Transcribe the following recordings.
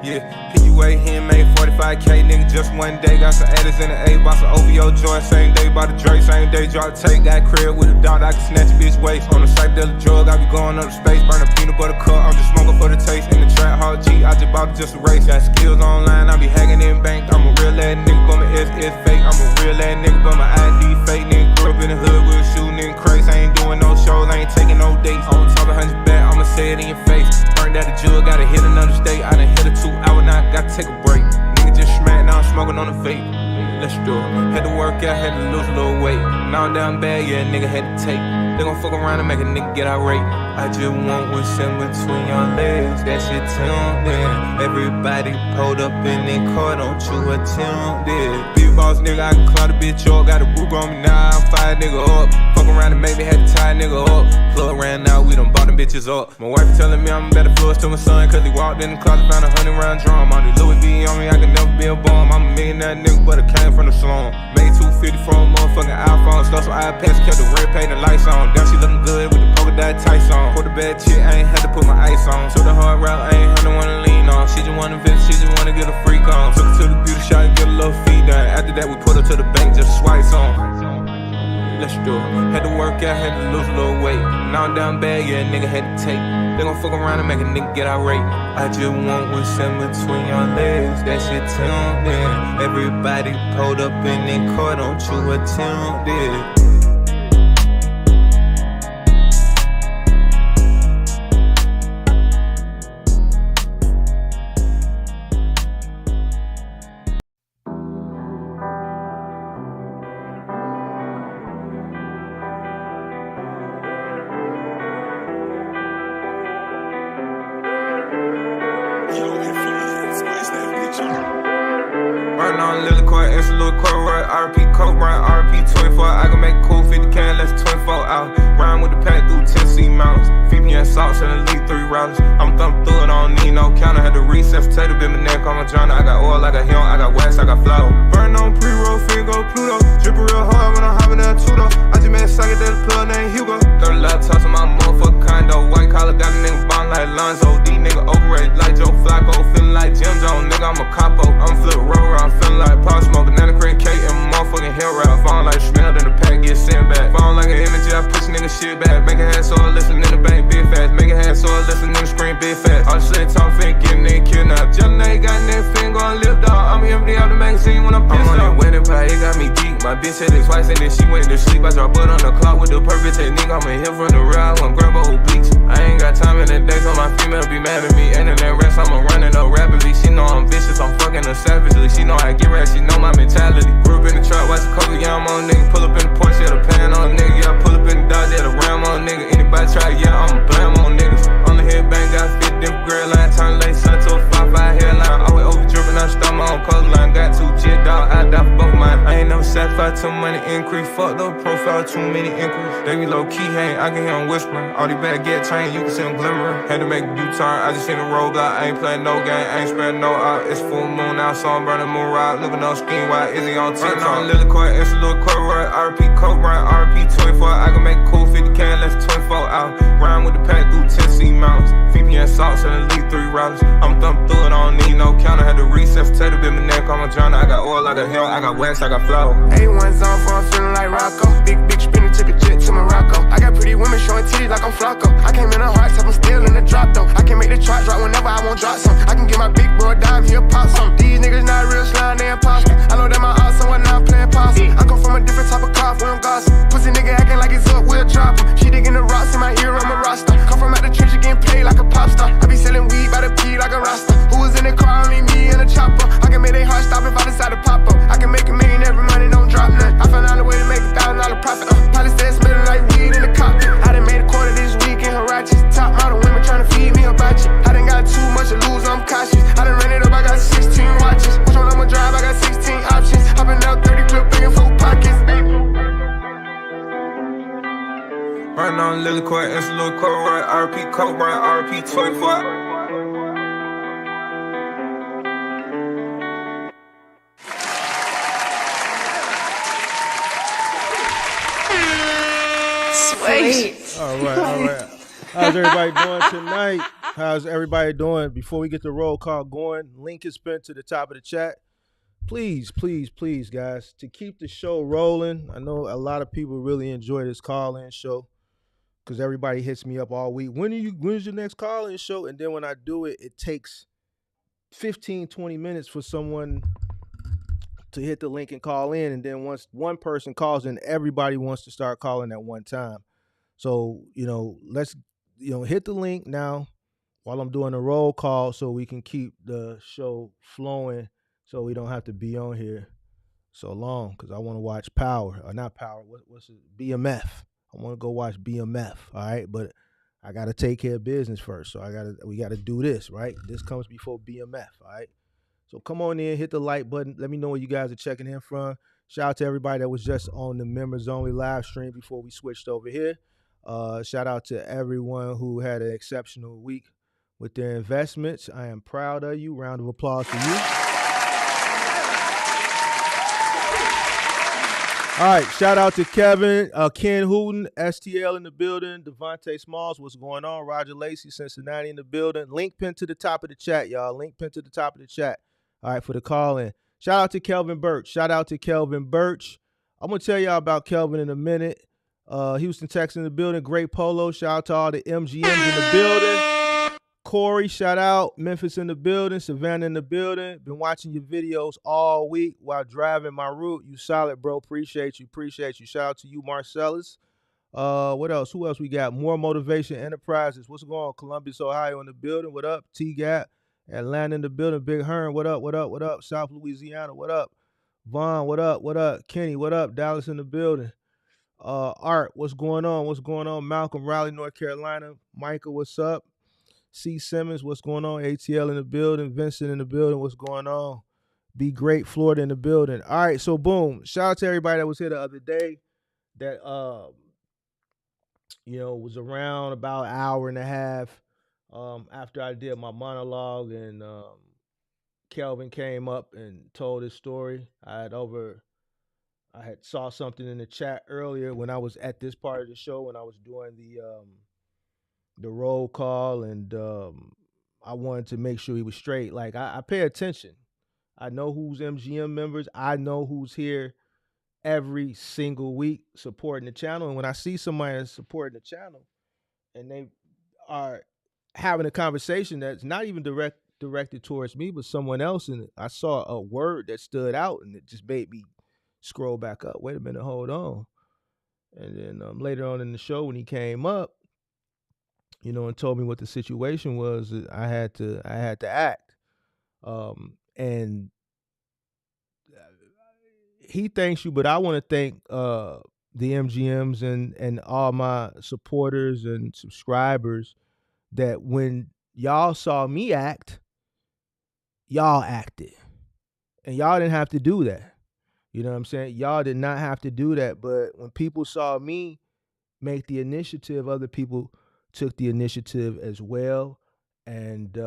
Yeah, PUA, he made 45K, nigga, just one day. Got some adders in the A, bought some OVO joints. Same day, bought a Drake, same day, drop take. Got crib with a dog, I can snatch a bitch waist. On the psychedelic drug, I be going up to space. Burn a peanut butter cup, I'm just smoking for the taste. In the trap, hard G, I just bought it just a race. Got skills online, I be hacking in bank. I'm a real ass nigga, but my S is fake. I'm a real ass nigga, but my ID fake. Nigga grew up in the hood, we was shooting in crates. I ain't doing no shows, I ain't taking no dates. On top of 100 back, I'ma say it in your face. Burned out the jug, gotta hit another state. I done hit a 2 hour, now I gotta take a break. Nigga just smacked, now I'm smoking on the vape. Let's do it. Had to work out, had to lose a little weight. Now I'm down bad, yeah, nigga had to take. They gon' fuck around and make a nigga get irate. I just want what's in between your legs. That shit tuned in. Everybody pulled up in their car, don't you attempt it. Big boss nigga, I can cloud a bitch up. Got a brook on me now, I'm fire nigga up. Fuck around and make me had to tie a nigga up. Plug ran now, we done bought them bitches up. My wife telling me I'm a better influence to my son, cause he walked in the closet, found 100-round drum. On the Louis V on me, I could never be a bum. I'm a millionaire nigga, but I came from the slum. Made 250 from a motherfucking iPhone. Stole some iPads, kept the red paint and lights on. Damn, she looking good with the polka dot tights on. For the bad chick, I ain't had to put my ice on. Took the hard route, I ain't had no one to lean on. She just wanna visit, she just wanna get a freak on. Took her to the beauty shop and get a little feed done. After that, we put her to the bank, just swipes on. Let's do it. Had to work out, had to lose a little weight. Now I'm down bad, yeah, nigga had to take. They gon' fuck around and make a nigga get irate. I just want what's in between your legs. That shit tuned in. Everybody pulled up in their car, don't you attempt it. Running on Lily Court, it's a little court, right? RP Coke, right? RP 24. I can make cool 50 can, less 24 out. Rhyme with the pack through Tennessee mountains. VPN salts and elite 3 routers. I'm thumping through it, I don't need no counter. Had to reset, potato, bit my neck on my journal. I got oil, I got him, I got wax, I got flour. Burn on pre-roll, finger Pluto. Drippin' real hard when I'm hopping down Tudo. I just made a socket that plug named Hugo. 30 laptops in my motherfucking condo. White collar got a nigga bond like Lonzo. D nigga overrated like Joe Flacco. Feeling like Jim Jones, nigga, I'm a capo. I'm flip roll, I'm feeling like Pop Smoke. Banana cream cake and motherfucking hill rap. Falling like smell, then the pack get sent back. Falling like an energy, I push nigga shit back. Make a head so I listen in the bank, big fast. Make a head so I listen in the screen, big fast. All shit talk fin, getting nigga kidnapped. Jelly nigga got nigga fin, gon' live dog. I'm empty out the magazine when I'm pissed off. I'm on that wedding pie, it got me deep. My bitch said it twice and then she went to sleep. I drop butt on the clock with the perfect technique. I'm in here from the real, I want grandma who bleach. I ain't got time in the day, so my female be mad at me. And in that rest, I'm running up rapidly. She know I'm vicious, I'm fucking her savagely. She know I get rap, she know my mentality. Grew up in the trap, watch the cover, yeah, I'm on nigga. Pull up in the Porsche, yeah, the pan on nigga. Yeah, I pull up in the Dodge, yeah, the Ram on nigga. Anybody try, yeah, I'ma blam on niggas. On the headbang, got 50 different girl line. Turn late sun to a 5-5 hairline. Always over dripping, I start my own coastline. Got 2 jet dog, I die for both mine. I ain't never satisfied till money increase. Fucked up profile, too many inquiries. They be low key, hang, I can hear them whispering. All these bad get trained, you can see them glimmering. Had to make a U-turn, I just seen a roadblock. I ain't playing no game, I ain't sparing no out. It's full moon now, so I'm burning moon ride. Looking on scheme, why is he on TikTok? On Lily Court, it's a little court, right? RP Coke, right? RP 24. I can make cool 50 can, less 24 out. Rhyme with the pack through Tennessee mountains. VPN salts and elite 3 routers. I'm thumping through it, I don't need no counter. Had to reset, potato, bit my neck on my journal. I got oil, I got hell, I got wax, I got flour. A1's on for I'm feeling like Rocco. Big spinner, took a jet to Morocco. I got pretty women showing titties like I'm Flacco. I came in a hard top, I'm still in the drop though. I can make the chart drop whenever I want drop some. I can get my big bro a dime, he'll pop some. These niggas not real slime, they imposter. I know that my odds somewhere now I'm playing possum. I come from a different type of car, we don't gossip. Pussy nigga acting like it's up, we'll drop him. She digging the rocks in my ear, I'm a roster. Come from out the trench, getting paid like a pop star. I be selling weed by the P like a roster. Who was in the car, only me and a chopper. I can make they heart stop if I decide to pop up. I can make a million every money, don't drop none. I found out a way to make $1,000 profit. Probably said smelling like weed in the cockpit. I done made a quarter this week in Harachis. Top model women tryna feed me a botchy. I done got too much to lose, I'm cautious. I done ran it up, I got 16 watches. Which one I'ma drive? I got 16 options. Hopping out 30 clip, banging 4 pockets. Running on Lily Court, it's a little court, right? RP Coke, right? RP 24. Sweet. All right. How's everybody doing tonight? How's everybody doing? Before we get the roll call going, link is pinned to the top of the chat. Please, please, please, guys, to keep the show rolling. I know a lot of people really enjoy this call-in show because everybody hits me up all week. When's your next call-in show? And then when I do it, it takes 15, 20 minutes for someone to hit the link and call in. And then once one person calls in, everybody wants to start calling at one time. So, let's, hit the link now while I'm doing a roll call so we can keep the show flowing so we don't have to be on here so long because I want to watch Power, or not Power, what's it? BMF. I want to go watch BMF, all right? But I got to take care of business first. So we got to do this, right? This comes before BMF, all right? So come on in, hit the like button. Let me know where you guys are checking in from. Shout out to everybody that was just on the members only live stream before we switched over here. Shout out to everyone who had an exceptional week with their investments. I am proud of you. Round of applause for you. All right, shout out to Kevin, Ken Hooten, STL in the building, Devontae Smalls, what's going on? Roger Lacey, Cincinnati in the building. Link pinned to the top of the chat, y'all. Link pinned to the top of the chat. All right, for the call in. Shout out to Kelvin Birch. Shout out to Kelvin Birch. I'm going to tell y'all about Kelvin in a minute. Houston, Texas in the building. Great polo. Shout out to all the MGMs in the building. Corey, shout out. Memphis in the building. Savannah in the building. Been watching your videos all week while driving my route. You solid, bro. Appreciate you. Shout out to you, Marcellus. What else? Who else we got? More Motivation Enterprises. What's going on? Columbus, Ohio in the building. What up? T-Gap. Atlanta in the building. Big Hearn. What up? South Louisiana. What up? Vaughn. What up? Kenny. What up? Dallas in the building. Art. What's going on? Malcolm, Raleigh, North Carolina. Michael, what's up? C. Simmons, what's going on? ATL in the building. Vincent in the building. What's going on? Be Great, Florida in the building. All right, so boom. Shout out to everybody that was here the other day that, was around about an hour and a half after I did my monologue and Kelvin came up and told his story. I had saw something in the chat earlier when I was at this part of the show when I was doing the roll call, and I wanted to make sure he was straight. Like I pay attention. I know who's MGM members. I know who's here every single week supporting the channel. And when I see somebody that's supporting the channel and they are having a conversation that's not even directed towards me, but someone else, and I saw a word that stood out and it just made me scroll back up. Wait a minute, hold on. And then later on in the show when he came up, and told me what the situation was, I had to act. And he thanks you, but I want to thank the MGMs and all my supporters and subscribers that when y'all saw me act, y'all acted. And y'all didn't have to do that. You know what I'm saying? Y'all did not have to do that. But when people saw me make the initiative, other people took the initiative as well. And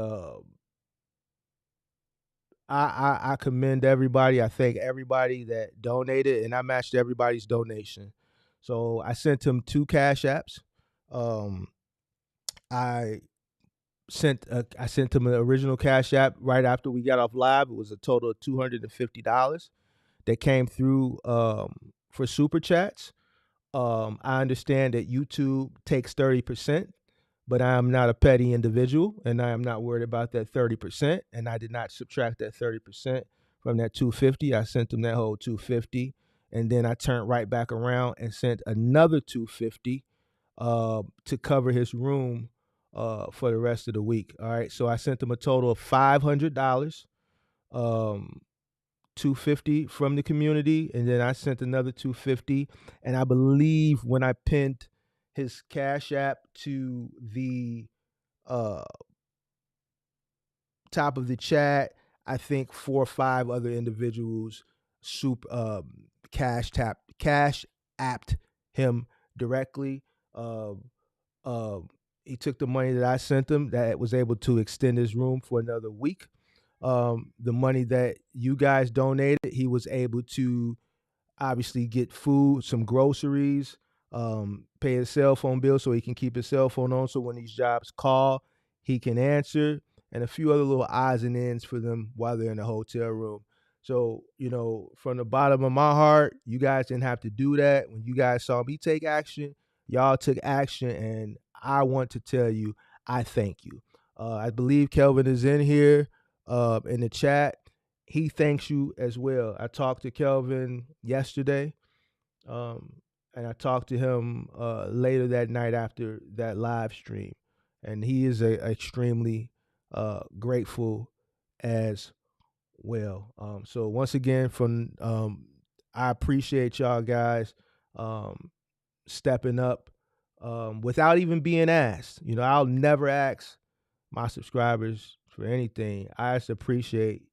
I commend everybody. I thank everybody that donated, and I matched everybody's donation. So I sent him 2 Cash Apps. I sent him an original Cash App right after we got off live. It was a total of $250 that came through for Super Chats. I understand that YouTube takes 30%, but I am not a petty individual, and I am not worried about that 30%. And I did not subtract that 30% from that $250. I sent him that whole $250, and then I turned right back around and sent another $250 to cover his room for the rest of the week. All right, so I sent him a total of $500. $250 from the community, and then I sent another $250. And I believe when I pinned his Cash App to the top of the chat, I think 4 or 5 other individuals cash apped him directly. He took the money that I sent him that was able to extend his room for another week. The money that you guys donated, he was able to obviously get food, some groceries, pay his cell phone bill so he can keep his cell phone on. So when these jobs call, he can answer, and a few other little odds and ends for them while they're in the hotel room. So, from the bottom of my heart, you guys didn't have to do that. When you guys saw me take action, y'all took action, and I want to tell you, I thank you. I believe Kelvin is in here in the chat. He thanks you as well. I talked to Kelvin yesterday, and I talked to him later that night after that live stream, and he is extremely grateful as well. So once again, I appreciate y'all guys stepping up without even being asked. I'll never ask my subscribers for anything. I just appreciate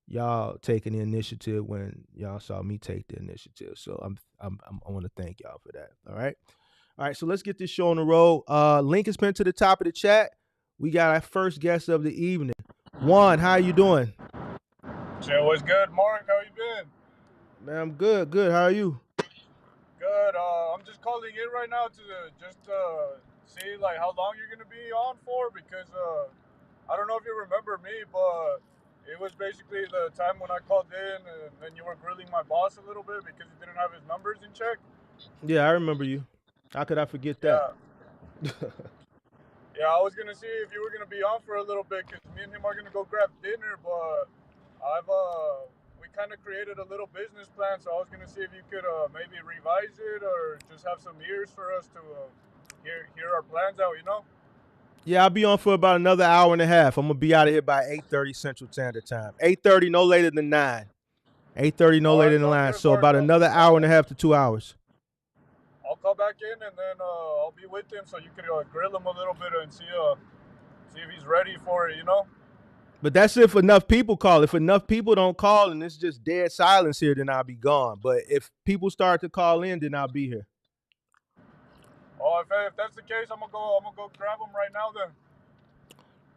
y'all taking the initiative when y'all saw me take the initiative. So I want to thank y'all for that. All right. So let's get this show on the road. Link is pinned to the top of the chat. We got our first guest of the evening. Juan, how you doing? Shit, what's good, Mark? How you been? Man, I'm good. Good. How are you? Good. I'm just calling in right now to just see like how long you're gonna be on for, because I don't know if you remember me, but it was basically the time when I called in and then you were grilling my boss a little bit because he didn't have his numbers in check. Yeah, I remember you. How could I forget that? Yeah, I was gonna see if you were gonna be on for a little bit, because me and him are gonna go grab dinner, but we kind of created a little business plan, so I was gonna see if you could maybe revise it or just have some ears for us to hear our plans out, Yeah, I'll be on for about another hour and a half. I'm gonna be out of here by 8:30 Central Standard Time. 8:30, no later than 9. 8:30, no later than 9. So about another hour and a half to 2 hours. I'll call back in and then I'll be with him so you could grill him a little bit and see if he's ready for it, But that's if enough people call. If enough people don't call and it's just dead silence here, then I'll be gone. But if people start to call in, then I'll be here. Oh, if that's the case, I'm gonna go grab him right now then.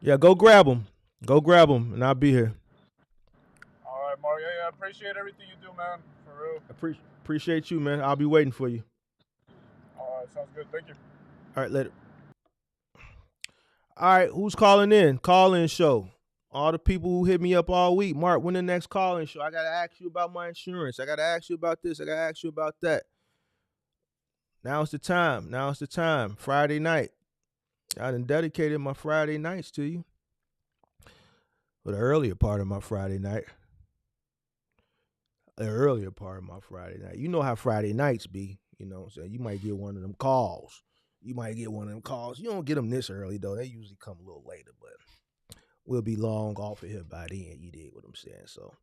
Yeah, go grab him. Go grab him, and I'll be here. All right, Mario. Yeah, I appreciate everything you do, man. For real. Appreciate you, man. I'll be waiting for you. All right, sounds good. Thank you. All right, later. All right, who's calling in? Call-in show. All the people who hit me up all week. Mark, when the next call-in show? I got to ask you about my insurance. I got to ask you about this. I got to ask you about that. Now's the time. Now's the time. Friday night. I done dedicated my Friday nights to you. For the earlier part of my Friday night. The earlier part of my Friday night. You know how Friday nights be. So you might get one of them calls. You don't get them this early, though. They usually come a little later, but we'll be long off of here by then. You dig what I'm saying? So,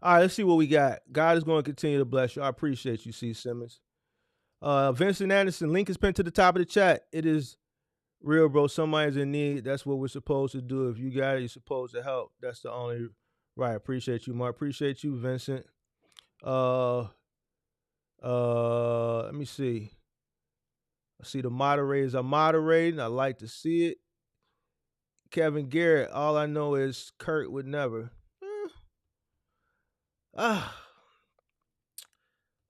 all right, let's see what we got. God is going to continue to bless you. I appreciate you, C. Simmons. Vincent Anderson, link is pinned to the top of the chat. It is real, bro. Somebody's in need. That's what we're supposed to do. If you got it, you're supposed to help. That's the only right. Appreciate you, Mark. Appreciate you, Vincent. Let me see. I see the moderators are moderating. I like to see it. Kevin Garrett, all I know is Kurt would never.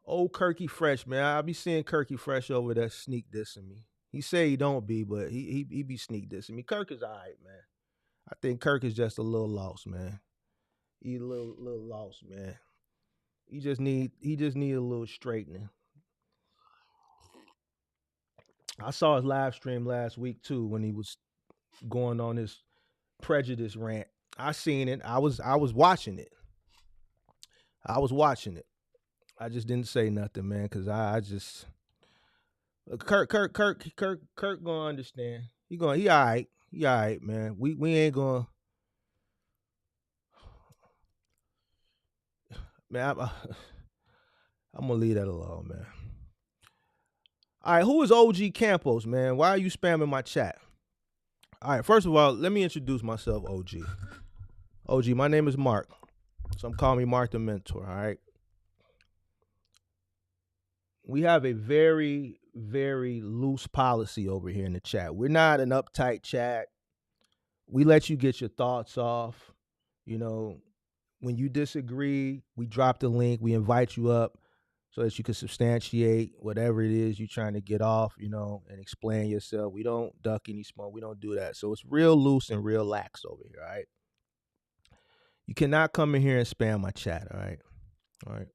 Old Kirky Fresh, man. I be seeing Kirky Fresh over there sneak dissing me. He say he don't be, but he be sneak dissing me. Kirk is all right, man. I think Kirk is just a little lost, man. He a little lost, man. He just need a little straightening. I saw his live stream last week too when he was going on his prejudice rant. I seen it. I was watching it. I just didn't say nothing, man, because I just Kirk gonna understand. He all right. He all right, man. We ain't gonna. Man, I'm gonna leave that alone, man. All right, who is OG Campos, man? Why are you spamming my chat? All right, first of all, let me introduce myself, OG. OG, my name is Mark. Some call me Mark the Mentor, all right? We have a very, very loose policy over here in the chat. We're not an uptight chat. We let you get your thoughts off. When you disagree, we drop the link. We invite you up so that you can substantiate whatever it is you're trying to get off, and explain yourself. We don't duck any smoke. We don't do that. So it's real loose and real lax over here, all right? You cannot come in here and spam my chat, all right? All right.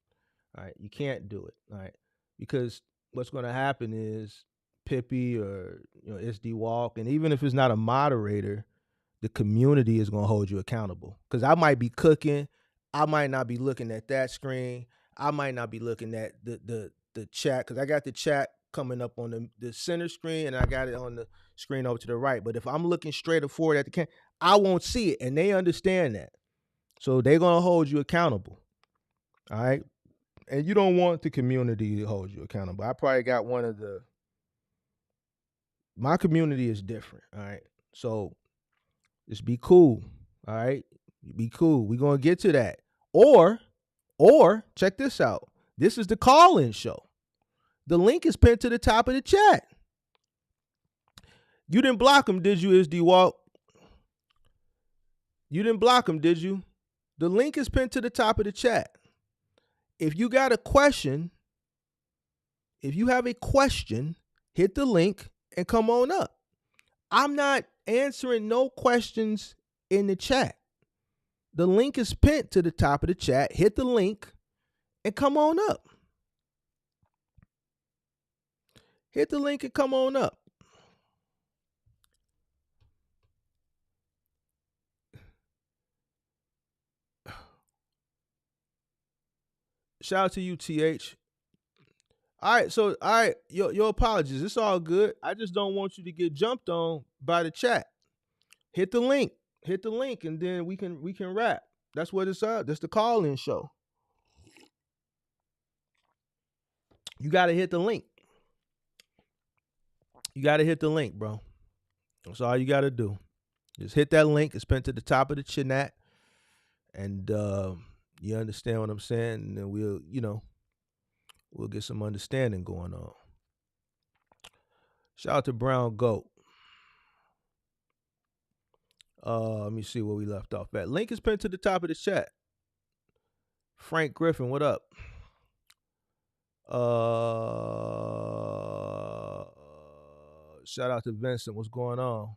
All right. You can't do it, all right? Because what's going to happen is Pippi or SD Walk, and even if it's not a moderator, the community is going to hold you accountable. Because I might be cooking. I might not be looking at that screen. I might not be looking at the chat, because I got the chat coming up on the center screen, and I got it on the screen over to the right. But if I'm looking straight forward at the camera, I won't see it, and they understand that. So they're going to hold you accountable, all right? And you don't want the community to hold you accountable. I probably got my community is different, all right? So just be cool, all right? Be cool. We're going to get to that. Or check this out. This is the call-in show. The link is pinned to the top of the chat. You didn't block him, did you, SD Walk? You didn't block him, did you? The link is pinned to the top of the chat. If you got a question, if you have a question, hit the link and come on up. I'm not answering no questions in the chat. The link is pinned to the top of the chat. Hit the link and come on up. Hit the link and come on up. Shout out to you, TH. All right, your apologies. It's all good. I just don't want you to get jumped on by the chat. Hit the link, and then we can wrap. That's what it's up. That's the call-in show. You gotta hit the link. You gotta hit the link, bro. That's all you gotta do. Just hit that link. It's pinned to the top of the chat, and you understand what I'm saying? And then we'll get some understanding going on. Shout out to Brown Goat. Let me see where we left off at. Link is pinned to the top of the chat. Frank Griffin, what up? Shout out to Vincent. What's going on?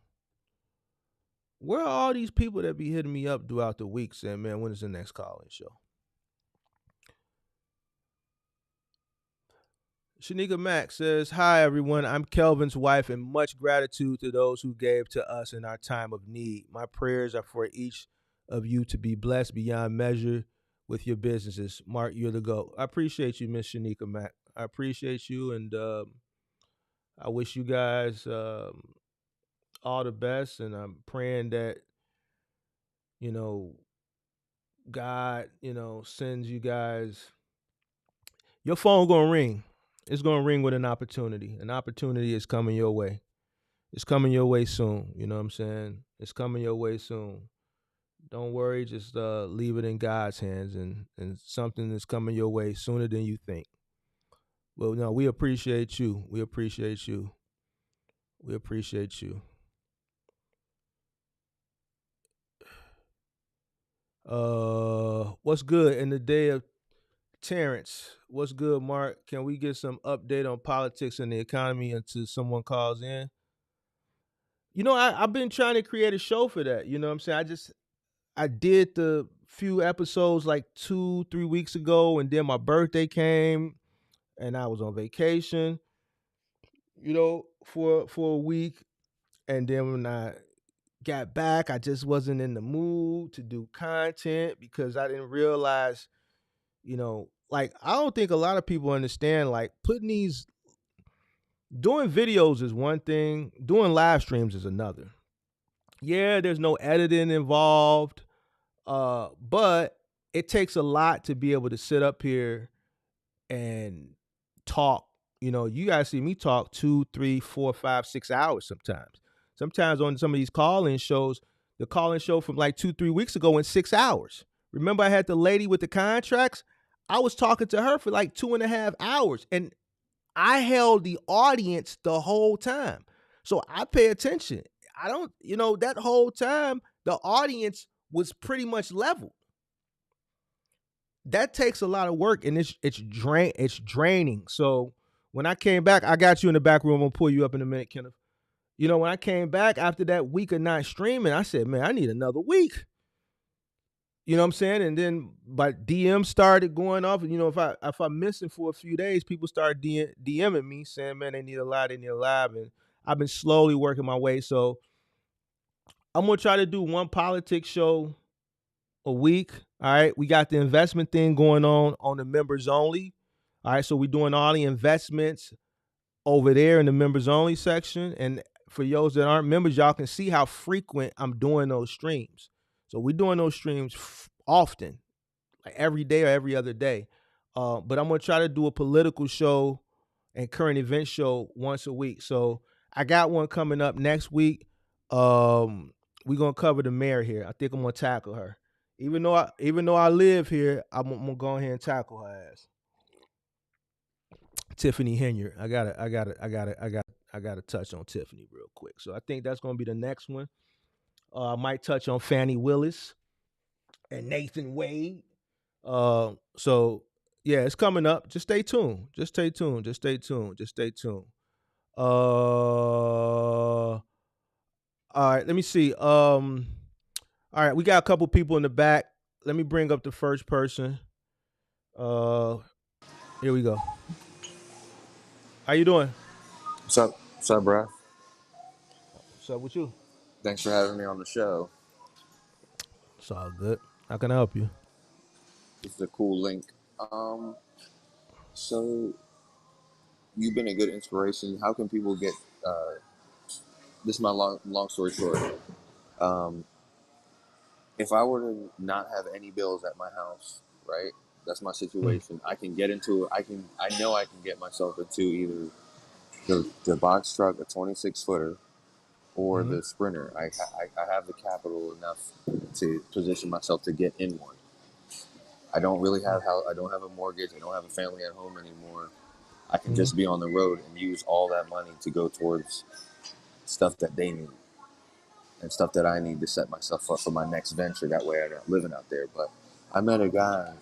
Where are all these people that be hitting me up throughout the week saying, man, when is the next call-in show? Shanika Mack says, hi, everyone. I'm Kelvin's wife, and much gratitude to those who gave to us in our time of need. My prayers are for each of you to be blessed beyond measure with your businesses. Mark, you're the GOAT. I appreciate you, Miss Shanika Mack. I appreciate you, and I wish you guys all the best, and I'm praying that, God, sends you guys. Your phone gonna ring. It's gonna ring with an opportunity. An opportunity is coming your way. It's coming your way soon. You know what I'm saying? It's coming your way soon. Don't worry. Just leave it in God's hands, and something is coming your way sooner than you think. Well, no, we appreciate you. We appreciate you. We appreciate you. What's good in the day of Terrence? What's good, Mark? Can we get some update on politics and the economy until someone calls in? I've been trying to create a show for that. You know what I'm saying? I did the few episodes like 2-3 weeks ago, and then my birthday came and I was on vacation, for a week. And then when I got back, I just wasn't in the mood to do content because I didn't realize, I don't think a lot of people understand, doing videos is one thing, doing live streams is another. Yeah, there's no editing involved, but it takes a lot to be able to sit up here and talk. You guys see me talk 2, 3, 4, 5, 6 hours sometimes. Sometimes on some of these call-in shows, the call-in show from like 2-3 weeks ago in 6 hours. Remember I had the lady with the contracts? I was talking to her for like 2.5 hours, and I held the audience the whole time. So I pay attention. I don't, that whole time, the audience was pretty much leveled. that takes a lot of work, and it's draining. So when I came back, I got you in the back room. I'm gonna pull you up in a minute, Kenneth. You know, when I came back after that week of not streaming, I said, man, I need another week. You know what I'm saying? And then by DM started going off, and you know, if I'm missing for a few days, people start DMing me saying, man, they need a live, and I've been slowly working my way. So I'm gonna try to do one politics show a week. All right. We got the investment thing going on the members only. All right. So we're doing all the investments over there in the members only section. And for those that aren't members, y'all can see how frequent I'm doing those streams. So we're doing those streams often, like every day or every other day. But I'm gonna try to do a political show and current event show once a week. So I got one coming up next week. We're gonna cover the mayor here. I think I'm gonna tackle her. Even though I live here, I'm gonna go ahead and tackle her ass. Tiffany Henyard. I gotta touch on Tiffany real quick. So I think that's gonna be the next one. I might touch on Fannie Willis and Nathan Wade. So yeah, it's coming up. Just stay tuned. All right, let me see. All right, we got a couple people in the back. Let me bring up the first person. Here we go. How you doing? What's up, bro? What's up with you? Thanks for having me on the show. It's all good. How can I help you? This is a cool link. So you've been a good inspiration. How can people get? This is my long story short. Um, if I were to not have any bills at my house, right? That's my situation. I can get into. I know I can get myself into either the box truck, a 26-footer, or the Sprinter. I have the capital enough to position myself to get in one. I don't really have I don't have a mortgage. I don't have a family at home anymore. I can just be on the road and use all that money to go towards stuff that they need and stuff that I need to set myself up for my next venture. That way I'm not living out there. But I met a guy.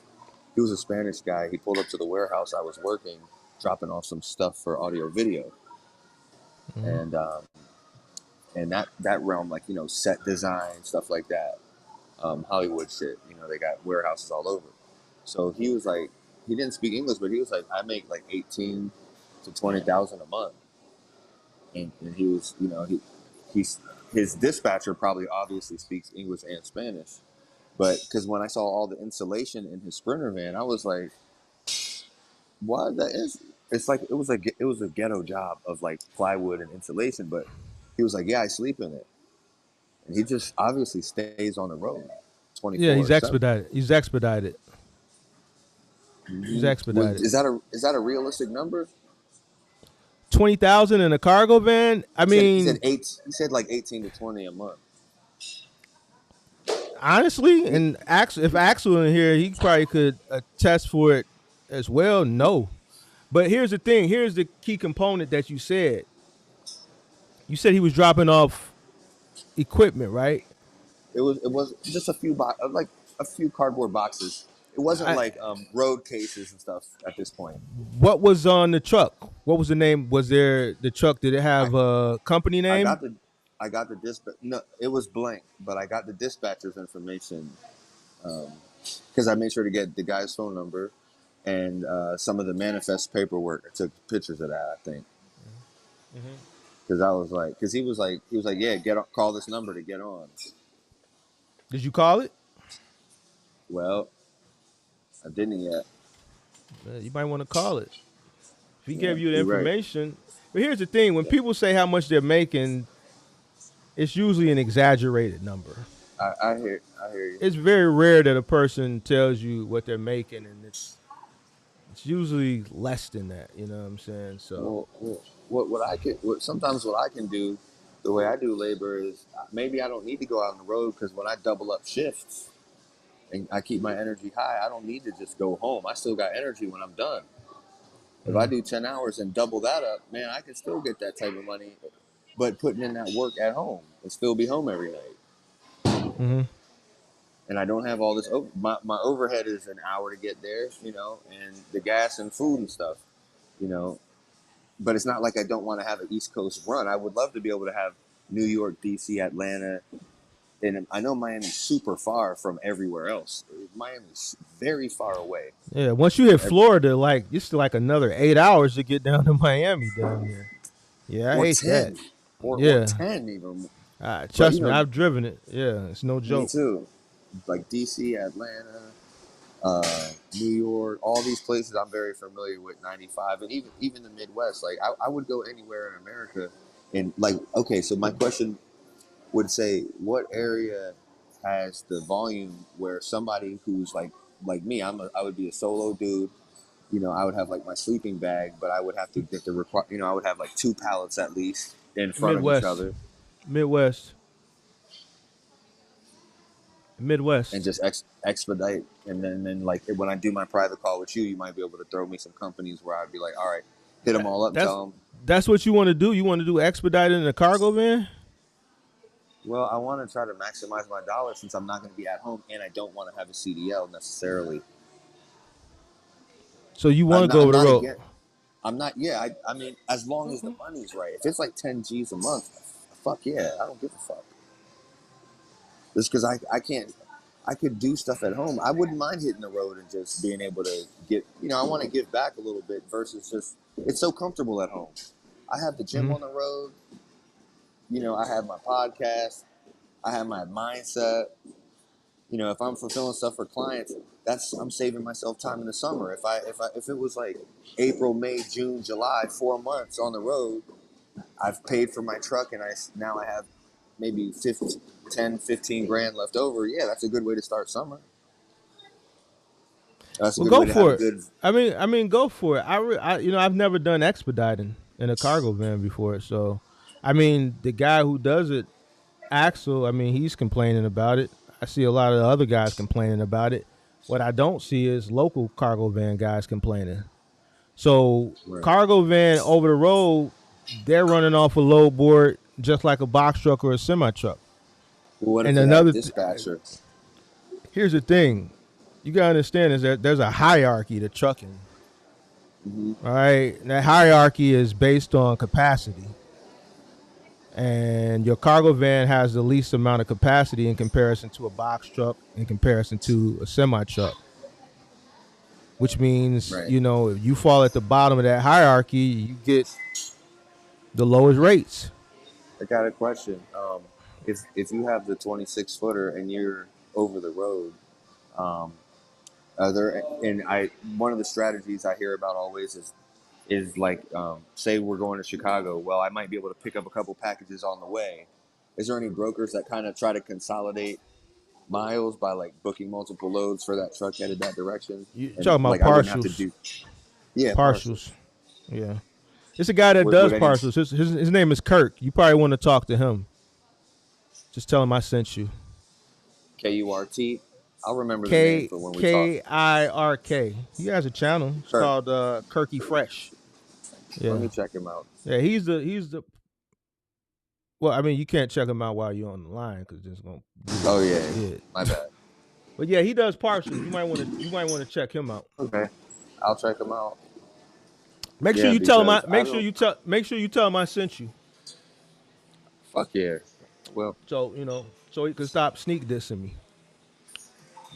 He was a Spanish guy. He pulled up to the warehouse I was working, dropping off some stuff for audio video. And that realm, like, you know, set design, stuff like that, Hollywood shit, you know, they got warehouses all over. So he was like, he didn't speak English, but he was like, I make like 18 to 20,000 a month. And he was, you know, his dispatcher probably obviously speaks English and Spanish. But because when I saw all the insulation in his Sprinter van, I was like, what? That is, it's like, it was a ghetto job of like plywood and insulation. But he was like, yeah, I sleep in it. And he just obviously stays on the road 24/7. Yeah, he's expedited. He's expedited. Is that a realistic number? 20,000 in a cargo van. I mean, he said like 18 to 20 a month. Honestly, and if Axel in here, he probably could attest for it as well. No, but here's the thing. Here's the key component that you said. You said he was dropping off equipment, right? It was just a few like a few cardboard boxes. It wasn't like road cases and stuff at this point. What was on the truck? What was the name? Was there the truck? Did it have a company name? I got the dispatch. No, it was blank, but I got the dispatcher's information because I made sure to get the guy's phone number and some of the manifest paperwork. I took pictures of that, I think. Because I was like, he was like, yeah, call this number to get on. Did you call it? Well, I didn't yet. You might want to call it. If he gave you the information. Right. But here's the thing. When people say how much they're making, it's usually an exaggerated number. I hear you. It's very rare that a person tells you what they're making, and it's usually less than that. You know what I'm saying? So sometimes what I can do, the way I do labor is maybe I don't need to go out on the road because when I double up shifts and I keep my energy high, I don't need to just go home. I still got energy when I'm done. If I do 10 hours and double that up, man, I can still get that type of money, but putting in that work at home and still be home every night. And and I don't have all this. My overhead is an hour to get there, and the gas and food and stuff, you know. But it's not like I don't want to have an East Coast run. I would love to be able to have New York, DC, Atlanta, and I know Miami's super far from everywhere else. Miami's very far away. Yeah, once you hit Florida, like it's like another 8 hours to get down to Miami down there. Yeah, I Or hate 10, that. or Yeah, 10 even. But trust me, I've driven it. Yeah, it's no me joke. too. Like DC, Atlanta, New York, all these places I'm very familiar with. 95, and even the Midwest. Like I would go anywhere in America, and like okay. So my question would say, what area has the volume where somebody who's like me, I would be a solo dude. I would have like my sleeping bag, but I would have to get the require. I would have like 2 pallets at least in front of each Midwest, other, Midwest, and Midwest. just expedite. And then like when I do my private call with you, you might be able to throw me some companies where I'd be like, all right, hit them all up, That's tell them. that's what you want to do. You want to do expedited in a cargo van. Well, I want to try to maximize my dollar since I'm not going to be at home, and I don't want to have a CDL necessarily. So you want to go over the road. I'm not. Yeah, I mean, as long as the money's right. If it's like 10 G's a month, fuck yeah, I don't give a fuck. Just because I can't, I could do stuff at home. I wouldn't mind hitting the road and just being able to get. I want to give back a little bit versus just. It's so comfortable at home. I have the gym on the road. I have my podcast. I have my mindset. If I'm fulfilling stuff for clients, I'm saving myself time in the summer. If it was like April, May, June, July, 4 months on the road, I've paid for my truck and now I have maybe 10-15 grand left over. Yeah, that's a good way to start summer. That's a Well, good way go to have for a it. good. I mean, go for it. I've never done expediting in a cargo van before, so I mean, the guy who does it, Axel, I mean, he's complaining about it. I see a lot of the other guys complaining about it. What I don't see is local cargo van guys complaining. So Right. cargo van over the road, they're running off a load board just like a box truck or a semi truck. Well, what if And they have a another, dispatcher? here's the thing, you gotta understand is that there's a hierarchy to trucking. Mm-hmm. All right, and that hierarchy is based on capacity. And your cargo van has the least amount of capacity in comparison to a box truck, in comparison to a semi truck. Which means, Right. If you fall at the bottom of that hierarchy, you get the lowest rates. I got a question. If you have the 26 footer and you're over the road, are there? And one of the strategies I hear about always is like, say we're going to Chicago. Well, I might be able to pick up a couple packages on the way. Is there any brokers that kind of try to consolidate miles by like booking multiple loads for that truck headed that direction? You're And talking about like I wouldn't have to partials. do. Yeah, Partials. Yeah. It's a guy that Would- does would any- partials. His name is Kirk. You probably want to talk to him. Just tell him I sent you. KURT. I'll remember the name for when we talk. KIRK. He has a channel. It's Kirk. called Kirky Fresh. Let Yeah. me check him out. Yeah, he's the well, I mean, you can't check him out while you're on the line because it's gonna. Oh yeah, my bad. But yeah, he does partials. You might want to check him out. Okay, I'll check him out. Make sure Yeah, you tell him. because Make sure you tell him I sent you. Fuck yeah. Well, So he can stop sneak dissing me.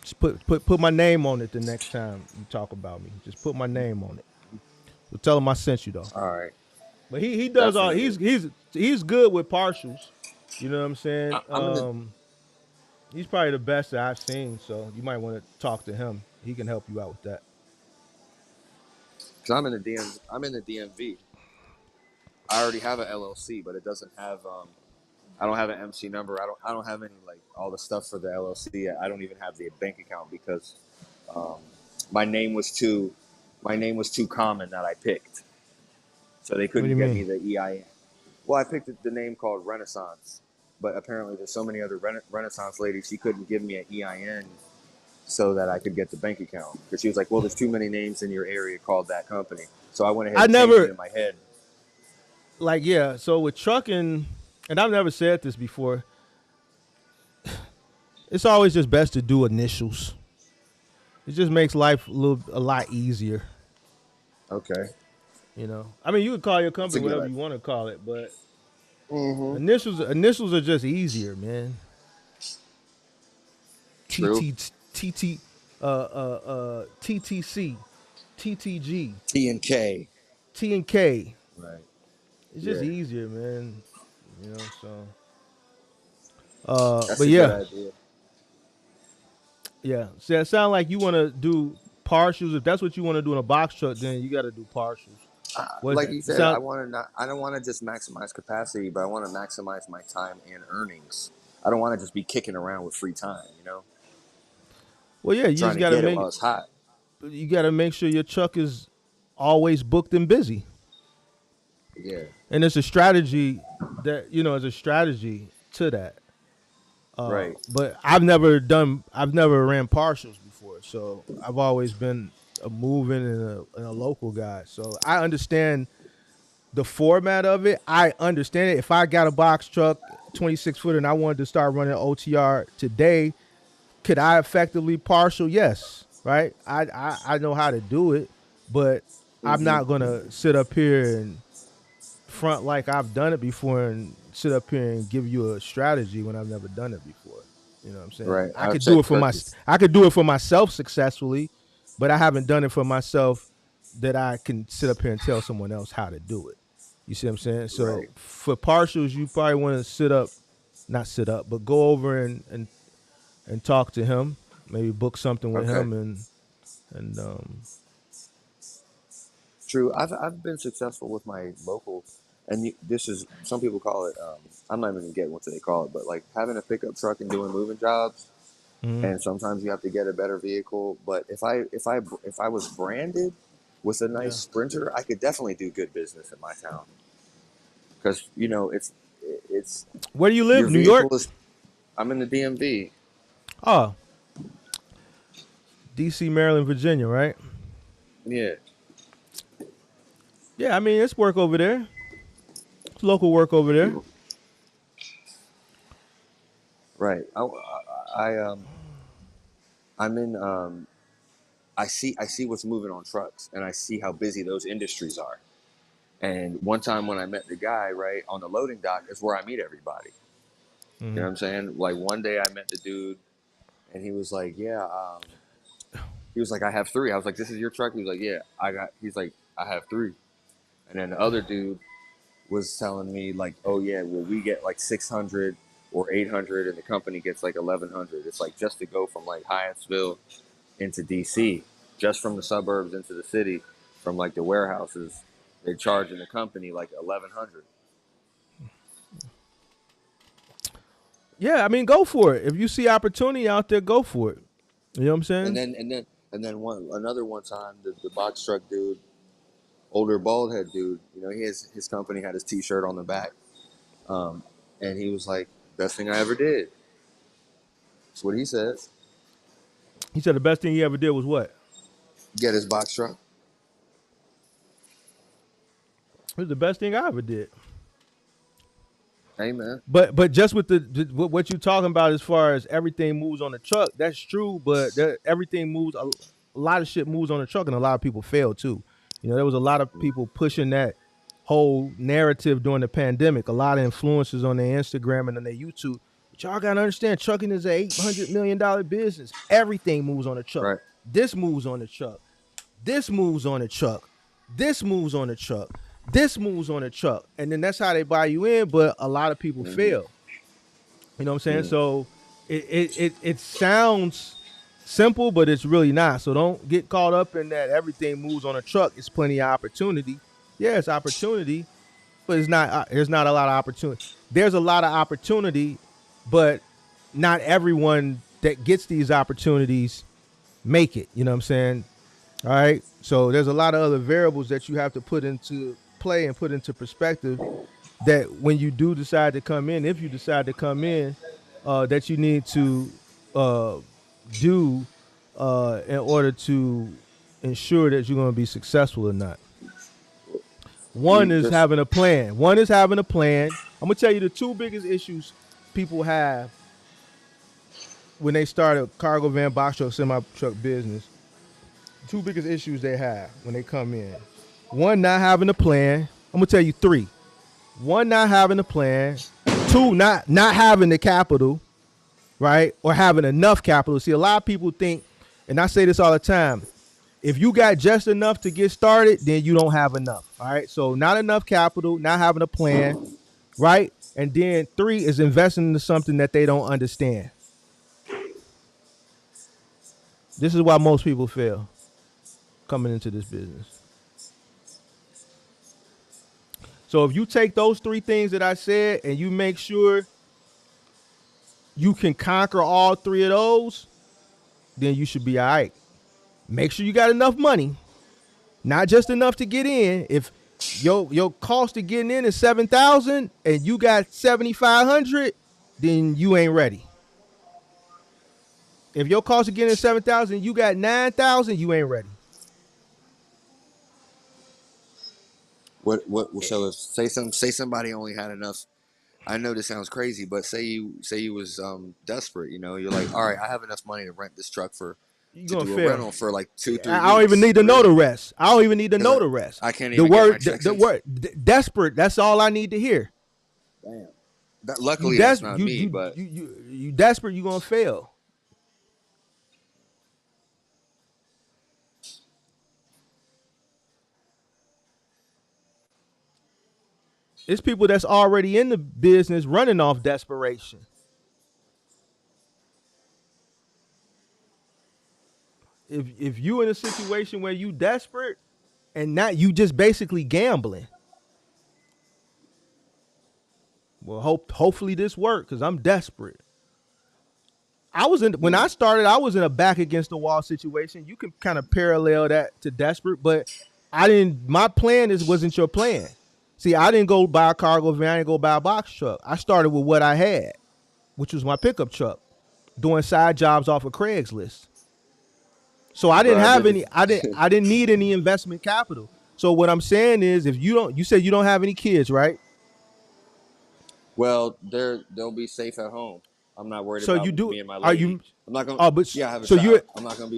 Just put my name on it the next time you talk about me. Just put my name on it. So tell him I sent you though. all right. But he does Definitely. he's good with partials. You know what I'm saying? I'm He's probably the best that I've seen. So you might want to talk to him. He can help you out with that. Because I'm in the DMV. I already have an LLC, but it doesn't have. I don't have an MC number. I don't have any like all the stuff for the LLC. I don't even have the bank account because my name was too common that I picked, so they couldn't get me the EIN. Well, I picked the name called Renaissance, but apparently there's so many other Renaissance ladies. She couldn't give me an EIN so that I could get the bank account because she was like, "Well, there's too many names in your area called that company." So I went ahead and changed it in my head. Like, yeah, so with trucking, and I've never said this before, it's always just best to do initials. It just makes life a lot easier. Okay. You know, I mean, you could call your That's a company good whatever idea. you want to call it, but Mm-hmm. initials are just easier, man. True. TT TTC, TTG, T and K. T and K. Right. It's just Yeah. easier, man. You know, so That's but a good yeah, idea. yeah. So it sounds like you want to do partials. If that's what you want to do in a box truck, then you got to do partials. What's Like that? you It said, sound I don't want to just maximize capacity, but I want to maximize my time and earnings. I don't want to just be kicking around with free time, you know, well, yeah. You trying just to got to get it make while it's hot. sure your truck is always booked and busy. Yeah. And it's a strategy that it's a strategy to that. Right. But I've never ran partials before, so I've always been a moving and a local guy. So I understand the format of it. I understand it. If I got a box truck, 26-footer, and I wanted to start running OTR today, could I effectively partial? Yes, right. I know how to do it, but I'm Mm-hmm. not gonna sit up here and front like I've done it before and sit up here and give you a strategy when I've never done it before. You know what I'm saying? Right. I'll check cookies. I could do it for myself successfully, but I haven't done it for myself that I can sit up here and tell someone else how to do it. You see what I'm saying? So Right. for partials, you probably want to not sit up, but go over and talk to him. Maybe book something with Okay. him and True. I've been successful with my local, and this is some people call it. I'm not even gonna get what they call it, but like having a pickup truck and doing moving jobs. mhm. And sometimes you have to get a better vehicle. But if I was branded with a nice Yeah. Sprinter, I could definitely do good business in my town because it's Where do you your live? New York? vehicle is. I'm in the DMV. Oh, DC, Maryland, Virginia, right? Yeah. Yeah, I mean it's work over there. It's local work over there. Right. I'm in. I see what's moving on trucks, and I see how busy those industries are. And one time when I met the guy right on the loading dock is where I meet everybody. You know Hmm. what I'm saying? Like one day I met the dude, and he was like, "Yeah." He was like, "I have three." I was like, "This is your truck?" He was like, "Yeah, I got." He's like, "I have three." And then the other dude was telling me like, "Oh yeah, well we get like 600 or 800, and the company gets like 1100. It's like just to go from like Hyattsville into DC, just from the suburbs into the city, from like the warehouses, they're charging the company like 1100." Yeah, I mean go for it. If you see opportunity out there, go for it. You know what I'm And saying? then one time the box truck dude, older bald head dude, his company had his T-shirt on the back, um, and he was like, "Best thing I ever did." That's what he says. He said the best thing he ever did was what? Get his box truck. It was the best thing I ever did. Hey man. But just with what you're talking about as far as everything moves on the truck, that's true. But everything moves. A lot of shit moves on the truck, and a lot of people fail too. You know, there was a lot of people pushing that whole narrative during the pandemic. A lot of influencers on their Instagram and on their YouTube. But y'all gotta understand, trucking is a $800 million business. Everything moves on the truck. Right. This moves on the truck. This moves on the truck. This moves on the truck. This moves on the truck. And then that's how they buy you in. But a lot of people Mm-hmm. fail. You know what I'm saying? Yeah. So it sounds simple, but it's really not. So don't get caught up in that everything moves on a truck. It's plenty of opportunity. Yeah, it's opportunity, but it's not. There's not a lot of opportunity. There's a lot of opportunity, but not everyone that gets these opportunities make it. You know what I'm saying? All right. So there's a lot of other variables that you have to put into play and put into perspective that when you do decide to come in, if you decide to come in, that you need to do in order to ensure that you're going to be successful or not. One You is just having a plan. One is having a plan. I'm going to tell you the two biggest issues people have when they started cargo van, box truck, semi truck business, two biggest issues they have when they come in. One, not having a plan. I'm gonna tell you three. One, not having a plan. Two, not having the capital, right? Or having enough capital. See, a lot of people think, and I say this all the time, if you got just enough to get started, then you don't have enough. All right. So not enough capital, not having a plan, right? And then three is investing into something that they don't understand. This is why most people fail coming into this business. So if you take those three things that I said and you make sure you can conquer all three of those, then you should be all right. Make sure you got enough money, not just enough to get in. If your cost of getting in is $7,000 and you got $7,500, then you ain't ready. If your cost of getting in $7,000, you got $9,000, you ain't ready. So if say somebody only had enough. I know this sounds crazy, but say you was desperate. You know, you're like, all right, I have enough money to rent this truck to do a rental for like 2-3 weeks. I don't even need to know the rest. I don't even need to know the rest. I can't even get my checks. The word desperate. That's all I need to hear. Damn. Luckily, that's not me. But you desperate, you gonna fail. It's people that's already in the business running off desperation. If you in a situation where you desperate and not you just basically gambling, well, hopefully this worked because I'm desperate. When I started, I was in a back against the wall situation. You can kind of parallel that to desperate, but my plan wasn't your plan. See, I didn't go buy a cargo van. I didn't go buy a box truck. I started with what I had, which was my pickup truck, doing side jobs off of Craigslist. So I didn't have any. I didn't need any investment capital. So what I'm saying is, you said you don't have any kids, right? Well, they'll be safe at home. I'm not worried about me and my lady. Are you? I'm not gonna. Oh, but yeah, I have a so child. I'm not gonna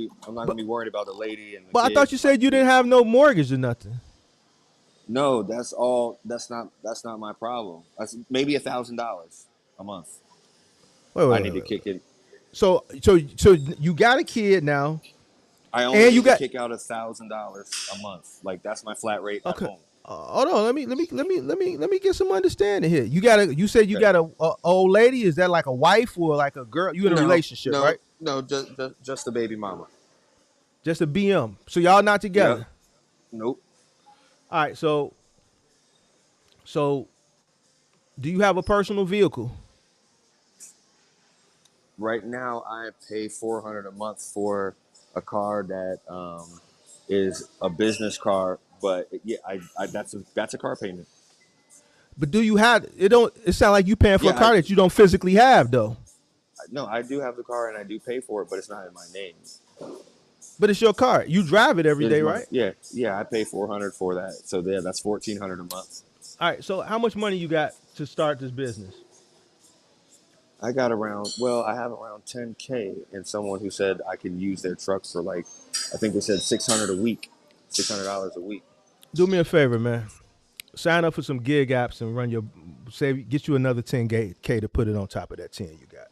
be worried about the lady and. But kids. I thought you said you didn't have no mortgage or nothing. No, that's all. That's not my problem. That's maybe $1,000 a month. I need to kick it. So you got a kid now. I only need to kick out $1,000 a month. Like that's my flat rate at home. Hold on, let me get some understanding here. You said you got a old lady. Is that like a wife or like a girl? You in a relationship, right? No, just a baby mama. Just a BM. So y'all not together? Yep. Nope. All right, so do you have a personal vehicle? Right now, I pay $400 a month for a car that is a business car, but yeah, that's a car payment. But do you have it? It sounds like you paying for a car that you don't physically have, though. No, I do have the car and I do pay for it, but it's not in my name. But it's your car. You drive it every day, right? Yeah. I pay $400 for that. So yeah, that's $1,400 a month. All right. So how much money you got to start this business? I have around $10K, and someone who said I can use their truck for like, I think they said $600 a week. Do me a favor, man. Sign up for some gig apps and get you another 10K to put it on top of that 10 you got.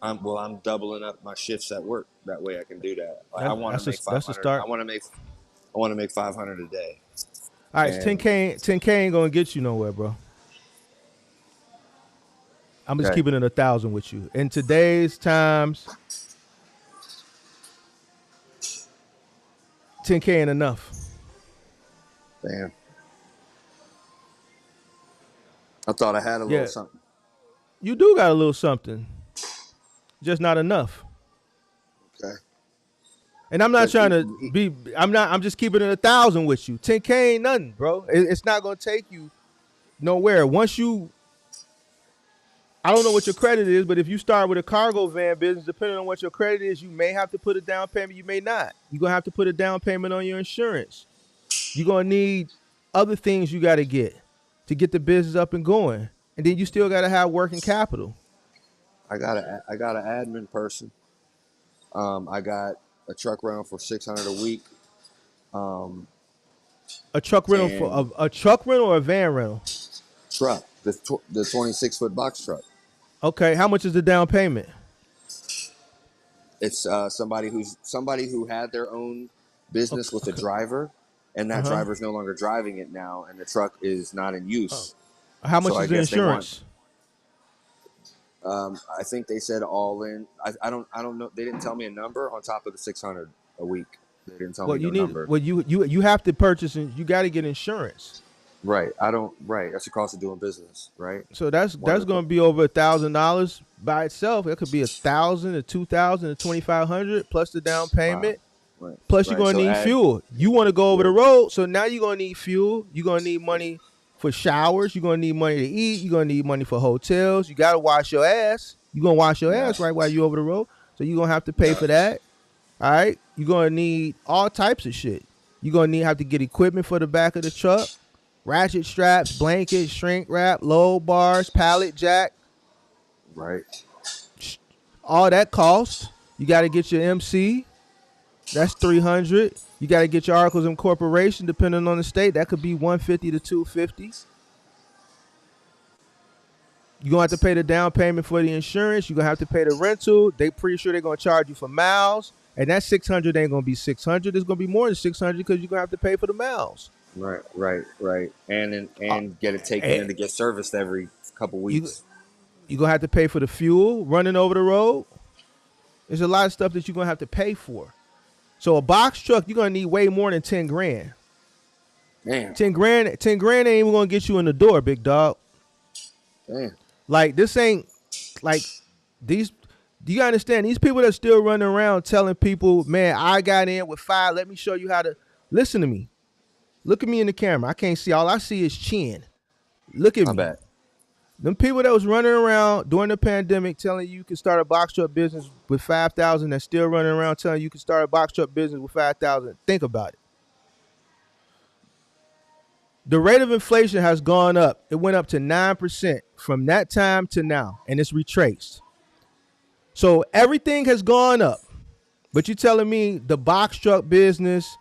I'm doubling up my shifts at work. That way I can do that. I want to make 500. That's a start. I want to make 500 a day. All right, 10K ain't gonna get you nowhere, bro. I'm just keeping it 1,000 with you. In today's times, 10K ain't enough. Damn. I thought I had a little something. You do got a little something. Just not enough. Okay. And I'm not trying to be. I'm just keeping it 1,000 with you. 10K ain't nothing, bro. It's not gonna take you nowhere. I don't know what your credit is, but if you start with a cargo van business, depending on what your credit is, you may have to put a down payment. You may not. You're gonna have to put a down payment on your insurance. You're gonna need other things you got to get the business up and going, and then you still got to have working capital. I got an admin person. I got a truck rental for $600 a week. A truck rental for And a truck rental or a van rental? truck, the 26-foot box truck. Okay, how much is the down payment? It's somebody who had their own business with a Okay. driver, and that Uh-huh. driver's no longer driving it now, and the truck is not in use. How much So I is the guess they want. insurance? I think they said all in. I don't know. They didn't tell me a number on top of the 600 a week. They didn't tell Well, me you no need. number. Well, you have to purchase and you got to get insurance. Right. I don't. Right. That's the cost of doing business. Right. So that's One of going to be over $1,000 by itself. It could be 1,000 to 2,000 to 2,500 plus the down Wow. payment. Right. Plus, you're Right. going to So need add, fuel. You want to go over Yeah. the road, so now you're going to need fuel. You're going to need money for showers. You're going to need money to eat. You're going to need money for hotels. You got to wash your ass. You're going to wash your Yeah. ass right while you're over the road. So you're going to have to pay Yeah. for that. All right? You're going to need all types of shit. You're going to have to get equipment for the back of the truck, ratchet straps, blankets, shrink wrap, load bars, pallet jack, Right. all that cost. You got to get your MC. That's $300. You got to get your articles of incorporation, depending on the state. That could be $150 to $250. You're going to have to pay the down payment for the insurance. You're going to have to pay the rental. They pretty sure they're going to charge you for miles. And that $600 ain't going to be $600. It's going to be more than $600 because you're going to have to pay for the miles. Right. And get it taken in to get serviced every couple weeks. You're going to have to pay for the fuel running over the road. There's a lot of stuff that you're going to have to pay for. So a box truck, you're going to need way more than 10 grand. Damn. 10 grand ain't even going to get you in the door, big dog. Damn. Like, this ain't like these. Do you understand? These people that are still running around telling people, man, I got in with 5. Let me show you how to. Listen to me. Look at me in the camera. I can't see. All I see is chin. Look at I me. bet. Them people that was running around during the pandemic telling you can start a box truck business with 5,000, that's still running around telling you can start a box truck business with 5,000. Think about it. The rate of inflation has gone up. It went up to 9% from that time to now, and it's retraced. So everything has gone up. But you're telling me the box truck business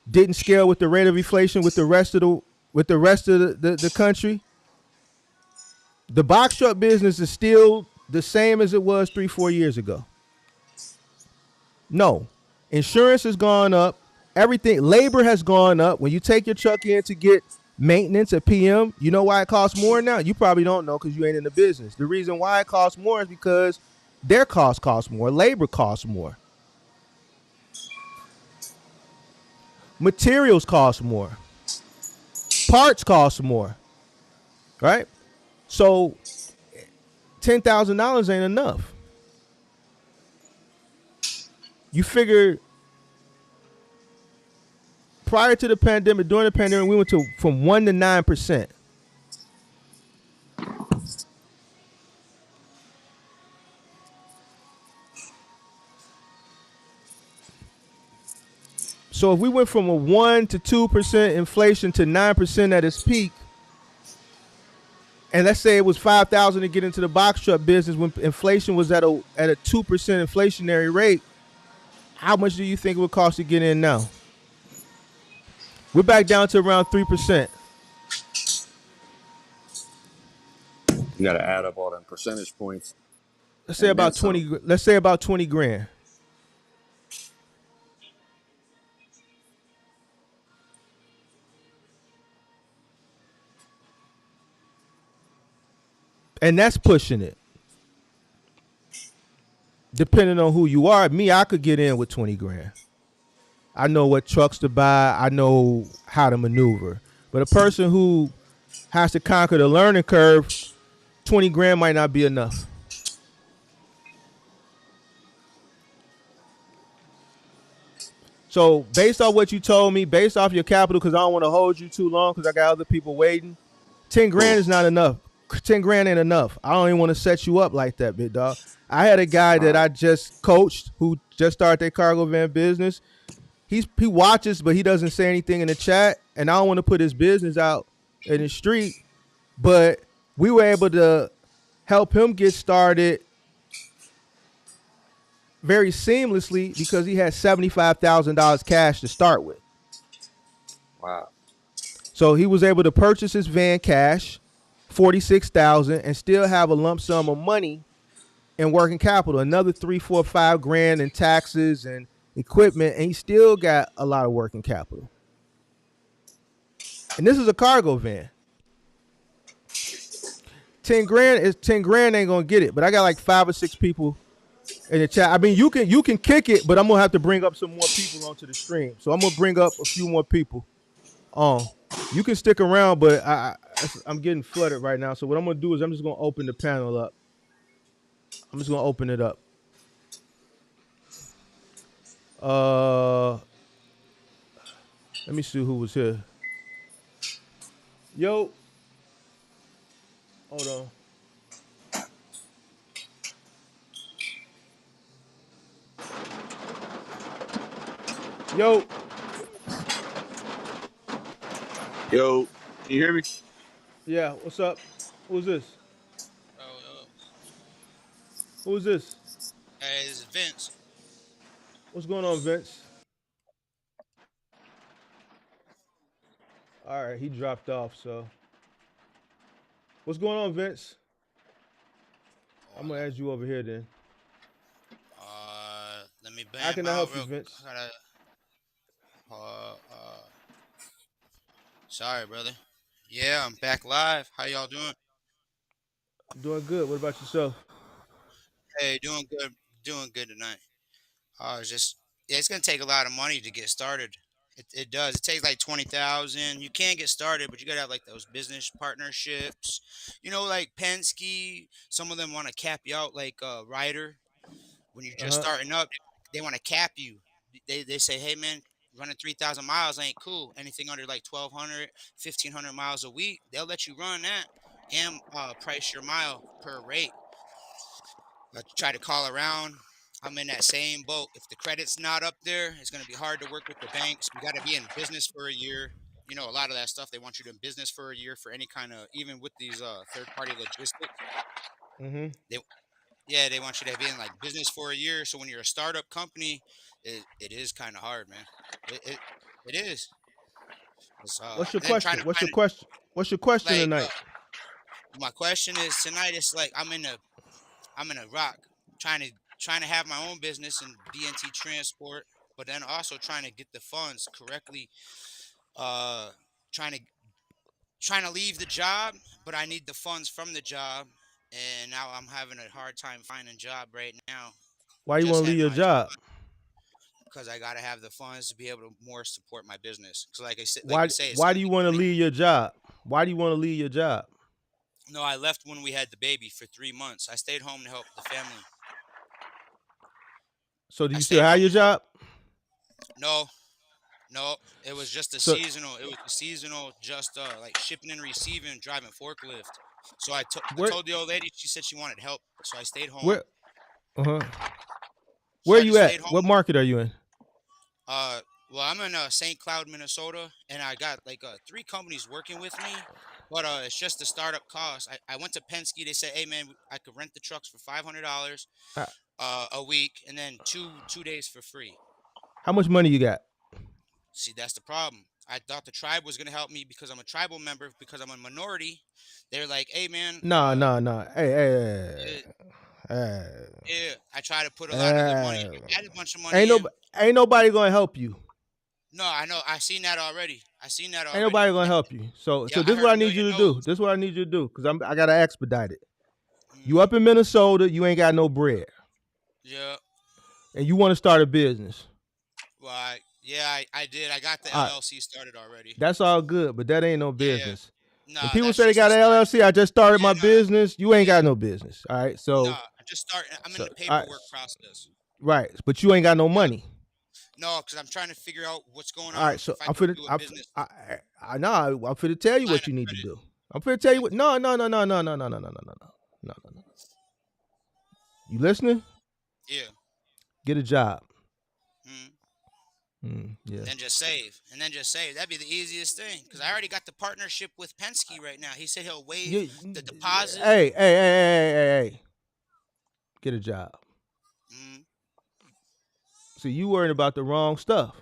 didn't scale with the rate of inflation with the rest of the country? The box truck business is still the same as it was 3-4 years ago. No. Insurance has gone up. Everything, labor has gone up. When you take your truck in to get maintenance at PM, you know why it costs more now? You probably don't know because you ain't in the business. The reason why it costs more is because their costs cost more. Labor costs more. Materials cost more. Parts cost more. Right? So $10,000 ain't enough. You figure prior to the pandemic, during the pandemic, we went from 1% to 9%. So if we went from a 1 to 2% inflation to 9% at its peak, and let's say it was 5,000 to get into the box truck business when inflation was at a 2% inflationary rate, how much do you think it would cost to get in now? We're back down to around 3%. You got to add up all them percentage points. Let's say about 20. Let's say about 20 grand. And that's pushing it. Depending on who you are, me, I could get in with 20 grand. I know what trucks to buy. I know how to maneuver. But a person who has to conquer the learning curve, 20 grand might not be enough. So based off what you told me, based off your capital, because I don't want to hold you too long because I got other people waiting, 10 grand is not enough. 10 grand ain't enough. I don't even want to set you up like that, big dog. I had a guy that I just coached who just started their cargo van business. He watches, but he doesn't say anything in the chat. And I don't want to put his business out in the street. But we were able to help him get started very seamlessly because he had $75,000 cash to start with. Wow. So he was able to purchase his van cash, $46,000, and still have a lump sum of money in working capital, another 3, 4, 5 grand in taxes and equipment, and he still got a lot of working capital. And this is a cargo van. 10 grand ain't gonna get it, but I got like 5 or 6 people in the chat. I mean, you can kick it, but I'm gonna have to bring up some more people onto the stream. So I'm gonna bring up a few more people. You can stick around, but I'm getting flooded right now. So what I'm gonna do is I'm just gonna open the panel up. I'm just gonna open it up. Let me see who was here. Yo, hold on. Yo, Yo, can you hear me? yeah, what's up? Who's this? Who's this? Hey, this is Vince. What's going on, Vince? All right, he dropped off. So, what's going on, Vince? I'm gonna add you over here then. Let me bang How can I help you, real. Vince? Sorry, brother. Yeah, I'm back live. How y'all doing? Doing good. What about yourself? Hey, doing good. Doing good tonight. It's gonna take a lot of money to get started. It does. It takes like 20,000. You can get started, but you gotta have like those business partnerships. You know, like Penske. Some of them want to cap you out, like Ryder. When you're just starting up, they want to cap you. They say, hey man, running 3,000 miles ain't cool. Anything under like 1,200, 1,500 miles a week, they'll let you run that and price your mile per rate. I try to call around. I'm in that same boat. If the credit's not up there, it's going to be hard to work with the banks. We got to be in business for a year. You know, a lot of that stuff, they want you to in business for a year for any kind of, even with these third-party logistics. Mm-hmm. They want you to be in like business for a year. So when you're a startup company, it is kind of hard, man. It is. What's your And then trying question? to What's your find question? What's your question like tonight? my question is tonight. It's like I'm in a rock, trying to have my own business in DNT transport, but then also trying to get the funds correctly. Uh, trying to trying to leave the job, but I need the funds from the job, and now I'm having a hard time finding a job right now. Why you Just want to leave had your my job job? because I gotta have the funds to be able to more support my business. Because like I said, like we Why say, it's why gonna do you be want to leave your job? Why do you want to leave your job? no. I left when we had the baby for 3 months. I stayed home to help the family. So do I you still stayed have home. your job? No, no. It was just a So seasonal. It was a seasonal, just like shipping and receiving, driving forklift. So I where told the old lady. She said she wanted help, so I stayed home. where uh-huh. So Where I you just at? stayed home. What market are you in? Uh, well, I'm in St. Cloud, Minnesota, and I got like 3 companies working with me, but it's just the startup cost. I went to Penske. They said, "Hey man, I could rent the trucks for $500 Uh, a week, and then two days for free." How much money you got? See, that's the problem. I thought the tribe was gonna help me because I'm a tribal member because I'm a minority. They're like, "Hey man, Nah, nah, nah. eh, Hey. yeah." I try to put a lot of the money. Uh, I had a bunch of ain't money no in. ain't nobody gonna help you. No, I know. I seen that already. I seen that Ain't already. nobody gonna help you. So Yeah, this I is what heard I a need you million to do. no's. This is what I need you to do because I gotta expedite it. You Mm, up in Minnesota, you ain't got no bread, yeah. and you want to start a business. Well, I did. I got the All right, LLC started already. that's all good, but that ain't no Yeah. business. When Nah, people that's say they just got the an start. LLC, I just started Yeah, my nah, business. You ain't got yeah, no business. All right, nah. so I just start. I'm in so the all right, paperwork process. right, but you ain't got no Yeah. money. No, because I'm trying to figure out what's going All on right, with so if I I'm can finna, do a business I know I'm finna tell you line what of you need to credit. do. I'm finna tell you Like, what. No, no, no, no, no, no, no, no, no, no, no, no, no, no. You listening? yeah. Get a job. Mm. Yeah. Then just save, and then just save. That'd be the easiest thing because I already got the partnership with Penske right now. He said he'll waive You, the deposit. hey. Get a job. Mm. See, you worried about the wrong stuff.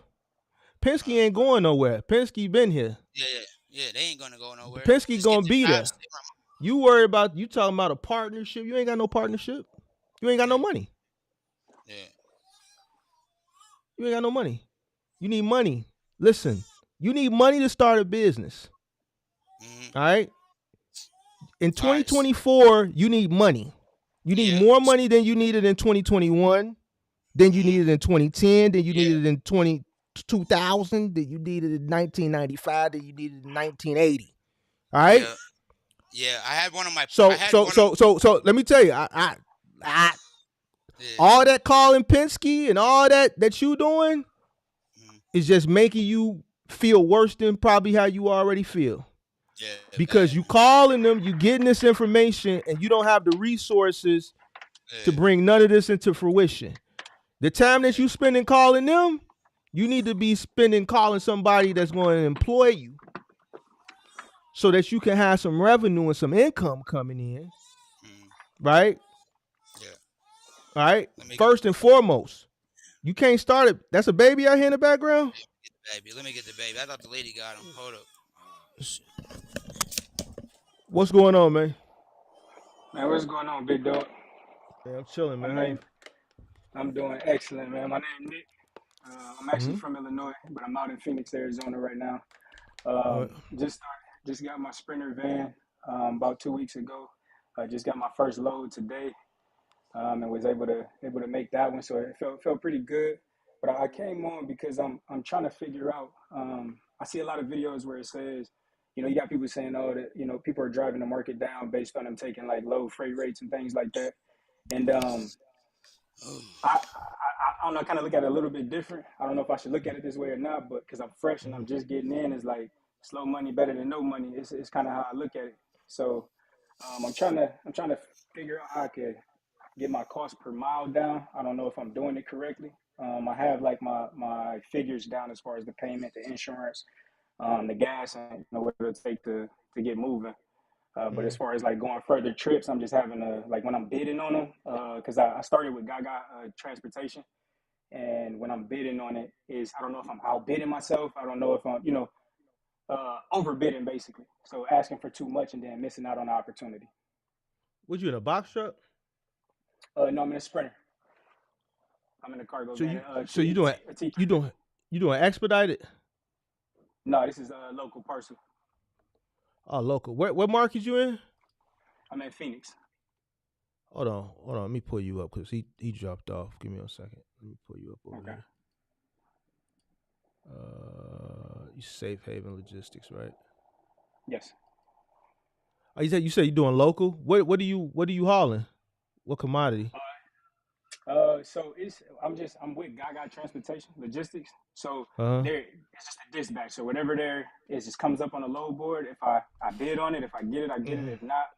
Penske ain't going nowhere. Penske been here. Yeah, they ain't gonna go nowhere. Penske Just get gonna the be job. there. You worry about you talking about a partnership. You ain't got no partnership. You ain't got no money. Yeah. You ain't got no money. You need money. Listen, you need money to start a business. Mm-hmm. All right. In All right. 2024, you need money. You need more money than you needed in 2021, than you needed in 2010, than you needed in 2000, that you needed in 1995, that you needed in 1980. All right. Yeah. I had one of my. So let me tell you, all that calling Penske and all that you doing is just making you feel worse than probably how you already feel. Yeah. Because you calling them, you getting this information, and you don't have the resources to bring none of this into fruition. The time that you spending calling them, you need to be spending calling somebody that's going to employ you so that you can have some revenue and some income coming in. Right? Yeah. All right. First and foremost, you can't start it. That's a baby out here in the background? Let me get the baby. I thought the lady got him. Hold up. Oh, shit. What's going on, man? Man, what's going on, big dog? Yeah, I'm chilling, man. I'm doing excellent, man. My name is Nick. I'm actually from Illinois, but I'm out in Phoenix, Arizona right now. Just got my Sprinter van about 2 weeks ago. I just got my first load today, and was able to make that one. So it felt pretty good. But I came on because I'm trying to figure out. I see a lot of videos where it says, you got people saying, oh, that people are driving the market down based on them taking like low freight rates and things like that. And I don't know, I kind of look at it a little bit different. I don't know if I should look at it this way or not, but because I'm fresh and I'm just getting in, it's like slow money better than no money. It's kind of how I look at it. So I'm trying to figure out how I could get my cost per mile down. I don't know if I'm doing it correctly. I have like my figures down as far as the payment, the insurance, the gas, and what it'll take to get moving. But as far as like going further trips, I'm just having like when I'm bidding on them, because I started with Gaga Transportation, and when I'm bidding on it, I don't know if I'm outbidding myself. I don't know if I'm overbidding basically. So asking for too much and then missing out on the opportunity. Was you in a box truck? No, I'm in a Sprinter. I'm in a cargo van. You doing expedited? No, this is a local parcel. Oh, local. What market you in? I'm in Phoenix. Hold on. Let me pull you up because he dropped off. Give me a second. Let me pull you up over here. You Safe Haven Logistics, right? Yes. Oh, you said you're doing local. What are you hauling? What commodity? So I'm with Gaga Transportation Logistics. So it's just a dispatch. So whatever there is just comes up on the load board. If I bid on it, if I get it, I get it. If not,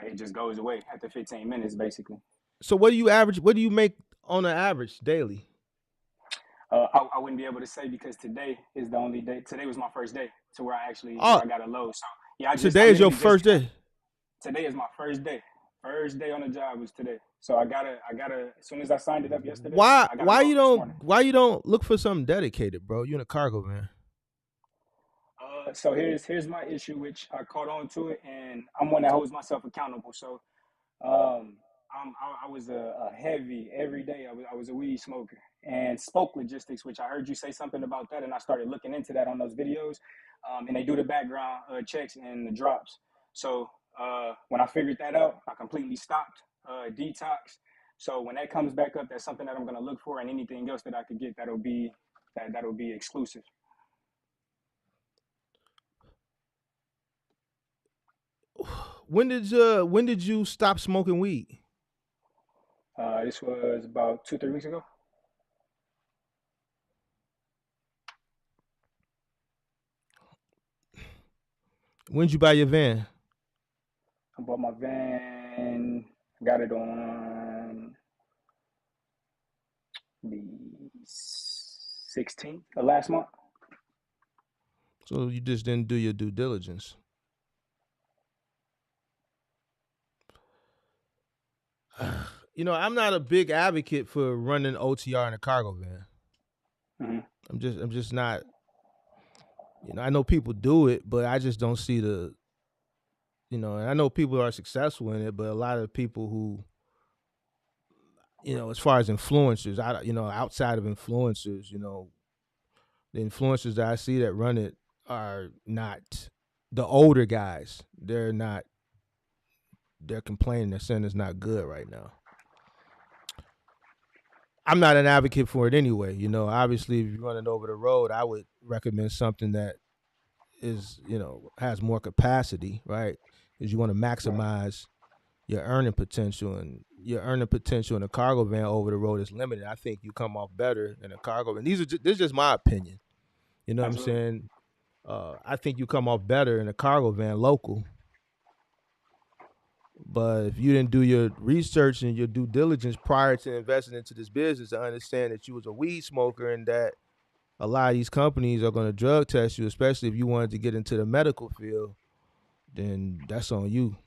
it just goes away after 15 minutes basically. So what do you average? What do you make on an average daily? I wouldn't be able to say because today is the only day. Today was my first day to where I got a load. So yeah, today is your first day. Today is my first day. First day on the job was today. So I gotta. As soon as I signed it up yesterday. Why you don't look for something dedicated, bro? You in a cargo van. So here's my issue, which I caught on to it, and I'm one that holds myself accountable. So, I was a heavy every day. I was a weed smoker and spoke logistics, which I heard you say something about that, and I started looking into that on those videos. And they do the background checks and the drops. So when I figured that out, I completely stopped detox. So when that comes back up, that's something that I'm going to look for, and anything else that I could get that'll be exclusive. When did you stop smoking weed? This was about 2-3 weeks ago. When'd you buy your van? I bought my van. Got it on the 16th of last month. So you just didn't do your due diligence. I'm not a big advocate for running OTR in a cargo van. Mm-hmm. I'm just not. I know people do it, but I just don't see the. And I know people are successful in it, but a lot of people who, as far as influencers, outside of influencers, the influencers that I see that run it are not the older guys. They're not. They're complaining. They're saying it's not good right now. I'm not an advocate for it anyway. Obviously, if you're running over the road, I would recommend something that is, has more capacity, right? Because you want to maximize your earning potential, and your earning potential in a cargo van over the road is limited. I think you come off better in a cargo van. This is just my opinion. You know what I'm Absolutely. saying? I think you come off better in a cargo van local. But if you didn't do your research and your due diligence prior to investing into this business to understand that you was a weed smoker and that a lot of these companies are going to drug test you, especially if you wanted to get into the medical field, then that's on you.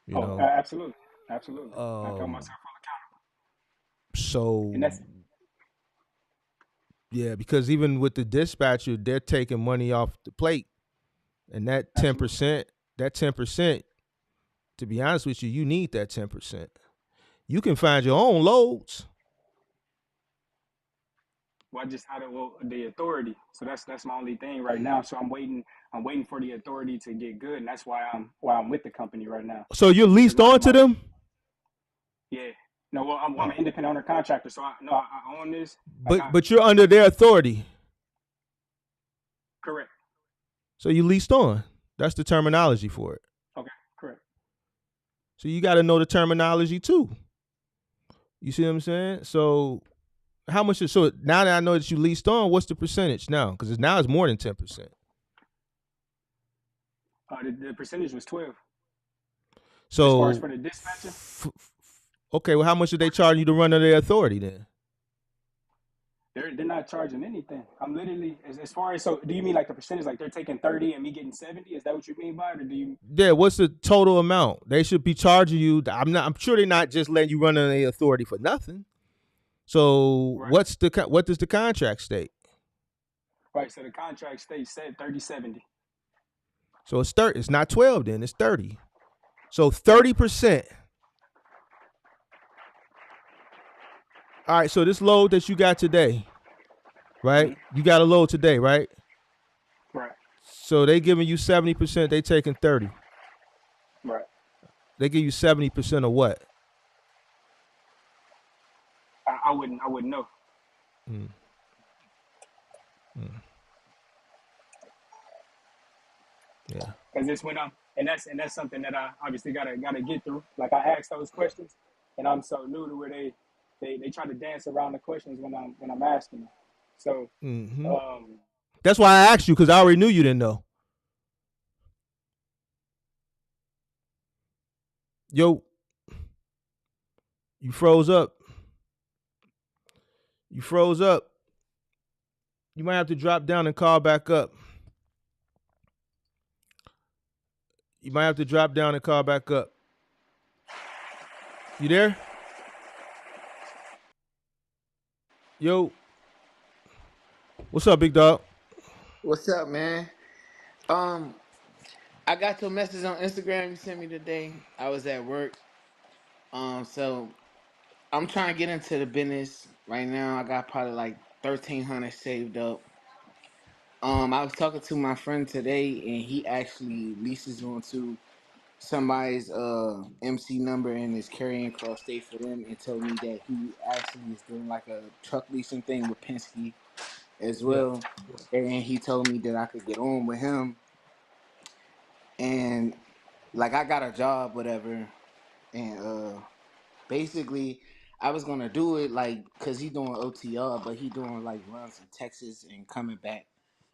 You Oh, know. absolutely, absolutely. I feel Um. myself fully accountable, and So that's yeah, because even with the dispatcher, they're taking money off the plate, and that ten absolutely. percent, that 10%, to be honest with you, you need that 10%. You can find your own loads. Well, I just had the authority, so that's my only thing right now. So I'm waiting for the authority to get good, and that's why I'm with the company right now. So you're Because leased on to them, yeah, no, well, I'm uh, an independent owner contractor, so I own this. Like I but you're under their authority. correct. So you leased on. That's the terminology for it. Okay, correct. So you got to know the terminology too. You see what I'm saying? So how much is so now that I know that you leased on, what's the percentage now? Because now it's more than 10%. The percentage was 12. As far as So for the dispatcher, okay, well, how much did they charge you to run under their authority then? they're not charging anything. I'm literally as far as so. Do you mean like the percentage? Like they're taking 30 and me getting 70? Is that what you mean by it, or do you? Yeah, what's the total amount? They should be charging you. I'm sure they're not just letting you run under their authority for nothing. So Right. what does the contract state? Right. So the contract states said 30/70. So it's 30. It's not 12 then, it's 30. So Correct. 30%. All right, so this load that you got today, right? Mm-hmm. You got a load today, right? Right. So they giving you 70%, they taking 30. Right. They give you 70% of what? I wouldn't know. Mm, mm, yeah. Because it's when I'm and that's something that I obviously gotta get through. Like I ask those questions, and I'm so new to where they try to dance around the questions when I'm asking them. So Mm-hmm. um, That's why I asked you, because I already knew you didn't know. Yo, you froze up. You froze up. You might have to drop down and call back up. You might have to drop down and call back up. You there? Yo. What's up, big dog? What's up, man? Um, I got your message on Instagram you sent me today. I was at work. So I'm trying to get into the business right now. I got probably like 1,300 saved up. I was talking to my friend today, and he actually leases onto somebody's MC number and is carrying cross state for them, and told me that he actually is doing like a truck leasing thing with Penske as Yeah. well. And he told me that I could get on with him, and like I got a job, whatever, and basically I was gonna do it like cause he doing OTR, but he doing like runs in Texas and coming back,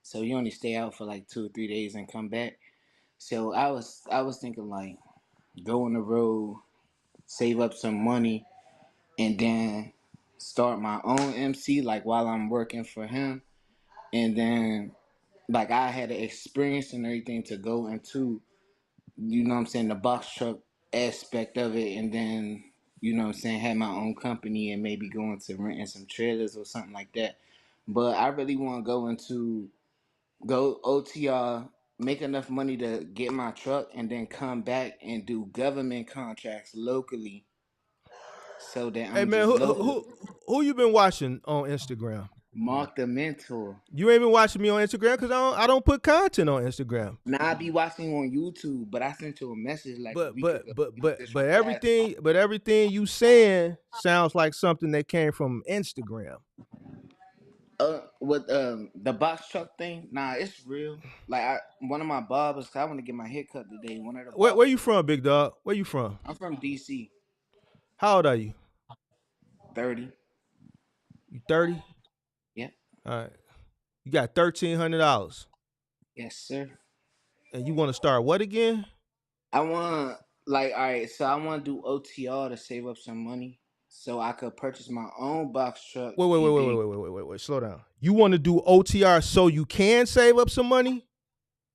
so you only stay out for like 2 or 3 days and come back. So I was thinking like go on the road, save up some money, and then start my own MC like while I'm working for him, and then like I had the experience and everything to go into, you know what I'm saying, the box truck aspect of it, and then you know what I'm saying, have my own company and maybe go into renting some trailers or something like that. But I really want to go OTR, make enough money to get my truck, and then come back and do government contracts locally, so that Hey I'm man, just local. who you been watching on Instagram? Mark the mentor. You ain't been watching me on Instagram because I don't put content on Instagram. Now I be watching on YouTube, but I sent you a message like a But week but ago. but You but just but replied. everything you saying sounds like something that came from Instagram. With the box truck thing, nah, it's real. Like one of my barbers, 'cause I want to get my hair cut today. One of the Where you barbers, from, big dog? Where you from? I'm from DC, How old are you? 30. You 30? Yeah, All right. You got $1,300, yes, sir. and you want to start what again? I want like all right, so I want to do OTR to save up some money so I could purchase my own box truck Wait, wait, wait, and wait, then wait, wait, wait, wait, wait. Slow down. You want to do OTR so you can save up some money?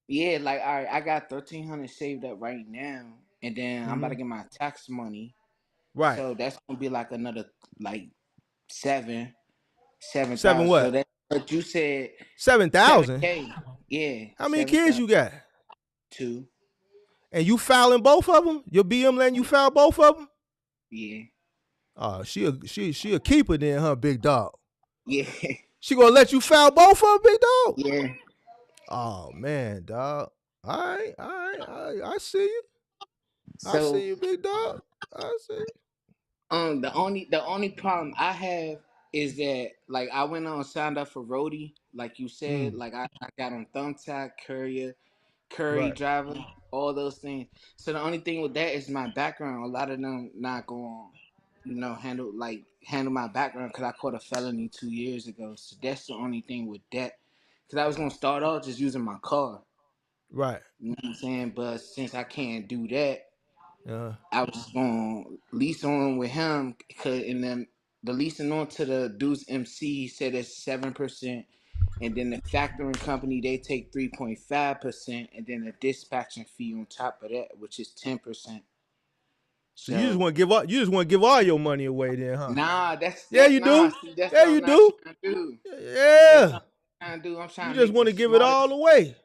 yeah, like all right, I got 1,300 saved up right now, and then I'm about Mm-hmm. to get my tax money, Right. so that's gonna be like another like seven seven Seven thousand. So what? that but you said 7,000. 7K, yeah, How many kids you got? 7,002, And you filing both of them? Your BM letting you file both of them? yeah, She a keeper then, huh, big dog? yeah, She gonna let you file both of them, big dog? yeah. Oh man, dog. I see you. I So see you, big dog. I see you. the only problem I have is that like I went on signed up for roadie, like you said, Mm, like I got on Thumbtack, Courier, Curry right. driver, all those things. So the only thing with that is my background. A lot of them not going, handle my background because I caught a felony 2 years ago. So that's the only thing with that. Because I was gonna start off just using my car. Right. You know what I'm saying? But since I can't do that, Uh, I was just gonna lease on with him, and then the leasing on to the Deuce MC said it's 7%, and then the factoring company they take 3.5%, and then a dispatching fee on top of that, which is 10%. so you just So want to give all your money away then, huh? nah, that's Yeah, that you nah. do. See, that's Yeah, what you I'm not do. trying to do. That's Yeah. what I'm trying to do. I'm You trying to just make want the to give it all smartest. away.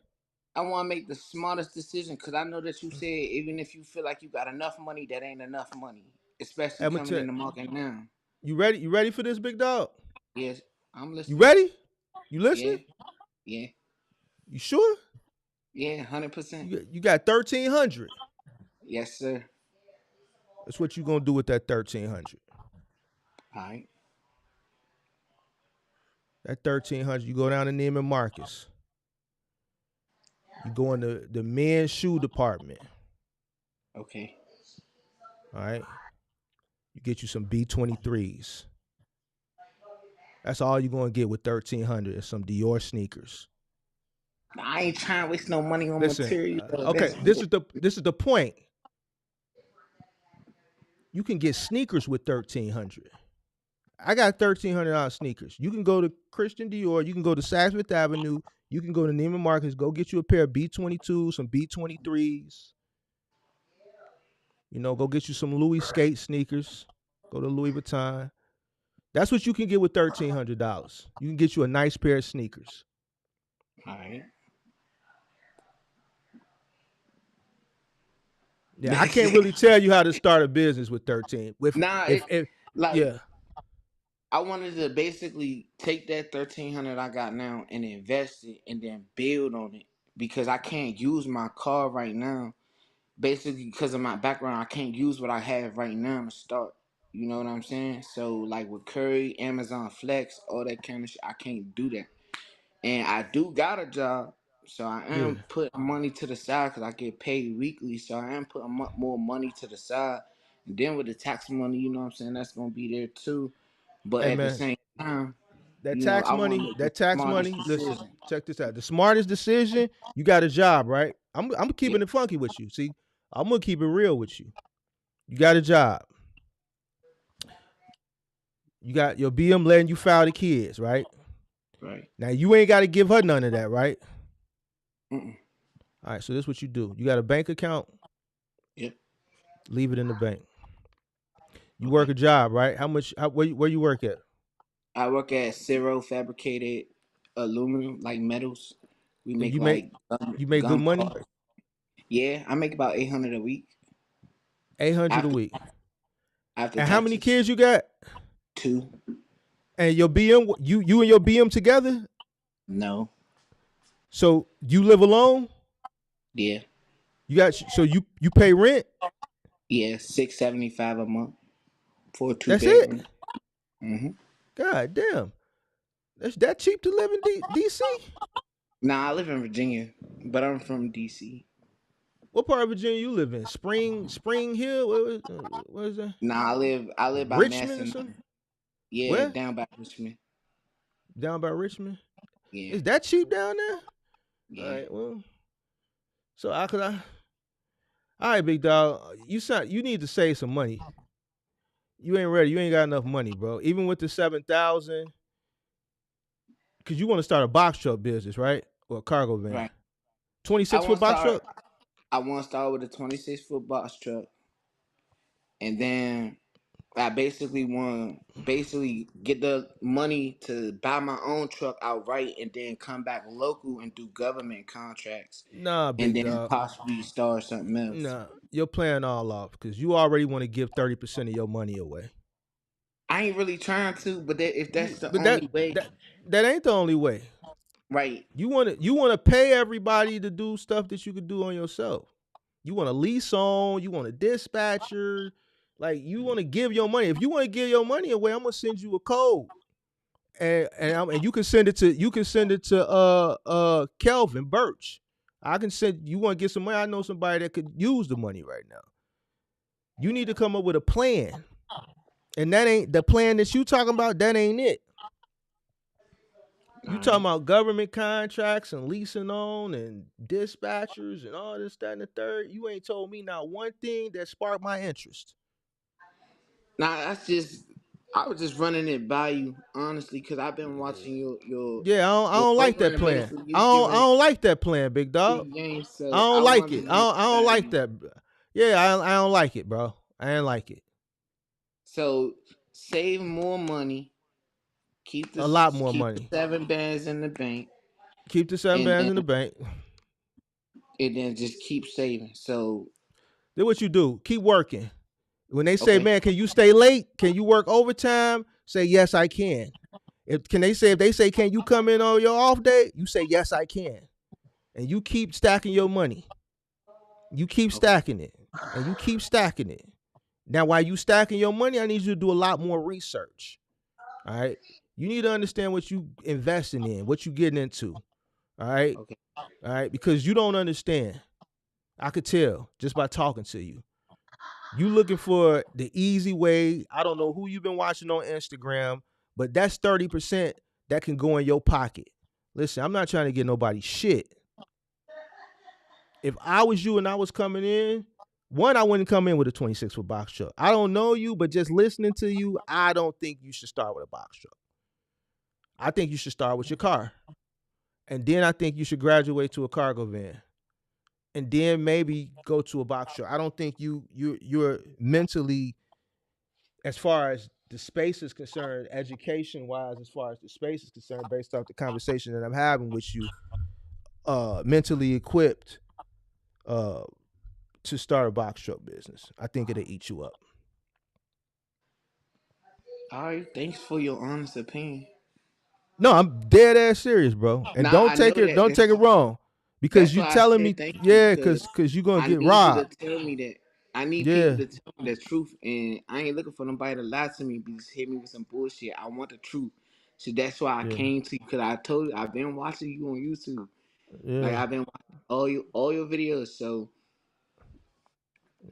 I want to make the smartest decision because I know that you said even if you feel like you got enough money, that ain't enough money, especially I'm gonna coming tell in the market now. you ready? You ready for this, big dog? Yes, I'm You listening. ready? You listening? Yeah, yeah, You sure? yeah, 100%. You got 1,300. Yes, sir. That's what you gonna do with that 1,300. All right. That 1,300. You go down to Neiman Marcus. You go in the men's shoe department. Okay. All right. You get you some B23s. That's all you're gonna get with 1,300 is some Dior sneakers. I ain't trying to waste no money on Listen, material. okay, That's this is the point. You can get sneakers with 1,300. I got $1,300 sneakers. You can go to Christian Dior. You can go to Saks Fifth Avenue. You can go to Neiman Marcus. Go get you a pair of B22s, some B23s. Go get you some Louis skate sneakers. Go to Louis Vuitton. That's what you can get with $1,300. You can get you a nice pair of sneakers. all right. Yeah, I can't really tell you how to start a business with 13. With Nah, if like yeah, I wanted to basically take that 1,300 I got now and invest it and then build on it because I can't use my car right now. Basically, because of my background, I can't use what I have right now to start. You know what I'm saying? So, like with Curry, Amazon Flex, all that kind of shit, I can't do that. And I do got a job, so I yeah. am putting money to the side because I get paid weekly. So I am putting more money to the side. And then with the tax money, you know what I'm saying, that's gonna be there too. But Hey at the man, same time, that I want to make the that tax smartest money. Listen, decision. check this out. The smartest decision. You got a job, right? I'm Yeah, keeping it funky with you. See, I'm gonna keep it real with you. You got a job. You got your BM letting you file the kids, right? right. Now you ain't got to give her none of that, right? Mm-mm. All right. So this is what you do. You got a bank account. Yep. Leave it in the bank. You work a job, right? How much? Where you work at? I work at Zero Fabricated Aluminum, like metals. We And make you make like gun, you make good gun money. parts. Yeah, I make about 800 a week 800 a after week. after And how many taxes. kids you got? Two. And your BM, you and your BM together. No. So you live alone. Yeah. You got so you pay rent. Yeah. 675 a month for a two That's it. bedroom. Mm-hmm. God damn. That's that cheap to live in DC. Nah, I live in Virginia, but I'm from DC. What part of Virginia you live in? Spring Hill. What is that? Nah, I live by Richmond or something? Massanutten. Yeah, Where? down by Richmond. Down by Richmond. Yeah. Is that cheap down there? All Yeah. right. Well, so I could I. All right, big dog. You need to save some money. You ain't ready. You ain't got enough money, bro. Even with the 7,000, because you want to start a box truck business, right? Or a cargo van. Right. I 26 foot want to box start. truck. I want to start with a 26-foot box truck, and then I basically want basically get the money to buy my own truck outright, and then come back local and do government contracts, Nah, and big then dog. possibly start something else. Nah, you're playing all off because you already want to give 30% of your money away. I ain't really trying to, but if that's the But only way, that ain't the only way. right? You want to pay everybody to do stuff that you could do on yourself. You want to lease on. You want a dispatcher. Like you want to give your money. If you want to give your money away, I'm gonna send you a code, and you can send it to Kelvin Birch. I can send. You want to get some money? I know somebody that could use the money right now. You need to come up with a plan, and that ain't the plan that you talking about. That ain't it. All You talking right. about government contracts and leasing on and dispatchers and all this, that, and the third. You ain't told me not one thing that sparked my interest. Now I was just running it by you honestly because I've been watching Yeah, I your don't like that program. plan. Basically, I you don't I giving don't like that plan, big dog. free games, I so don't I like wanted it. to run I it don't by like you. that. Yeah, I don't like it, bro. I ain't like it. So save more money, A lot more keep the money. 7 bands in the bank, Keep the 7 bands in the bank. and then just keep saving. So Then what you do? Keep working. When they say, okay, man, can you stay late? Can you work overtime? Say, yes, I can. If they say, can you come in on your off day? You say, yes, I can. And you keep stacking your money. You keep okay, stacking it. And you keep stacking it. Now, while you stacking your money, I need you to do a lot more research. All right. You need to understand what you investing in, what you getting into. All right. okay. All right. Because you don't understand. I could tell just by talking to you. You looking for the easy way. I don't know who you've been watching on Instagram, but that's 30% that can go in your pocket. Listen, I'm not trying to get nobody shit. If I was you and I was coming in, one, I wouldn't come in with a 26-foot box truck. I don't know you, but just listening to you, I don't think you should start with a box truck. I think you should start with your car. And then I think you should graduate to a cargo van. And then maybe go to a box truck. I don't think you're mentally, as far as the space is concerned, education wise, as far as the space is concerned, based off the conversation that I'm having with you, mentally equipped uh, to start a box truck business. I think it'll eat you up. All right. Thanks for your honest opinion. No, I'm dead ass serious, bro. And Now I know that. don't take it wrong, because That's you why I telling said me, thank you yeah, because because you're gonna I get need you to robbed. tell me that. I need people Yeah, to tell me the truth, and I ain't looking for nobody to lie to me. Just hit me with some bullshit. I want the truth, so that's why I yeah, came to you because I told you I've been watching you on YouTube. Like yeah, I've been watching all your videos, so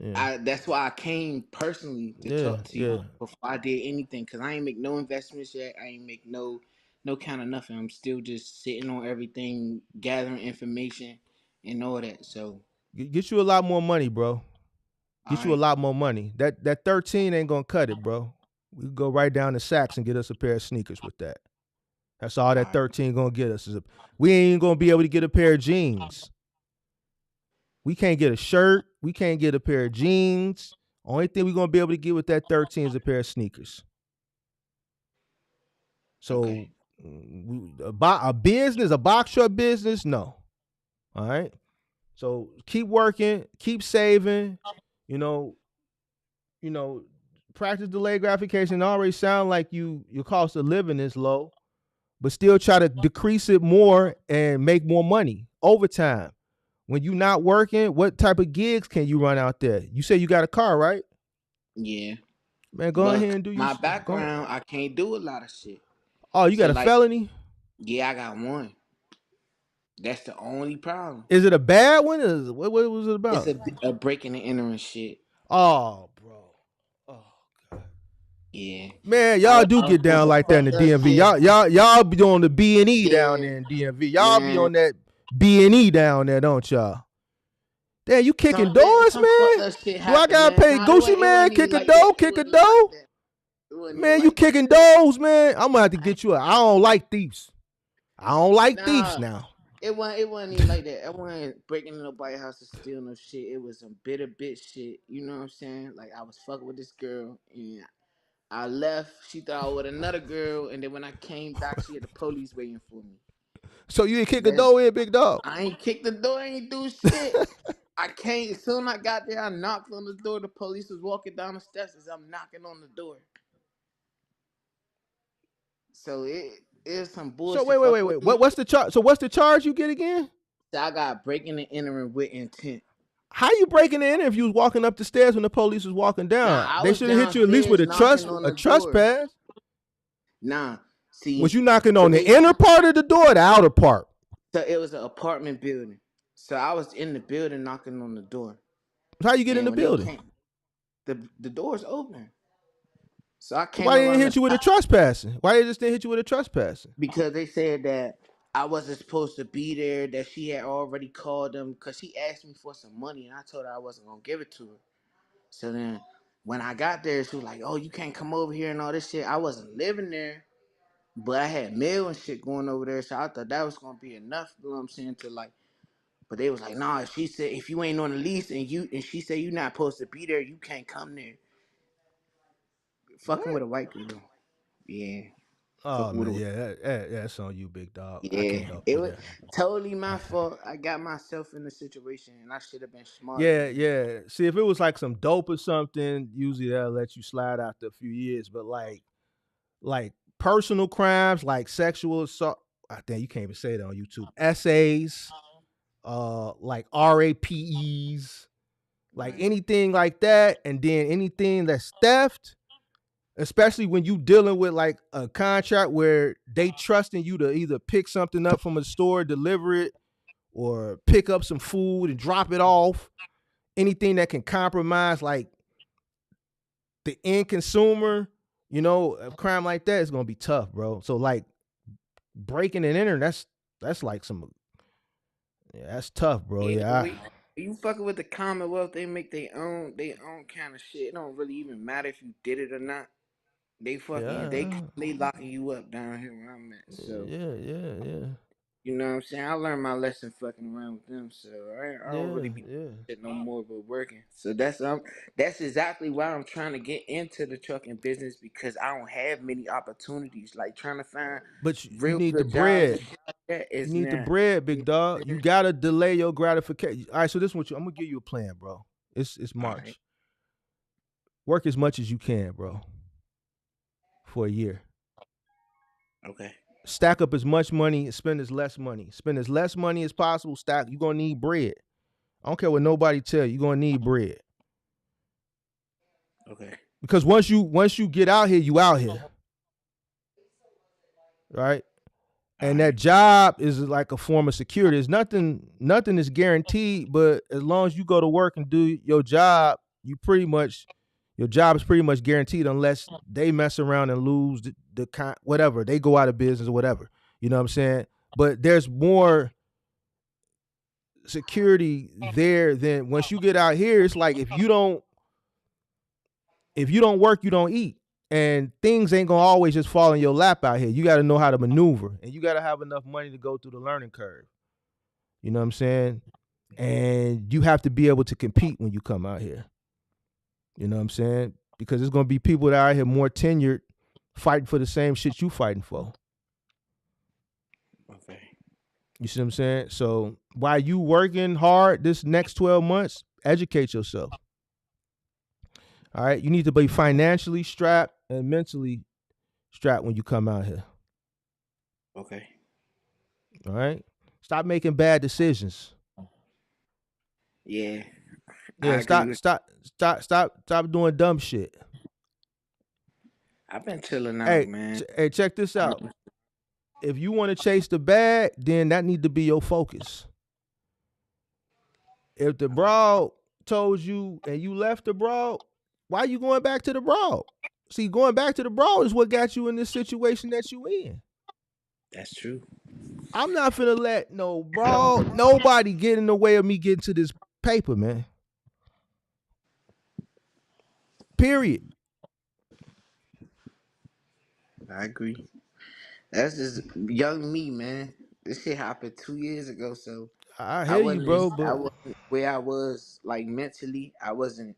yeah, that's why I came personally to yeah, talk to you yeah. before I did anything. Cause I ain't make no investments yet. I ain't make no kind of nothing. I'm still just sitting on everything, gathering information and all that. So Get you a lot more money, bro. all Get you a right, lot more money. That 13 ain't gonna cut it, bro. We can go right down to Saks and get us a pair of sneakers with that. That's all all that right. 13 gonna get us. We ain't gonna be able to get a pair of jeans. We can't get a shirt. We can't get a pair of jeans. Only thing we're gonna be able to get with that 13 is a pair of sneakers. So Okay. a business, a box short business, no. All right. So keep working, keep saving. You know, you know, practice delayed gratification. It already sound like your cost of living is low, but still try to decrease it more and make more money over time. When you not working, what type of gigs can you run out there? You say you got a car, right? Yeah. Man, go ahead But and do you my go. background, I can't do a lot of shit. Oh, you So got a like, felony? yeah, I got one. That's the only problem. Is it a bad one? What was it It's about? a breaking and entering shit. Oh, bro. Oh, God. Yeah. Man, I, y'all do I was get on down some like that in the fucked up DMV. shit. Y'all be on the B&E down Yeah, there in DMV. Y'all be man. on that B&E down there, don't y'all? Damn, you kicking doors, Some fucked man? up shit Do I happened, gotta man. pay Nah, Gucci, it man? wasn't Kick even a like that. door, It kick a wasn't even like door? that. It wasn't even Man, you like that. kicking Cause doors, man. I'm gonna have to I, get you I don't like thieves. I don't like thieves nah, now. it wasn't even like that. I wasn't breaking into nobody's house to steal no shit. It was some bitter bitch shit. You know what I'm saying? Like I was fucking with this girl and I left. She thought I was with another girl, and then when I came back, she had the police waiting for me. So you ain't So kick a then door in, big dog. I ain't kicked the door, I ain't do shit. I came as soon as I got there. I knocked on the door. The police was walking down the steps as I'm knocking on the door. So it is some So bullshit wait. fucking with me. What's the charge? So what's the charge you get again? So I got breaking and entering with intent. How you breaking in if you was walking up the stairs when the police was walking Now down? I They was should have hit you at least with downstairs knocking on a the door. trespass. Nah, Was see you knocking the on the way. inner part of the door or the outer part? So it was an apartment building. So I was in the building knocking on the door, How you get in and the when they building? came, the doors open. So I So came why they didn't around the hit you with a side trespassing? Why they just didn't hit you with a trespassing? because they said that I wasn't supposed to be there. That she had already called them because she asked me for some money, and I told her I wasn't gonna give it to her. So then when I got there, she was like, "Oh, you can't come over here and all this shit." I wasn't living there, but I had mail and shit going over there, so I thought that was gonna be enough. You know what I'm saying? To like, but they was like, "Nah." If she said if you ain't on the lease and she said you not supposed to be there, you can't come there. Fucking What? with a white girl, yeah. Oh Fucking with man, a yeah, that's on you, big dog. I yeah. can't help It you was there. totally my fault. I got myself in the situation, and I should have been smarter Yeah, than that. yeah. See, if it was like some dope or something, usually that'll let you slide after a few years. But like personal crimes, like sexual assault, I think you can't even say that on YouTube. Essays, like RAPEs, like Right. anything like that, and then anything that's theft, especially when you dealing with like a contract where they trusting you to either pick something up from a store, deliver it, or pick up some food and drop it off. Anything that can compromise like the end consumer, a crime like that is gonna be tough, bro. So like breaking and entering, that's like that's tough, bro. Yeah, Yeah, but we you fucking with the Commonwealth, they make their own kind of shit. It don't really even matter if you did it or not. They fucking yeah, they locking you up down here where I'm at. So yeah. you know what I'm saying? I learned my lesson fucking around with them. So I don't Yeah, really be yeah. shit no more but working. So that's exactly why I'm trying to get into the trucking business because I don't have many opportunities. Like trying to find But you real need the good jobs and bread. shit like that You is need the not. bread, big dog. You gotta delay your gratification. All right, so this is what I'm gonna give you a plan, bro. It's All right. March. Work as much as you can, bro, for a year. Okay. Stack up as much money, spend as less money. Spend as less money as possible. Stack. You're gonna need bread. I don't care what nobody tell you. You're gonna need bread. Okay. Because once you get out here, you out here. Right? All And right. that job is like a form of security. There's nothing is guaranteed, but as long as you go to work and do your job, your job is pretty much guaranteed unless they mess around and lose whatever. They go out of business or whatever. You know what I'm saying? But there's more security there than once you get out here. It's like if you don't work, you don't eat. And things ain't gonna always just fall in your lap out here. You gotta know how to maneuver and you gotta have enough money to go through the learning curve. You know what I'm saying? And you have to be able to compete when you come out here. You know what I'm saying? Because there's gonna be people that are out here more tenured fighting for the same shit you fighting for. Okay. You see what I'm saying? So while you working hard this next 12 months, educate yourself. All right. You need to be financially strapped and mentally strapped when you come out here. Okay. All right. Stop making bad decisions. Yeah, I Yeah, agree stop, with. stop, stop, stop, stop doing dumb shit. I've been chilling out, Hey, man. hey, check this I out. If you want to chase the bag, then that need to be your focus. If the broad told you and you left the broad, why you going back to the broad? See, going back to the broad is what got you in this situation that you in. That's true. I'm not finna let no broad, nobody get in the way of me getting to this paper, man. Period. I agree. That's just young me, man. This shit happened 2 years ago, so I I hear you, wasn't bro, I but wasn't where I was like mentally. I wasn't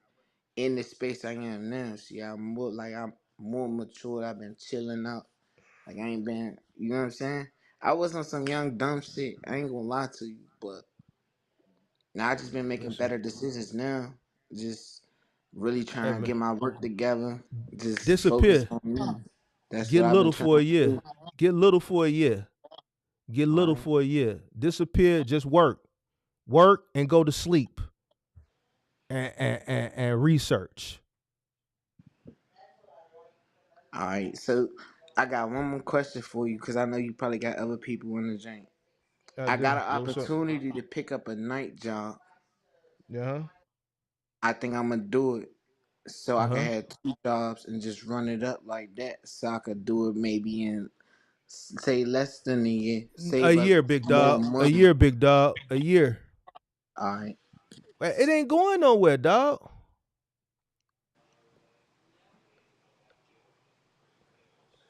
in the space I am now. See, I'm more mature. I've been chilling out. Like I ain't been, you know what I'm saying? I was on some young dumb shit. I ain't gonna lie to you, but now I just been making listen, better decisions now. Just really hey trying to man, get my work together. Just focus disappear. on me. That's Get what I've been little trying for a to year. do. Get little for a year. Get All little right. for a year. Disappear, just work. Work and go to sleep and research. All right. So I got one more question for you because I know you probably got other people in the drink. I I got do. an Yeah, what's up? opportunity to pick up a night job. Yeah. I think I'm gonna do it so I can Uh-huh. have two jobs and just run it up like that. So I could do it maybe in say less than a year, A save up year, big more dog. A money. year, big dog. A year. All right. It ain't going nowhere, dog.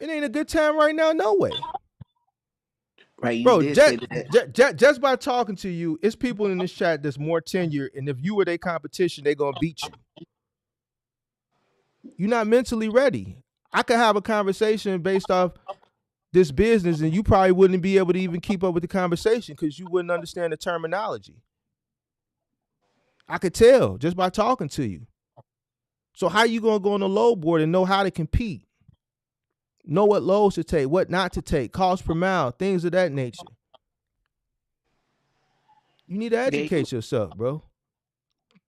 It ain't a good time right now, no way. Right, you Bro, did say that. just by talking to you, it's people in this chat that's more tenured, and if you were their competition, they gonna beat you. You're not mentally ready. I could have a conversation based off this business, and you probably wouldn't be able to even keep up with the conversation because you wouldn't understand the terminology. I could tell just by talking to you. So how you gonna go on a load board and know how to compete? Know what loads to take, what not to take, cost per mile, things of that nature. You need to They, educate yourself, bro.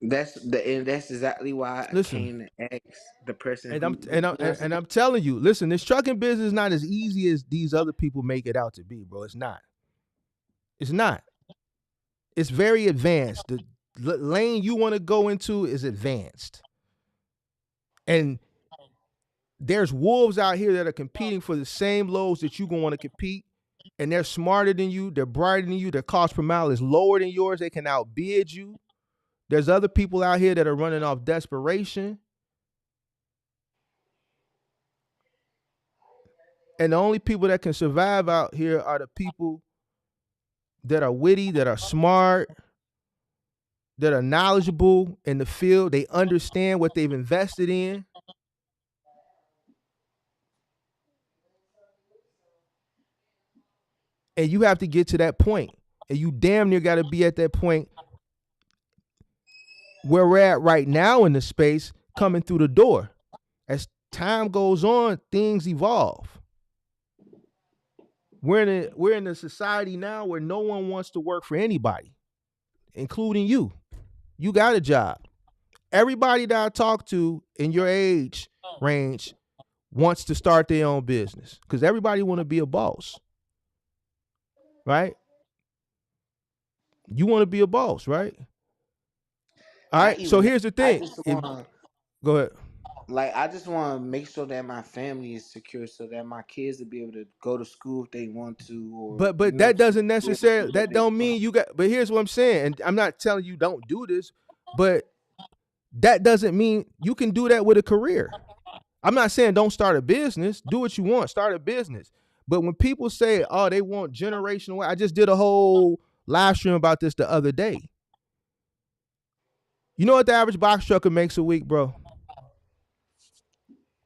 and that's exactly why I Listen, came to ask the person and who, I'm and I'm you know what I'm and saying? I'm telling you, listen, this trucking business is not as easy as these other people make it out to be, bro. It's not. It's not. It's very advanced. The lane you want to go into is advanced, and there's wolves out here that are competing for the same loads that you're gonna want to compete, and they're smarter than you, they're brighter than you, their cost per mile is lower than yours, they can outbid you. There's other people out here that are running off desperation, and the only people that can survive out here are the people that are witty, that are smart, that are knowledgeable in the field. They understand what they've invested in. And you have to get to that point. And you damn near got to be at that point where we're at right now in the space coming through the door. As time goes on, things evolve. We're in a society now where no one wants to work for anybody, including you. You got a job. Everybody that I talk to in your age range wants to start their own business because everybody want to be a boss, right? You want to be a boss, right? All I right. So even here's the I thing. just If want go ahead. I just want to make sure that my family is secure, so that my kids will be able to go to school if they want to, or But you know, that doesn't be able to necessarily do what that they don't want. mean you got. But here's what I'm saying, and I'm not telling you don't do this, but that doesn't mean you can do that with a career. I'm not saying don't start a business. Do what you want. Start a business. But when people say, "Oh, they want generational," I just did a whole live stream about this the other day. You know what the average box trucker makes a week, bro?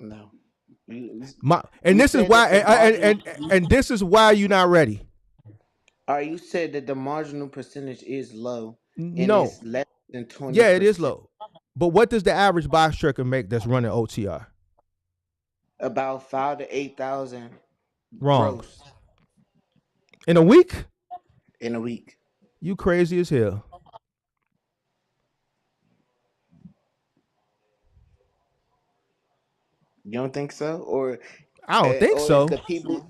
No. You, And you this is said why that the marginal. and this is why you're not ready. You said that the marginal percentage is low, and No. it's less than twenty Yeah, it is percent. low. But what does the average box trucker make that's running OTR? About 5 to 8,000 Wrong. gross In a week? in a week. You crazy as hell. You don't think so, I don't think or is so. the people,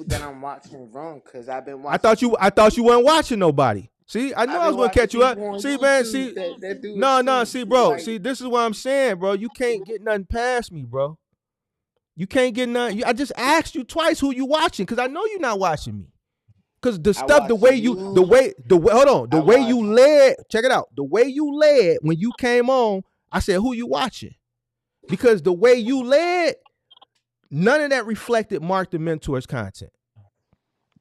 that I'm watching wrong? Because I've been I watching thought you people. I thought you weren't watching nobody. See, I knew I've I was been gonna watching catch you up. people on See, man, YouTube see, that do it no, too. see, It's bro. like See, this is what I'm saying, bro. You can't get nothing past me, bro. You can't get nothing. I just asked you twice who you watching, because I know you're not watching me. Cause the I stuff, watch you. the way, hold on, the I way watch. you led, check it out. The way you led when you came on, I said, who you watching? Because the way you led, none of that reflected Mark the Mentor's content.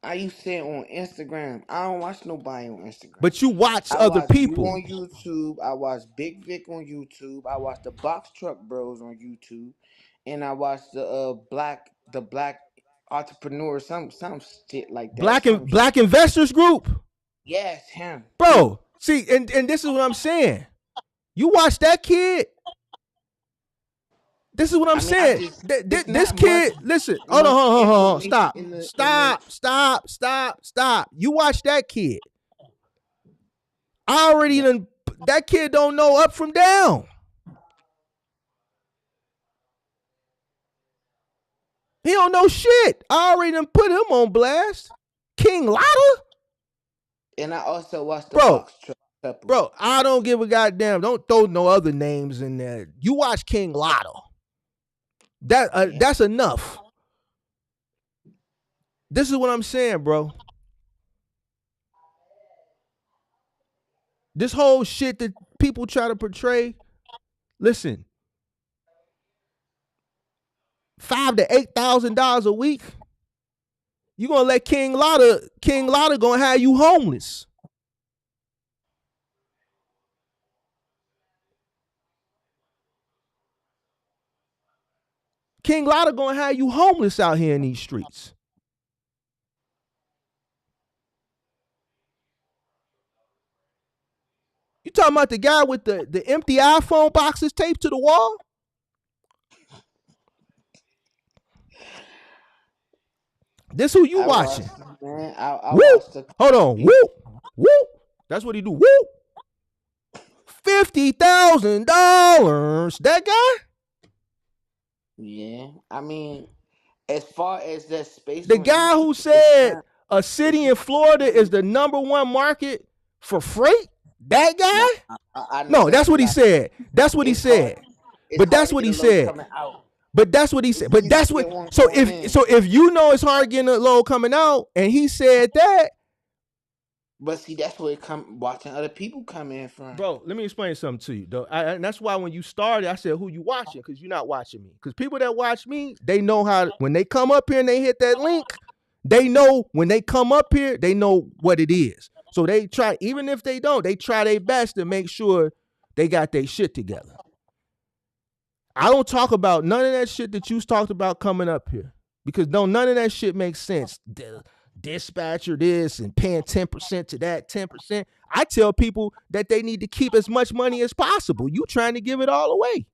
I used to say on Instagram. I don't watch nobody on Instagram. But you watch I other watch you people. on YouTube. I watch Big Vic on YouTube. I watch the Box Truck Bros on YouTube, and I watch the black entrepreneur, some shit like that. Some Black investors group. yes, him. Bro, see, and this is what I'm saying. You watch that kid. This is what I'm I mean, I saying. just it's This not much kid, listen, hold on, much hold on. information Stop. in the Stop. Stop. Stop. Stop. You watch that kid. I already done, that kid don't know up from down. He don't know shit. I already done put him on blast. King Lotta? and I also watch the Bro, Box Truck couple. bro, I don't give a goddamn. Don't throw no other names in there. You watch King Lotta. That's enough. This is what I'm saying, bro. This whole shit that people try to portray. Listen, $5,000 to $8,000 a week. You gonna let King Lotta gonna have you homeless. King Lotta gonna have you homeless out here in these streets. You talking about the guy with the empty iPhone boxes taped to the wall? This who you I watching? watched, man. I Whoop. watched the Hold on. people. Whoop. Whoop. That's what he do. Whoop. $50,000. That guy? Yeah, I mean, as far as that space The on guy YouTube who is said concerned, a city in Florida is the #1 market for freight? That nah, guy? I know No, that's that's what he not. said. That's what he It's hard. said. It's But hard that's to what get he a load said. coming out. But that's what he It's said. But easy that's to what get one so going in. if you know it's hard getting a load coming out and he said that, But see, that's where it come watching other people come in from. bro, let me explain something to you, though. And that's why when you started, I said, who you watching? Because you're not watching me. Because people that watch me, they know how, when they come up here and they hit that link, they know when they come up here, they know what it is. So they try, even if they don't, they try their best to make sure they got their shit together. I don't talk about none of that shit that you talked about coming up here. Because none of that shit makes sense. Dispatcher this and paying 10% to that 10%. I tell people that they need to keep as much money as possible. You trying to give it all away.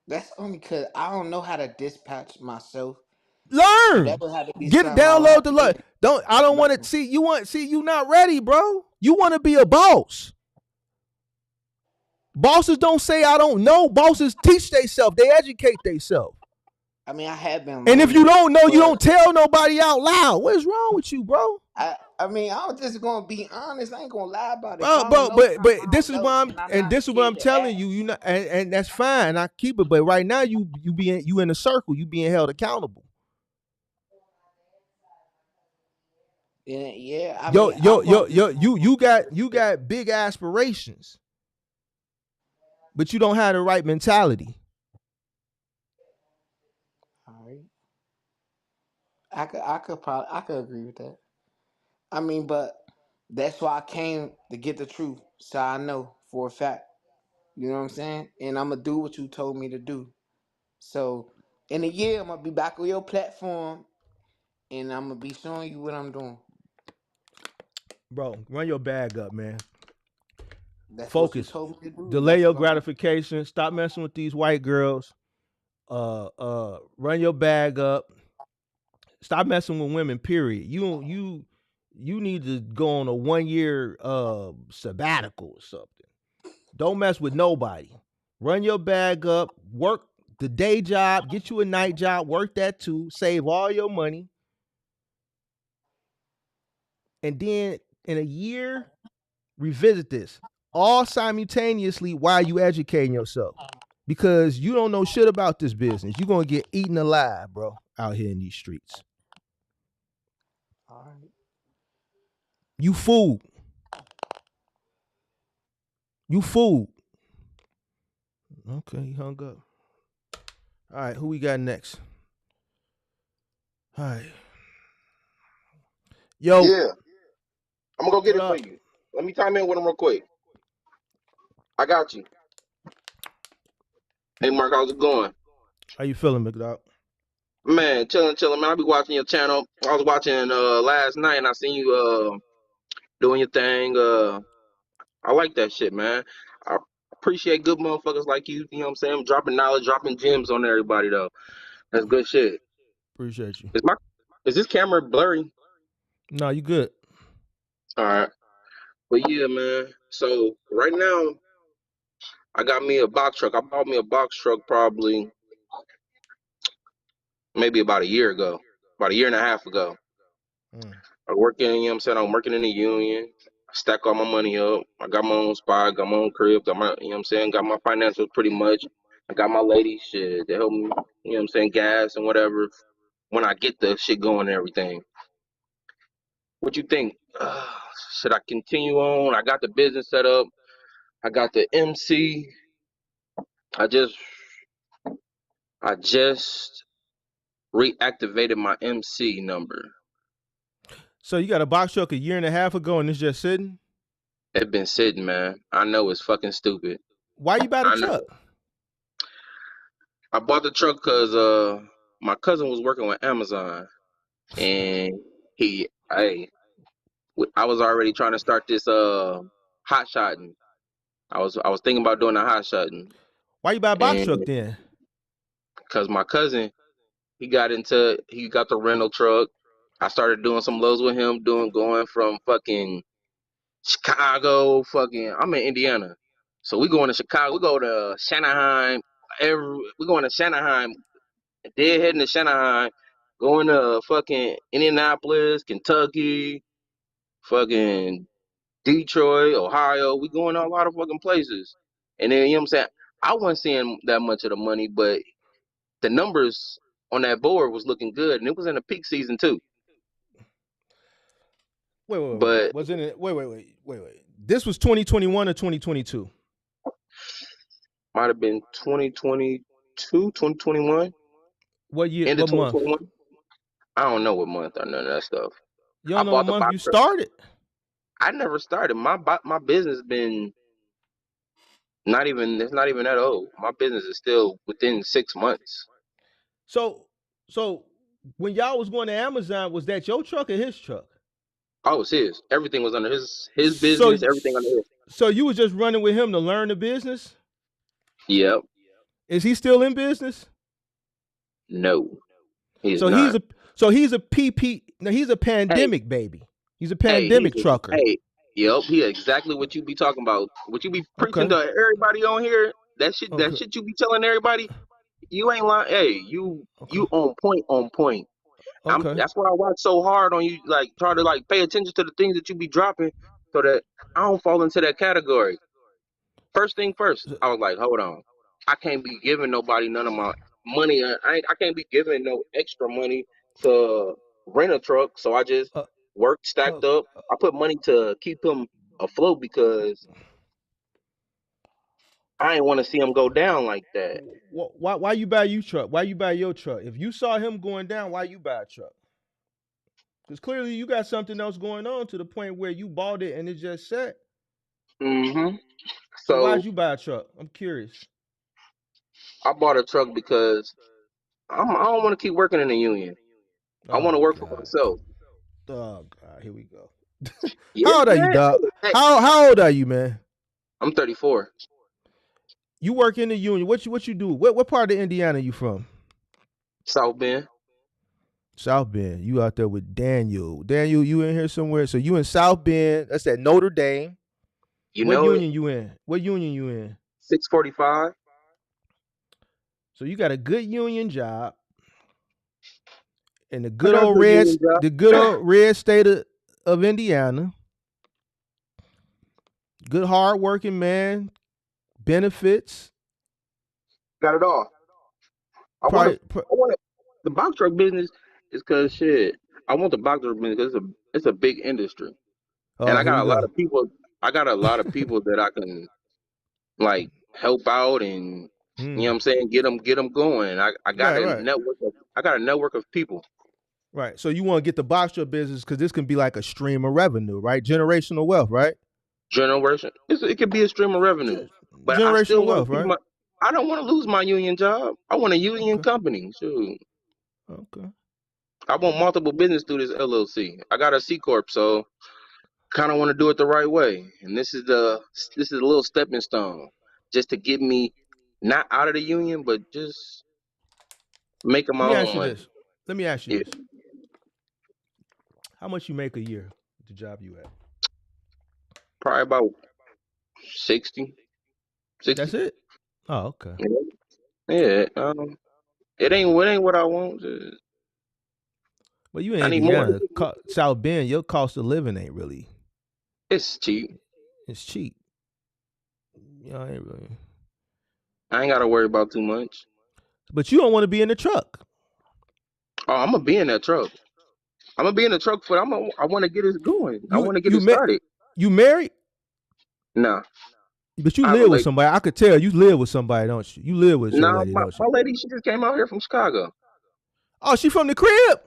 That's only because I don't know how to dispatch myself. So that Learn. would have to be Get it, something I would download have the to look. get. I don't want to see you not ready, bro. You want to be a boss. Bosses don't say I don't know. Bosses teach themselves. They educate themselves. I mean, I have been And if you learning, don't know, you but don't tell nobody out loud. What is wrong with you, bro? I mean, I'm just gonna be honest. I ain't gonna lie about it. If Bro, I don't bro, know something, but I don't this is know, why and I'm not this is what I'm scared to telling you. ask. You know, and that's fine. I keep it, but right now you in a circle. You being held accountable. Yeah, I mean, You got big aspirations, but you don't have the right mentality. all right. I could agree with that. I mean, but that's why I came to get the truth, so I know for a fact You know what I'm saying? And I'm gonna do what you told me to do. So in a year, I'm gonna be back on your platform, and I'm gonna be showing you what I'm doing. Bro, run your bag up, man. That's what you Focus. told me to do. Delay That's your what I'm doing. gratification. Stop messing with these white girls. Run your bag up. Stop messing with women. Period. You need to go on a 1 year sabbatical or something. Don't mess with nobody. Run your bag up. Work the day job. Get you a night job. Work that too. Save all your money. And then in a year, revisit this all simultaneously while you educating yourself. Because you don't know shit about this business. You're gonna get eaten alive, bro, out here in these streets. All right. You fooled. You fooled. Okay, he hung up. All right, who we got next? All right. Yo, Yeah, I'm gonna go get what it for up? you. Let me time in with him real quick. I got you. Hey, Mark, how's it going? How you feeling, McDowell? Man, chilling, man. I be watching your channel. I was watching last night, and I seen you doing your thing. I like that shit, man. I appreciate good motherfuckers like you. You know what I'm saying? Dropping knowledge, dropping gems on everybody though. That's good shit. Appreciate you. Is this camera blurry? No, you good. All right. But yeah, man. So right now, I got me a box truck. I bought me a box truck probably maybe about a year ago, about a year and a half ago. Mm. I working, you know what I'm saying? I'm working in the union. I stack all my money up. I got my own spot, got my own crib, got my, you know what I'm saying? Got my financials pretty much. I got my lady shit. They help me, you know what I'm saying? Gas and whatever when I get the shit going and everything. What you think? Should I continue on? I got the business set up. I got the MC. I just, I just reactivated my MC number. So you got a box truck a year and a half ago and it's just sitting? It's been sitting, man. I know it's fucking stupid. Why you buy the I know. truck? I bought the truck because my cousin was working with Amazon, and I was already trying to start this hot shotting. I was thinking about doing a hot shotting, Why you buy a box and truck then? because my cousin he got the rental truck. I started doing some loads with him, going from fucking Chicago, I'm in Indiana, so we going to Chicago, we go to Shanaheim. We going to Shanaheim, dead heading to Shanaheim, going to fucking Indianapolis, Kentucky, fucking Detroit, Ohio. We going to a lot of fucking places. And then, you know what I'm saying? I wasn't seeing that much of the money, but the numbers on that board was looking good. And it was in the peak season too. Wait. But Was it wait. This was 2021 or 2022? might have been 2022, 2021, What year? end of What month? 2021. I don't know what month or none of that stuff. You I don't know what bought the month box you truck. started? I never started. My business been it's not even that old. My business is still within 6 months. So when y'all was going to Amazon, was that your truck or his truck? Oh, it's his. Everything was under his So business, everything under his. so you was just running with him to learn the business? Yep. Is he still in business? No, he's So he's not. a so he's a PP. No, he's a Hey, pandemic baby. He's a hey, pandemic trucker. hey, yep, he exactly what you be talking about. What you be preaching Okay. to everybody on here, that Okay. shit you be telling everybody, you ain't lying. Hey, you Okay. on point, on point. Okay. That's why I watch so hard on you, like try to like pay attention to the things that you be dropping so that I don't fall into that category. First thing first, I was like, hold on. I can't be giving nobody none of my money. I can't be giving no extra money to rent a truck. So I just Uh, worked, uh, stacked up. I put money to keep him afloat because I ain't want to see him go down like that. why you buy you truck? Why you buy your truck? If you saw him going down, why you buy a truck? Because clearly you got something else going on to the point where you bought it and it just set. Hmm So why'd So you buy a truck? I'm curious. I bought a truck because I don't want to keep working in the union. I want to Oh work for God. myself. Oh God. Here we go. Yeah, How old are you, man. dog? Hey, How old are you, man? I'm 34. You work in the union. What you do? What part of Indiana you from? South Bend. South Bend. You out there with Daniel. Daniel, you in here somewhere? So you in South Bend? That's at Notre Dame. You What know it. union you in? What union you in? 645. So you got a good union job in I got a good union the job. good old red state of Indiana. Good hard working man. Benefits. Got it all. I want to. Probably. I want to. The box truck business is because shit. I want the box truck business because it's a big industry, and Oh, I here got we a lot go. of people. I got a lot of people that I can like help out and you know what Hmm. I'm saying, get them going. I got Right, a right, network of I got a network of people. right. So you want to get the box truck business because this can be like a stream of revenue, right? Generational wealth, right? Generation. It could be a stream of revenue, but I still Generational want to wealth, keep right? my. I don't want to lose my union job. I want a union Okay. company. Shoot. Okay. I want multiple business through this LLC. I got a C corp, so kind of want to do it the right way. And this is a little stepping stone, just to get me not out of the union, but just making Let my me ask own you money. this. Let me ask you Yeah, this. How much you make a year at the job you at? probably about 60, 60. That's it. Oh, okay. Yeah, yeah. It ain't what I want. Well, you in I need more. Indiana, South Bend. Your cost of living ain't really. It's cheap. It's cheap. You know, ain't really. I ain't got to worry about too much. But you don't want to be in the truck. Oh, I'm gonna be in that truck. I'm gonna be in the truck for. I want to get it going. I You want to get you it met started. you married, Nah, but you I have a live with lady. somebody. I could tell you live with somebody, don't you? You live with your Nah, lady, my, don't you? my lady, she just came out here from Chicago. Oh, she from the crib.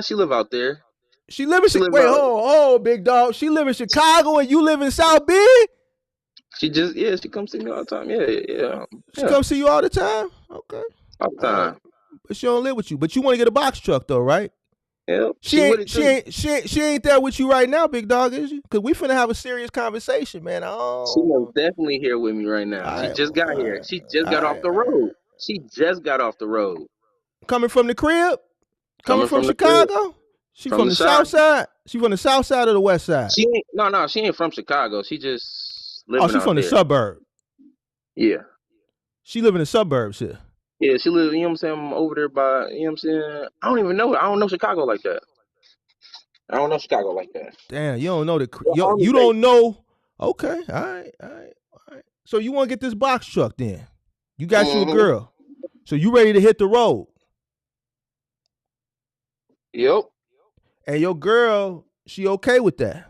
She live out there. She live in She live wait, out. big dog. She live in Chicago and you live in South Bend. She just she comes see me all the time. Yeah, yeah, She yeah, come see you all the time. Okay, all the all right. time. But she don't live with you. But you want to get a box truck though, right? Yeah, She she with ain't it she too. ain't she ain't, she ain't there with you right now, big dog, is she? Cause we finna have a serious conversation, man. She is Oh, definitely here with me right now. all She right, just got here. She just got off the all right. road. She just got off the road. Coming from the crib, coming Coming from from the crib, Chicago. She from from the the south side. side. She from the south side or the west side. She ain't no, she ain't from Chicago. She just Oh, living she out from the there. suburb. Yeah. She live in the suburbs here. Yeah, she live, you know what I'm saying, I'm over there by, you know what I'm saying? I don't even know. I don't know Chicago like that. I don't know Chicago like that. Damn, you don't know Well, I only you say, don't know. Okay, all right. So you want to get this box truck then? You got you a mm-hmm. girl. So you ready to hit the road? Yep. And your girl, she okay with that?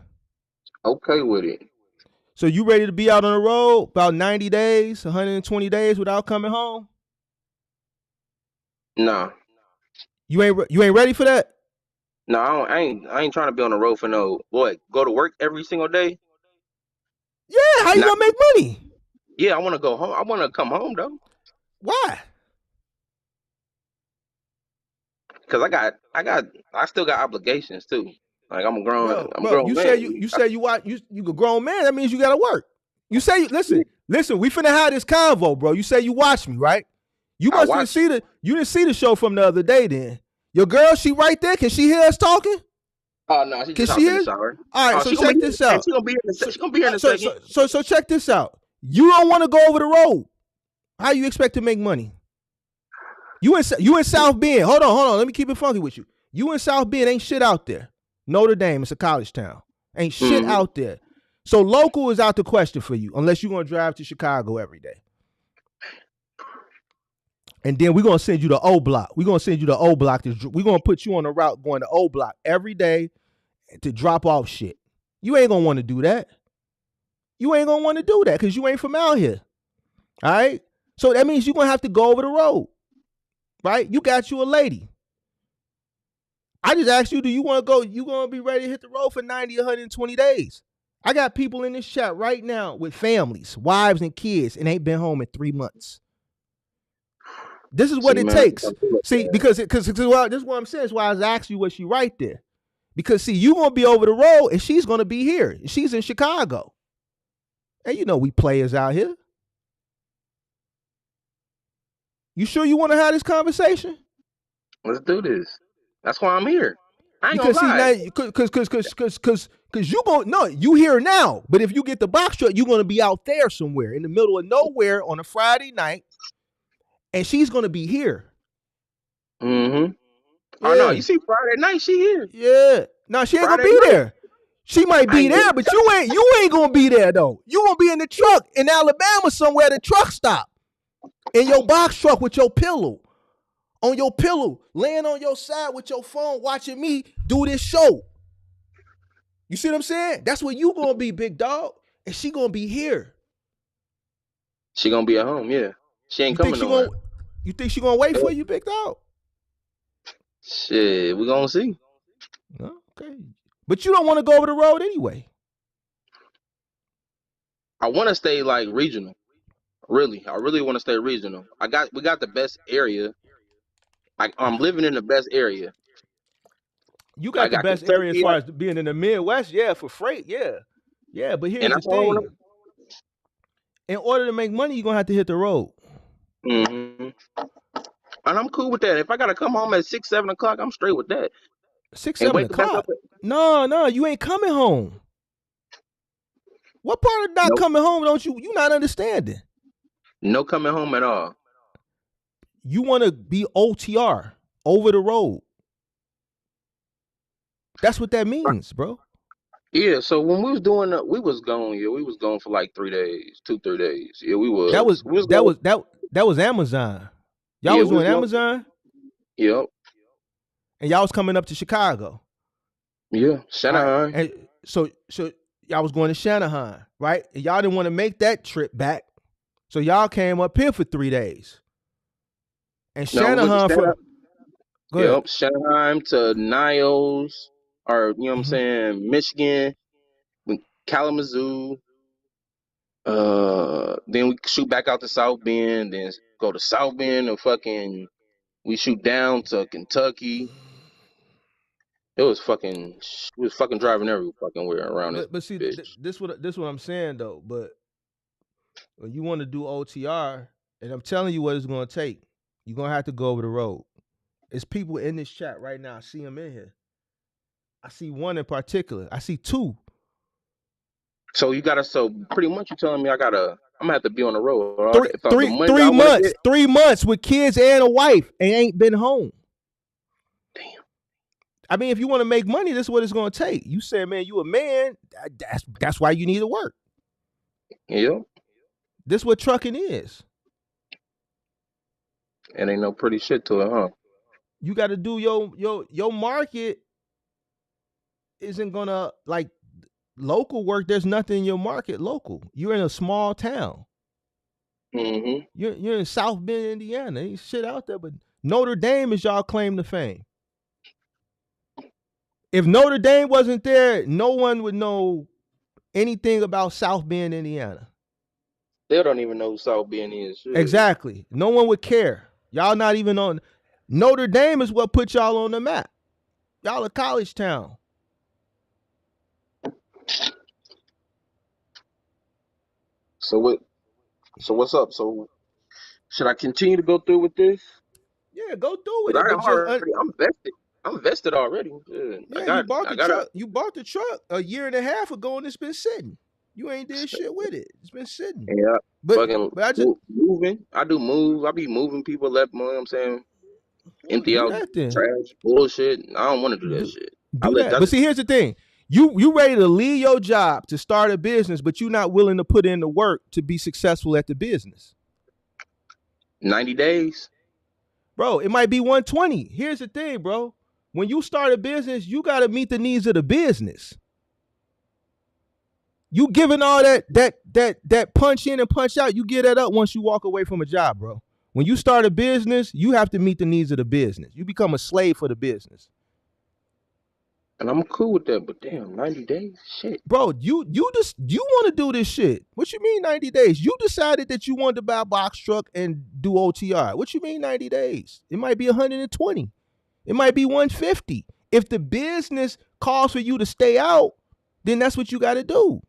Okay with it. So you ready to be out on the road about 90 days, 120 days without coming home? Nah. You ain't ready for that? No, I ain't trying to be on the road for no what, go to work every single day. Yeah, how you Not gonna make money? Yeah, I wanna go home. I wanna come home though. Why? Cause I still got obligations too. Like I'm a Bro, grown man. you say you watch you a grown man. That means you gotta work. You say listen. We finna have this convo, bro. You say you watch me, right? You I must watch. you didn't see the show from the other day. Then your girl, she right there. Can she hear us talking? Oh no, she Can just she hopped in the hear? shower. All right, Oh, so she gonna be check here, this and out. she gonna be here in a second. So check this out. You don't want to go over the road. How you expect to make money? You in South Bend. Hold on. Let me keep it funky with you. You in South Bend, ain't shit out there. Notre Dame, it's a college town. Ain't shit Mm-hmm. out there. So local is out the question for you, unless you're gonna drive to Chicago every day. And then we're gonna send you to O Block. We're gonna send you to O Block. We're gonna put you on the route going to O Block every day to drop off shit. You ain't gonna want to do that. You ain't gonna want to do that because you ain't from out here. All right. So that means you're gonna have to go over the road. Right? You got you a lady. I just asked you, do you want to go? You gonna be ready to hit the road for 90, 120 days? I got people in this chat right now with families, wives and kids, and ain't been home in 3 months. This is what See, it man, takes. See, because well, this is what I'm saying. That's why I was asking you what she right there. Because see, you gonna be over the road and she's gonna be here. She's in Chicago. And you know we players out here. You sure you want to have this conversation? let's do this. That's why I'm here. I ain't Because gonna see lie. now, because you gonna no, you here now. But if you get the box truck, you're gonna be out there somewhere in the middle of nowhere on a Friday night, and she's gonna be here. Mm-hmm. Oh no, Yeah, you see Friday night, she here. yeah. No, she ain't gonna Friday be night. there. She might I be ain't there, but you ain't gonna be there though. You gonna be in the truck in Alabama somewhere, the truck stop, in your box truck with your pillow. On your pillow, laying on your side with your phone, watching me do this show. You see what I'm saying? That's where you gonna be, big dog, and she gonna be here. she gonna be at home, yeah. She You ain't think coming she nowhere. gonna? You think she gonna wait for you, big dog? Shit, we gonna see. No, okay, but you don't want to go over the road anyway. I wanna stay like regional. Really. I really wanna stay regional. We got the best area. I'm living in the best area. You I got the got best area as Kentucky, far as being in the Midwest, yeah, for freight, yeah, yeah. But and here's the that's what I wanna. thing: in order to make money, you're gonna have to hit the road. Mm-hmm. And I'm cool with that. If I gotta come home at 6, 7 o'clock, I'm straight with that. Six, And seven wake back up. o'clock. No, you ain't coming home. What part of not Nope. coming home don't you not understanding? No coming home at all. You want to be OTR, over the road. That's what that means, bro. Yeah, so when we was doing we was gone, yeah. We was gone for like 3 days, 2, 3 days. Yeah, we That was was. We was that gone. was that was Amazon. Y'all Yeah, was we was doing gone. Amazon, Yep. and y'all was coming up to Chicago. Yeah. All right, Shanahan. and so y'all was going to Shanahan, right? And y'all didn't want to make that trip back, so y'all came up here for 3 days. And No, we went to Shanahan for go ahead. Yep, Shanahan to Niles, or you know what I'm Mhm. saying, Michigan, Kalamazoo. Then we shoot back out to South Bend, then go to South Bend and fucking we shoot down to Kentucky. It was fucking we was fucking driving every fucking where around this But see, bitch. this what I'm saying though. But when you want to do OTR, and I'm telling you what it's gonna take, you're gonna have to go over the road. It's people in this chat right now. I see them in here. I see one in particular. I see two. So pretty much you telling me I'm gonna have to be on the road. Three, If the three, money I three want to months. get, 3 months with kids and a wife and ain't been home. damn. I mean, if you want to make money, this is what it's gonna take. You say, man, you a man. That's why you need to work. Yeah, This is what trucking is. and ain't no pretty shit to it, huh? You got to do your market isn't gonna like local work. There's nothing in your market local. You're in a small town. Mm-hmm. You're in South Bend, Indiana. Ain't shit out there, but Notre Dame is y'all claim to fame. If Notre Dame wasn't there, no one would know anything about South Bend, Indiana. They don't even know who South Bend is. Shit. Exactly. No one would care. Y'all not even on. Notre Dame is what put y'all on the map. Y'all a college town. So what? So what's up? So should I continue to go through with this? Yeah, go through with 'Cause it, but just I'm vested. I'm vested already. Yeah, yeah, you bought I the got truck. You bought the truck a year and a half ago, and it's been sitting. You ain't did shit with it. It's been sitting. yeah, But fucking but I just moving. I do moves. I be moving people left. You know what I'm saying? well, Empty do out that then. trash, bullshit. I don't want to do that Do shit. do that. But see, here's the thing. You ready to leave your job to start a business, but you're not willing to put in the work to be successful at the business. 90 days. Bro, it might be 120. Here's the thing, bro. When you start a business, you got to meet the needs of the business. You giving all that punch in and punch out, you get that up once you walk away from a job, bro. When you start a business, you have to meet the needs of the business. You become a slave for the business. And I'm cool with that, but damn, 90 days? Shit. Bro, you want to do this shit. What you mean 90 days? You decided that you wanted to buy a box truck and do OTR. What you mean 90 days? It might be 120. It might be 150. If the business calls for you to stay out, then that's what you got to do.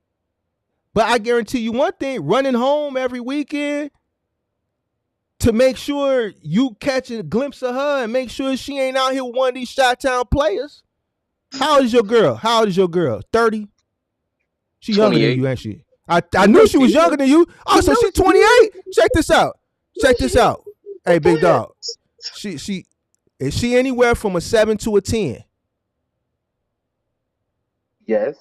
But I guarantee you one thing, running home every weekend to make sure you catch a glimpse of her and make sure she ain't out here with one of these Chi-Town players. How old is your girl? 30? She younger than 28. you, ain't she? I knew she was younger than you. Oh, so she's 28? Check this out. Hey, big dog. She is she anywhere from a 7 to a 10? Yes.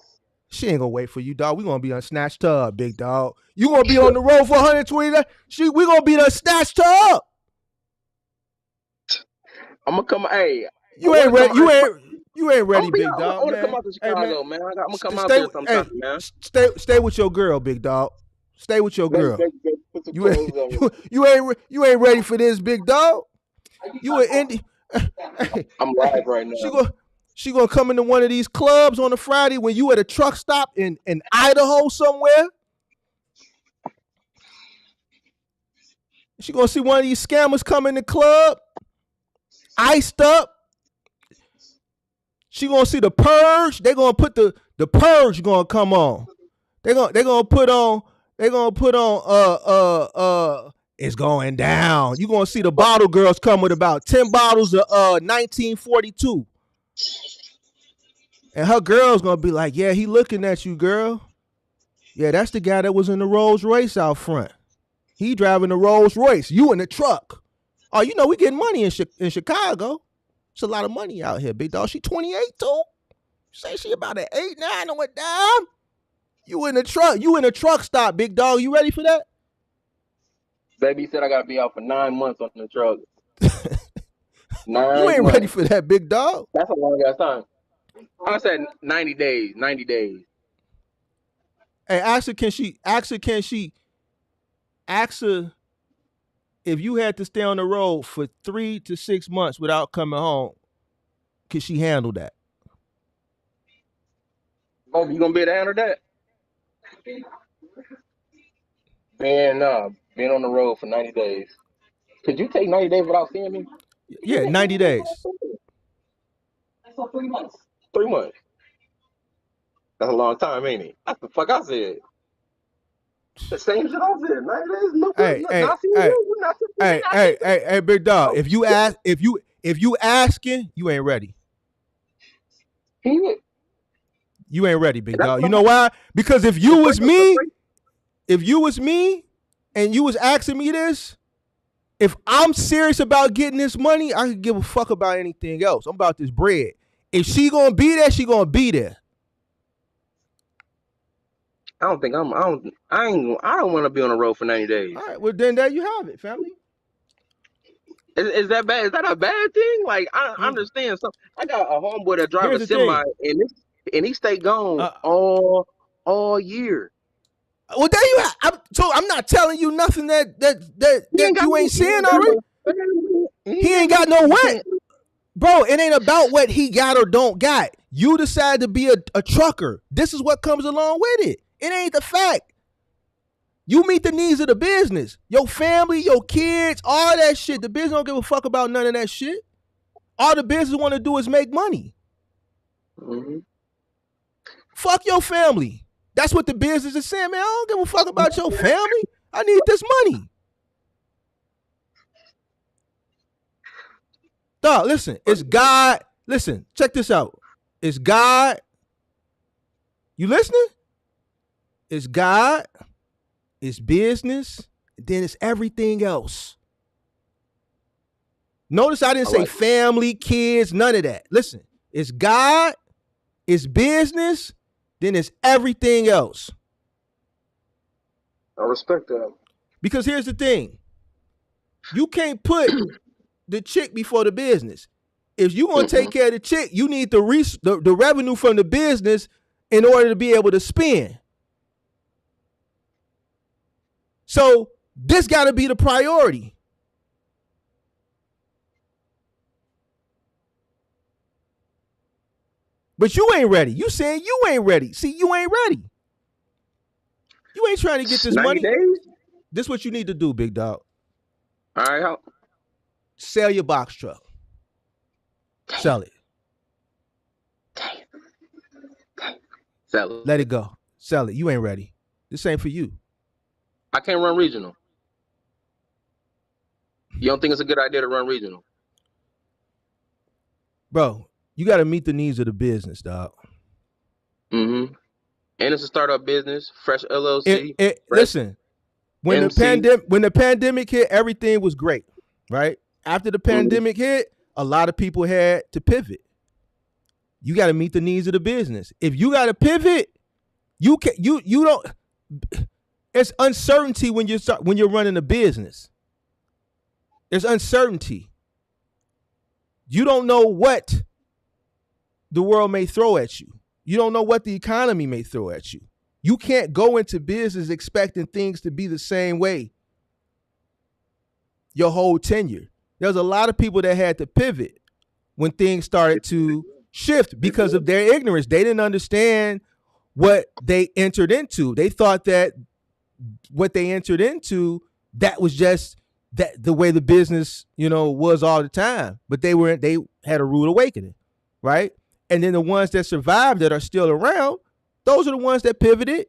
She ain't gonna wait for you, dog. We gonna be on snatched tub, big dog. You gonna be on the road for 120? We gonna be done snatched her up. I'm gonna come. Hey, You ain't ready. You ain't ready, big I dog, want to man. come out to Hey, Chicago, man. I'm gonna come out there sometime, man. Stay with your girl, big dog. Stay with your girl. Put some You clothes on. you ain't ready for this, big dog. You an indie. I'm live right now. She gonna come into one of these clubs on a Friday when you at a truck stop in Idaho somewhere. She gonna see one of these scammers come in the club, iced up. She gonna see the purge. They gonna put the purge gonna come on. They gonna put on it's going down. You gonna see the bottle girls come with about 10 bottles of 1942. And her girl's gonna be like, yeah, he looking at you, girl. Yeah, that's the guy that was in the Rolls Royce out front. He driving the Rolls Royce. You in the truck. Oh, you know we getting money in Chicago. It's a lot of money out here, big dog. She 28 too. Say she about an 8, 9 and went down. You in the truck. You in a truck stop, big dog. You ready for that? Baby said I gotta be out for 9 months on the truck. 9 You ain't months. ready for that, big dog. That's a long ass time. I said 90 days. 90 days. Hey, ask her if you had to stay on the road for 3 to 6 months without coming home, can she handle that? Oh, you gonna be able to handle that? Being on the road for 90 days. Could you take 90 days without seeing me? Yeah, 90 days. 3 months. 3 months. That's a long time, ain't it? That's the fuck I said. The same shit I said. 90 days, no good. Not seeing you. Hey, big dog. If you asking, you ain't ready. You ain't ready, big dog. You know why? Because if you was me, and you was asking me this, if I'm serious about getting this money, I could give a fuck about anything else. I'm about this bread. If she gonna be there, she gonna be there. I don't want to be on the road for 90 days. All right, well then there you have it, family. Is that bad? Is that a bad thing? Like I understand. So I got a homeboy that drives a semi, and he stay gone all year. Well, there you have. I'm not telling you nothing that you ain't seeing already. He ain't got no what, bro. It ain't about what he got or don't got. You decide to be a trucker. This is what comes along with it. It ain't the fact. You meet the needs of the business. Your family, your kids, all that shit. The business don't give a fuck about none of that shit. All the business want to do is make money. Mm-hmm. Fuck your family. That's what the business is saying, man. I don't give a fuck about your family. I need this money. Dog, listen. It's God. Listen, check this out. It's God. You listening? It's God. It's business, then it's everything else. Notice I didn't say family, kids, none of that. Listen, it's God, it's business, then it's everything else. I respect that. Because here's the thing. You can't put the chick before the business. If you want to take care of the chick, you need the revenue from the business in order to be able to spend. So this got to be the priority. But you ain't ready. You saying you ain't ready. See, you ain't ready. You ain't trying to get this 90 money. days? This is what you need to do, big dog. All right, how? Sell your box truck. Sell it. Sell it. Let it go. Sell it. You ain't ready. This ain't for you. I can't run regional. You don't think it's a good idea to run regional? Bro, you got to meet the needs of the business, dog. Mm-hmm. And it's a startup business, fresh LLC. Listen, when the pandemic hit, everything was great, right? After the pandemic hit, a lot of people had to pivot. You got to meet the needs of the business. If you got to pivot, you don't. It's uncertainty when you're running a business. There's uncertainty. You don't know what the world may throw at you. You don't know what the economy may throw at you. You can't go into business expecting things to be the same way your whole tenure. There's a lot of people that had to pivot when things started to shift because of their ignorance. They didn't understand what they entered into. They thought that what they entered into, that was just that the way the business, was all the time. But they had a rude awakening, right? And then the ones that survived that are still around, those are the ones that pivoted,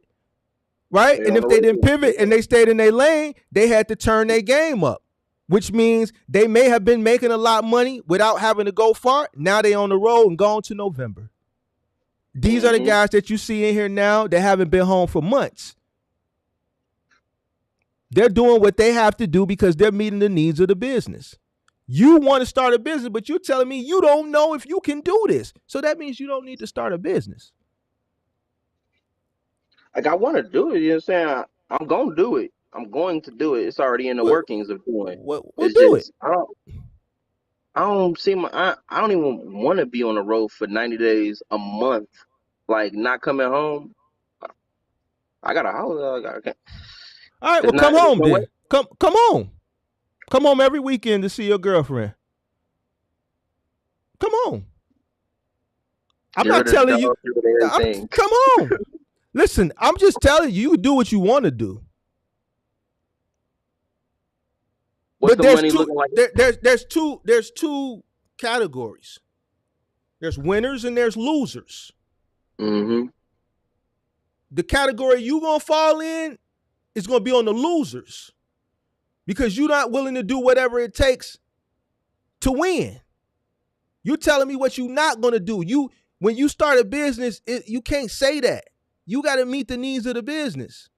right? And if they didn't pivot and they stayed in their lane, they had to turn their game up, which means they may have been making a lot of money without having to go far. Now they on the road and gone to November. These are the guys that you see in here now that haven't been home for months. They're doing what they have to do because they're meeting the needs of the business. You want to start a business, but you're telling me you don't know if you can do this. So that means you don't need to start a business. Like, I want to do it. You know what I'm saying? I'm going to do it. I'm going to do it. It's already in the workings of doing. We'll do it. I don't see I don't even want to be on the road for 90 days, a month, like not coming home. I got a house. All right, well, come home then. Come home. Come home every weekend to see your girlfriend. Come on. I'm not telling you. Come on. Listen, I'm just telling you, you can do what you want to do. What's but the money looking like? There's two categories. There's winners and there's losers. Mm-hmm. The category you gonna fall in is gonna be on the losers because you're not willing to do whatever it takes to win. You're telling me what you're not gonna do. When you start a business, you can't say that. You got to meet the needs of the business.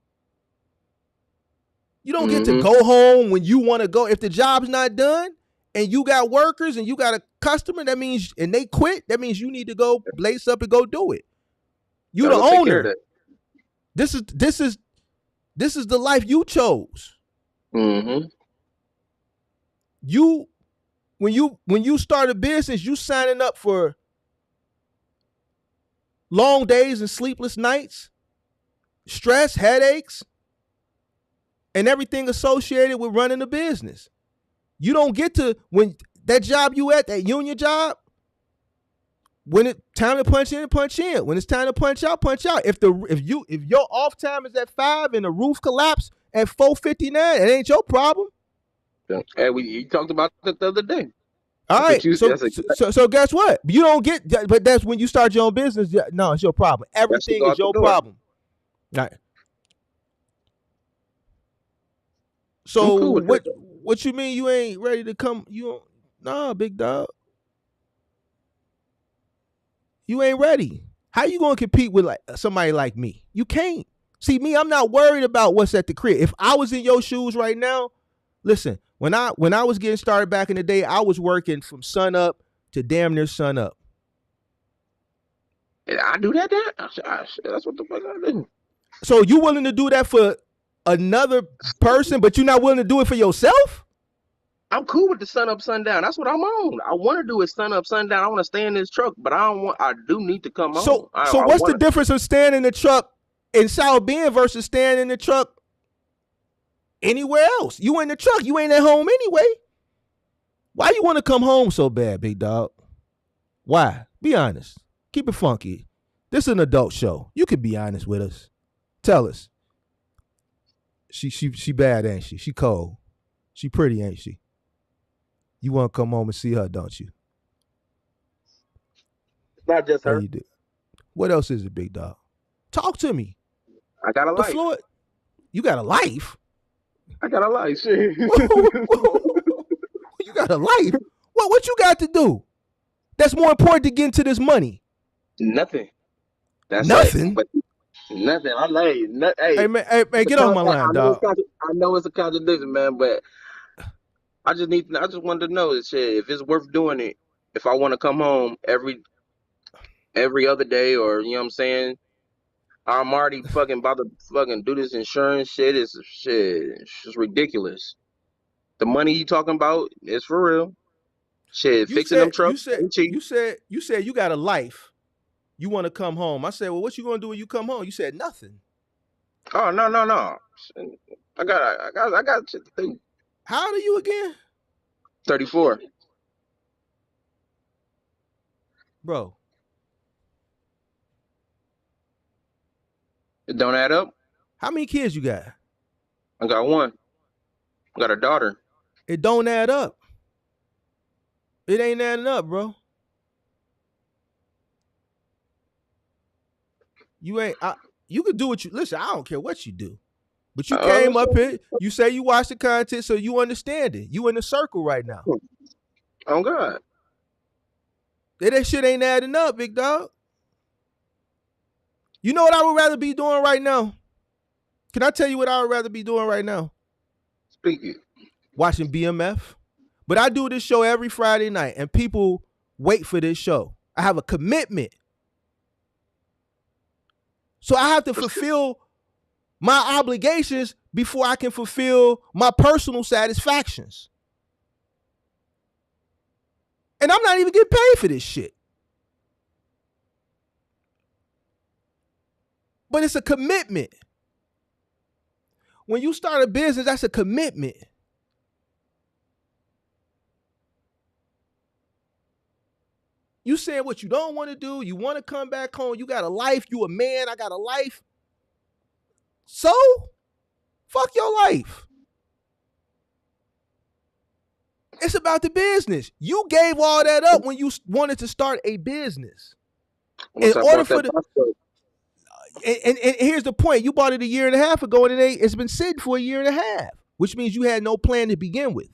You don't get to go home when you want to go. If the job's not done and you got workers and you got a customer, that means, and they quit, that means you need to go lace up and go do it. You the owner. This is the life you chose. Mm-hmm. When you start a business, you signing up for long days and sleepless nights, stress, headaches, and everything associated with running a business. You don't get to, when that job you at, that union job, when it's time to punch in, punch in. When it's time to punch out, punch out. If your off time is at 5 and the roof collapsed at 4:59, it ain't your problem. Hey, you talked about that the other day. All right. So guess what? You don't get, but that's when you start your own business. No, it's your problem. Everything is your problem. All right. So cool what you mean you ain't ready to come? Nah, big dog. You ain't ready. How you gonna compete with somebody like me? You can't. See me, I'm not worried about what's at the crib. If I was in your shoes right now, listen, when I was getting started back in the day, I was working from sun up to damn near sun up. And I do that. That's what the fuck I do. So you willing to do that for another person, but you're not willing to do it for yourself? I'm cool with the sun up, sun down. That's what I'm on. I want to do it sun up, sun down. I want to stay in this truck, but I do need to come home. So what's the difference of staying in the truck in South Bend versus staying in the truck anywhere else? You in the truck, you ain't at home anyway. Why you want to come home so bad, big dog? Why? Be honest. Keep it funky. This is an adult show. You could be honest with us. Tell us. She bad, ain't she? She cold. She pretty, ain't she? You want to come home and see her, don't you? It's not just Yeah, her. you do. What else is it, big dog? Talk to me. I got a The life. floor. You got a life. I got a life. Shit. You got a life. What you got to do? That's more important to get into this money. Nothing. That's Nothing. it. But nothing. I'm like, Hey man, get off my line, dog. I know it's a contradiction, man, but I just wanted to know that shit, if it's worth doing it. If I want to come home every other day, or you know what I'm saying, I'm already fucking about to fucking do this insurance shit. It's ridiculous. The money you talking about is for real. Shit, fixing them trucks ain't cheap. You said you got a life. You want to come home. I said, well, what you gonna do when you come home? You said nothing. Oh no. I got shit to do. How old are you again? 34. Bro. It don't add up. How many kids you got? I got one. I got a daughter. It don't add up. It ain't adding up, bro. You could do what you listen. I don't care what you do, but you came up here. You say you watch the content, so you understand it. You in the circle right now. Oh God, that shit ain't adding up, big dog. You know what I would rather be doing right now? Can I tell you what I would rather be doing right now? Speak it. Watching BMF. But I do this show every Friday night, and people wait for this show. I have a commitment. So I have to fulfill my obligations before I can fulfill my personal satisfactions. And I'm not even getting paid for this shit. But it's a commitment. When you start a business, that's a commitment. You saying what you don't want to do. You want to come back home. You got a life. You a man. I got a life. So, fuck your life. It's about the business. You gave all that up when you wanted to start a business. In order for the and here's the point. You bought it 1.5 years ago, and it's been sitting for 1.5 years, which means you had no plan to begin with.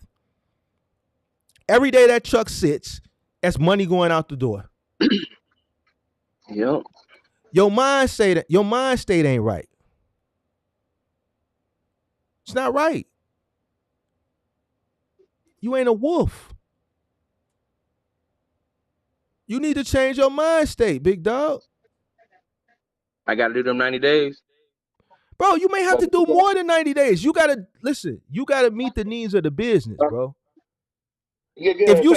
Every day that truck sits, that's money going out the door. Yep. Your mind state ain't right. It's not right. You ain't a wolf. You need to change your mind state, big dog. I got to do them 90 days. Bro, you may have to do more than 90 days. You got to, listen, you got to meet the needs of the business, bro. Yeah. If you,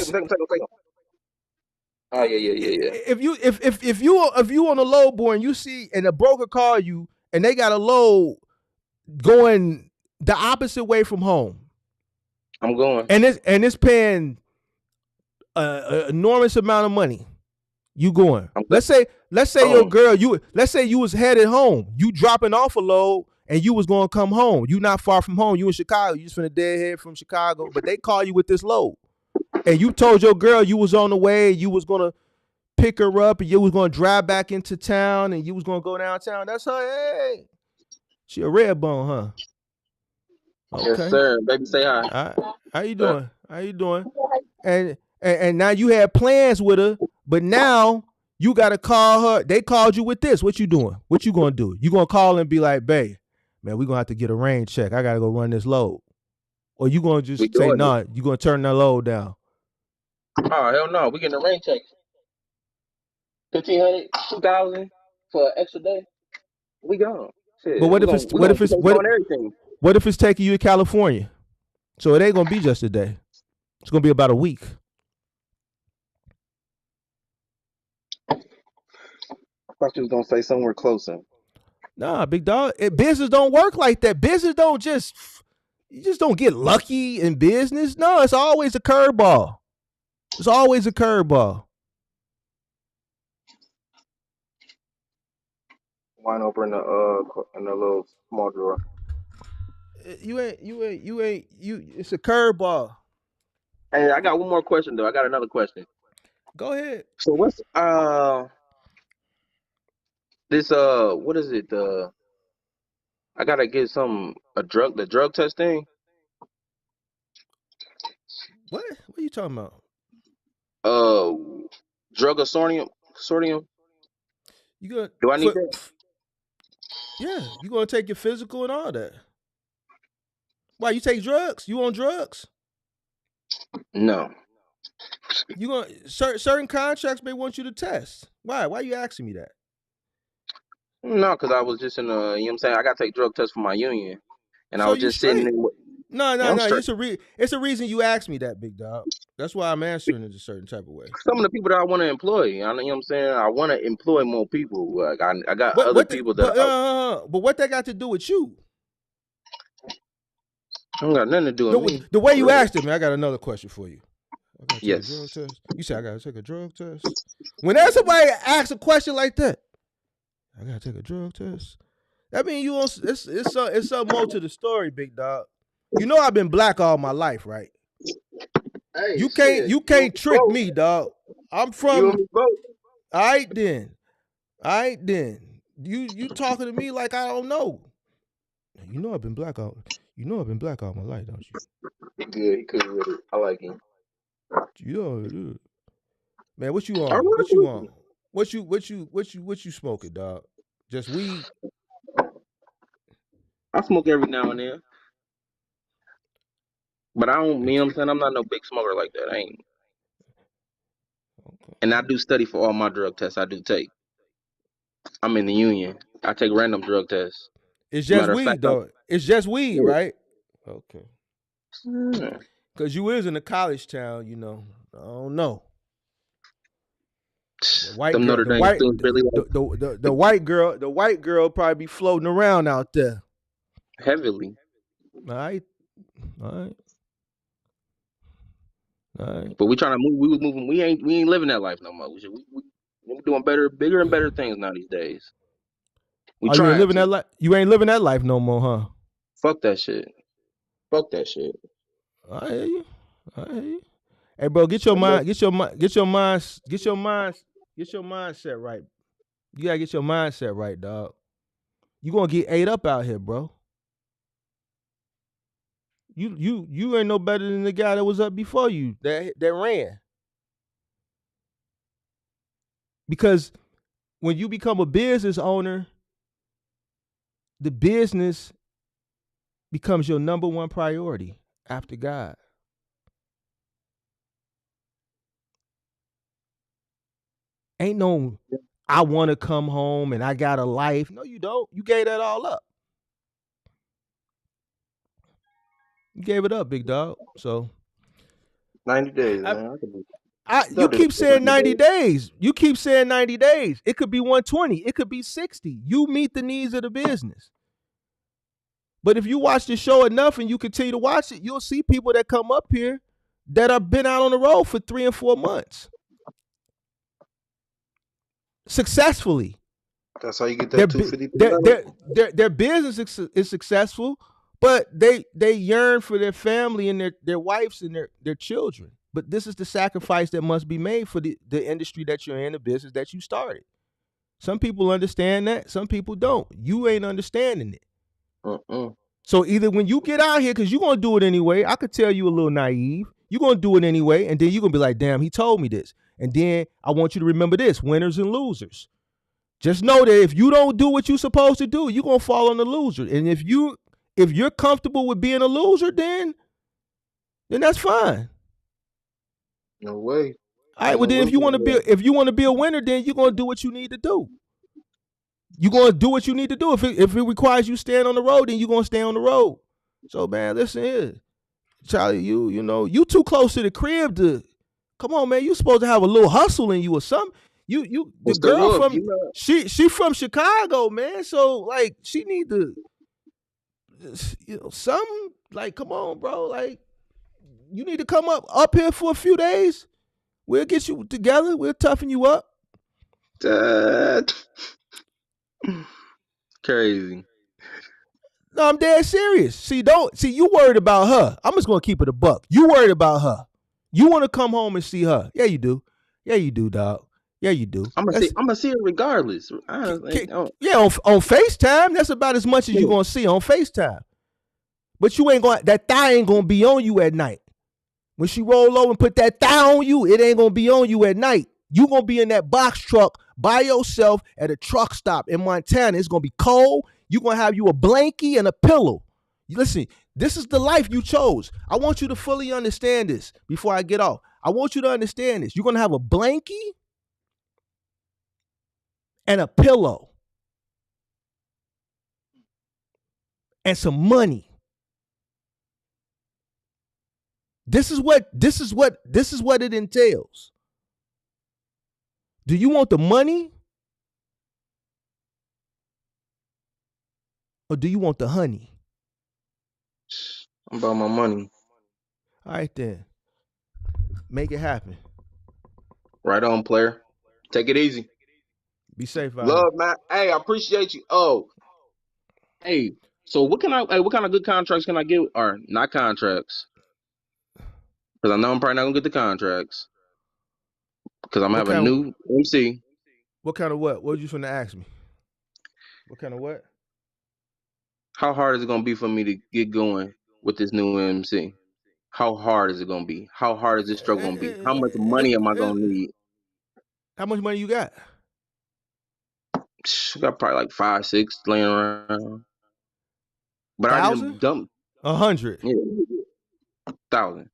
oh, yeah. If you on a load board and you see, and a broker call you and they got a load going the opposite way from home. I'm going. And it's paying an enormous amount of money. You going. Let's say your girl, let's say you was headed home. You dropping off a load and you was going to come home. You not far from home. You in Chicago. You just finna deadhead from Chicago. But they call you with this load. And you told your girl you was on the way. You was going to pick her up and you was going to drive back into town and you was going to go downtown. That's her. Hey. She a red bone, huh? Okay. Yes, sir. Baby, say hi. All right. How you doing? How you doing? And now you had plans with her, but now you got to call her. They called you with this. What you doing? What you going to do? You going to call and be like, babe, man, we going to have to get a rain check. I got to go run this load. Or you going to just say, nah, you going to turn that load down? Oh, hell no. We getting a rain check. 1,500, 2,000 for an extra day. We gone. Shit, but what if it's taking you to California? So it ain't going to be just a day. It's going to be about a week. I thought you was going to say somewhere closer. Nah, big dog. Business don't work like that. Business don't you just don't get lucky in business. No, it's always a curveball. It's always a curveball. Mine over in the little small drawer. You. It's a curveball. Hey, I got one more question though. I got another question. Go ahead. So what's this what is it? I gotta get the drug test thing. What? What are you talking about? Uh, drug consortium. You gonna Do I need that? yeah? You gonna take your physical and all that? Why you take drugs? You on drugs? No, You gonna certain contracts may want you to test. Why? Why you asking me that? no, because I was just in you know what I'm saying. I gotta take drug tests for my union, and I So was you just sitting straight? there. No, Yeah, no, I'm no. straight. It's a reason you asked me that, big dog. That's why I'm answering it a certain type of way. Some of the people that I want to employ, you know what I'm saying. I want to employ more people. Like I got What other what the, people that but what that got to do with you? I don't got nothing to do with me. The way For you real. asked it, man. I got another question for you. I gotta take a drug Yes. test. You said I gotta take a drug test. Whenever somebody asks a question like that, I gotta take a drug test. That mean you on it's something more to the story, big dog. You know I've been black all my life, right? Hey, You shit. You and can't me trick both. me, dog. I'm You and from me both. all right then. All right then. You talking to me like I don't know. You know I've been black all my life, don't you? He good. He cool with it. I like him. You know, man, what you I on? really What you do. on? What you smoking, dog? Just weed? I smoke every now and then, but I don't. You know what I'm saying. I'm not no big smoker like that. I ain't. And I Okay. do study for all my drug tests. I do take. I'm in the union. I take random drug tests. It's just Matter of fact, weed, though. It's just weed, yeah. right? Okay. Yeah. Cause you is in a college town, you know. I don't know. The white Them girl, Notre Dame students really like the white girl probably be floating around out there. heavily. All right, all right, all right. But we trying to move. We was moving. We ain't living that life no more. We doing better, bigger and better things now these days. We Oh, you ain't trying living that to. life. You ain't living that life no more, huh? Fuck that shit. Fuck that shit. I hear you. I hear you. Hey, bro, get your That mind, mess- get your mind, get your mind, get your mind, get your mindset right. You gotta get your mindset right, dog. You gonna get ate up out here, bro. You ain't no better than the guy that was up before you that ran. Because when you become a business owner, the business becomes your number one priority after God. Ain't no I want to come home and I got a life. No, you don't. You gave that all up. You gave it up, big dog. So 90 days, I, man. you Still do keep it for saying 90 90 days. days. You keep saying 90 days. It could be 120. It could be 60. You meet the needs of the business. But if you watch the show enough and you continue to watch it, you'll see people that come up here that have been out on the road for 3 and 4 months successfully. That's how you get Their that 250 their level. their business is successful, but they yearn for their family and their wives and their children. But this is the sacrifice that must be made for the industry that you're in, the business that you started. Some people understand that, some people don't. You ain't understanding it. So either when you get out here, because you're going to do it anyway, I could tell you a little naive, you're going to do it anyway, and then you're going to be like, damn, he told me this. And then I want you to remember this, winners and losers. Just know that if you don't do what you're supposed to do, you're going to fall on the loser. And if you're comfortable with being a loser, then that's fine. No way. All right, Ain't well no then losing. if you want to be a winner, then you're going to do what you need to do. You're going to do what you need to do. If it requires you stand on the road, then you're going to stay on the road. So man, listen here. Charlie, you know, you too close to the crib to come on, man. You supposed to have a little hustle in you or something. The What's the girl look? from You know, she from Chicago, man. So like she need to something like come on, bro. Like you need to come up here for a few days. We'll get you together. We'll toughen you up. uh, Crazy. No, I'm dead serious. See, you worried about her. I'm just gonna keep it a buck. You worried about her. You want to come home and see her. Yeah, you do. Yeah, you do, dog. Yeah, you do. I'm gonna see it regardless. Yeah, on FaceTime, that's about as much as you're gonna see on FaceTime. But you ain't gonna that thigh ain't gonna be on you at night. When she roll over and put that thigh on you, it ain't gonna be on you at night. You gonna be in that box truck by yourself at a truck stop in Montana. It's gonna be cold. You gonna have you a blankie and a pillow. Listen, this is the life you chose. I want you to fully understand this before I get off. I want you to understand this. You're gonna have a blankie and a pillow and some money. This is what it entails. Do you want the money or do you want the honey? I'm about my money. All right then. Make it happen. Right on, player. Take it easy. Be safe out here. Love, man. Hey, I appreciate you. Oh, hey. So what kind of good contracts can I get? Or not contracts? Because I know I'm probably not gonna get the contracts. Because I'm gonna have a new MC. What kind of what? What were you finna ask me? What kind of what? How hard is it gonna be for me to get going with this new MC? How hard is it gonna be? How hard is this stroke gonna be? How much money am I gonna need? How much money you got? I got probably like 5, 6 laying around. But 1,000? I didn't dump 100. Yeah, 1,000.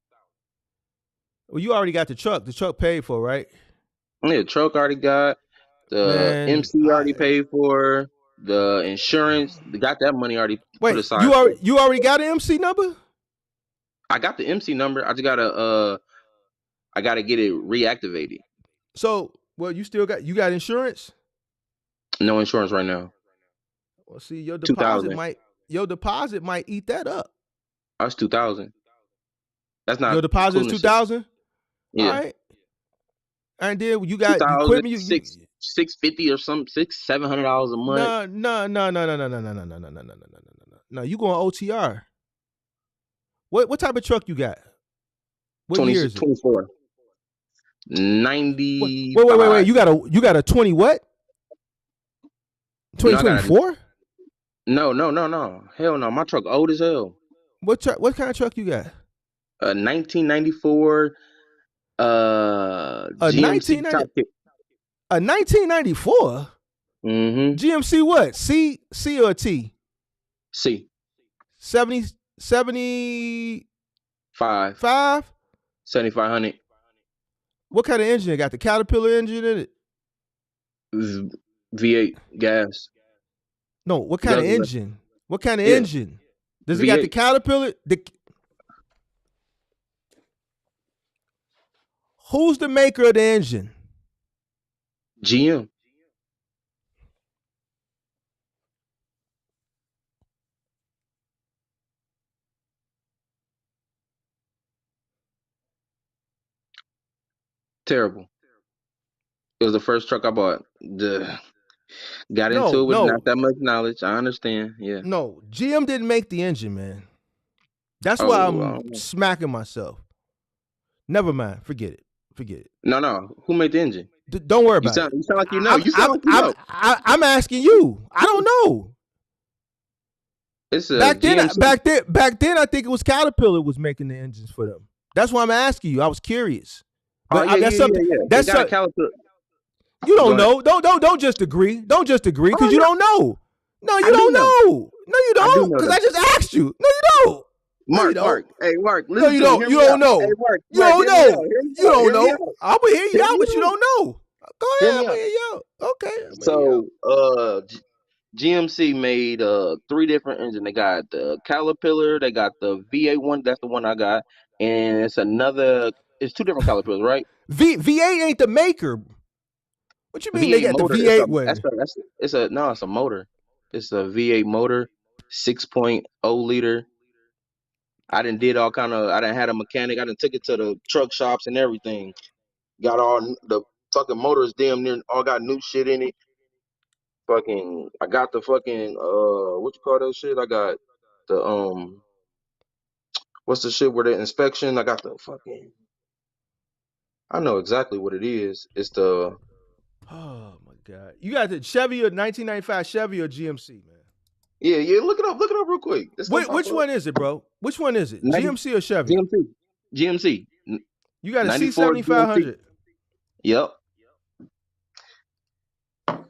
Well, you already got the truck. The truck paid for, right? Yeah, truck already got. The MC already paid for. The insurance, they got that money already put aside. You already got an MC number? I got the MC number. I just gotta get it reactivated. So, well, you got insurance? No insurance right now. Well, see, your deposit might eat that up. That's 2,000. That's not your deposit is 2,000. Yeah. All right. And then you got equipment. You 650 or something, $700 a month. No. You going OTR? What type of truck you got? What year is it? 24. 90. Wait. You got a 20 what? 2024? No. Hell no. My truck old as hell. What kind of truck you got? A 1994 GMC top kit. A 1994? Mm-hmm. GMC what? C or T? C. 75? 7,500. What kind of engine it got? The Caterpillar engine in it? V8 gas. No, what kind of engine? What kind of engine? Does it got the Caterpillar? Who's the maker of the engine? GM. Terrible. It was the first truck I bought. Got into it with not that much knowledge. I understand. Yeah. No, GM didn't make the engine, man. That's why I'm smacking myself. Never mind. Forget it. No. Who made the engine? Don't worry about it. You sound like you know. I'm asking you. I don't know. It's back then, I think it was Caterpillar was making the engines for them. That's why I'm asking you. I was curious. But that's something. That's Caterpillar. You don't know. Don't just agree. Don't just agree because you don't know. No, you don't know. No, you don't. Because I just asked you. No, you don't. Mark. Hey, Mark. No, you don't. You don't know. You don't know. You don't know. I'm gonna hear you out, but you don't know. Go ahead. I'm gonna hear you out. Okay. So, GMC made 3 different engines. They got the Caterpillar. They got the V8 one. That's the one I got, and it's 2 different Caterpillars, right? V8 ain't the maker. What you mean they got motor. The V8 one? It's a motor. It's a V8 motor, 6.0 liter. I done had a mechanic. I done took it to the truck shops and everything. Got all the fucking motors damn near all got new shit in it. I got the fucking what you call that shit? I got the what's the shit where the inspection? I got the fucking I know exactly what it is. It's the Oh my God. You got the Chevy or 1995 Chevy or GMC, man? yeah, look it up real quick. It's gonna pop Which up. one is it, bro? Which one is it? 90 GMC or Chevy? GMC. GMC. You got a 94 GMC. C7500. Yep.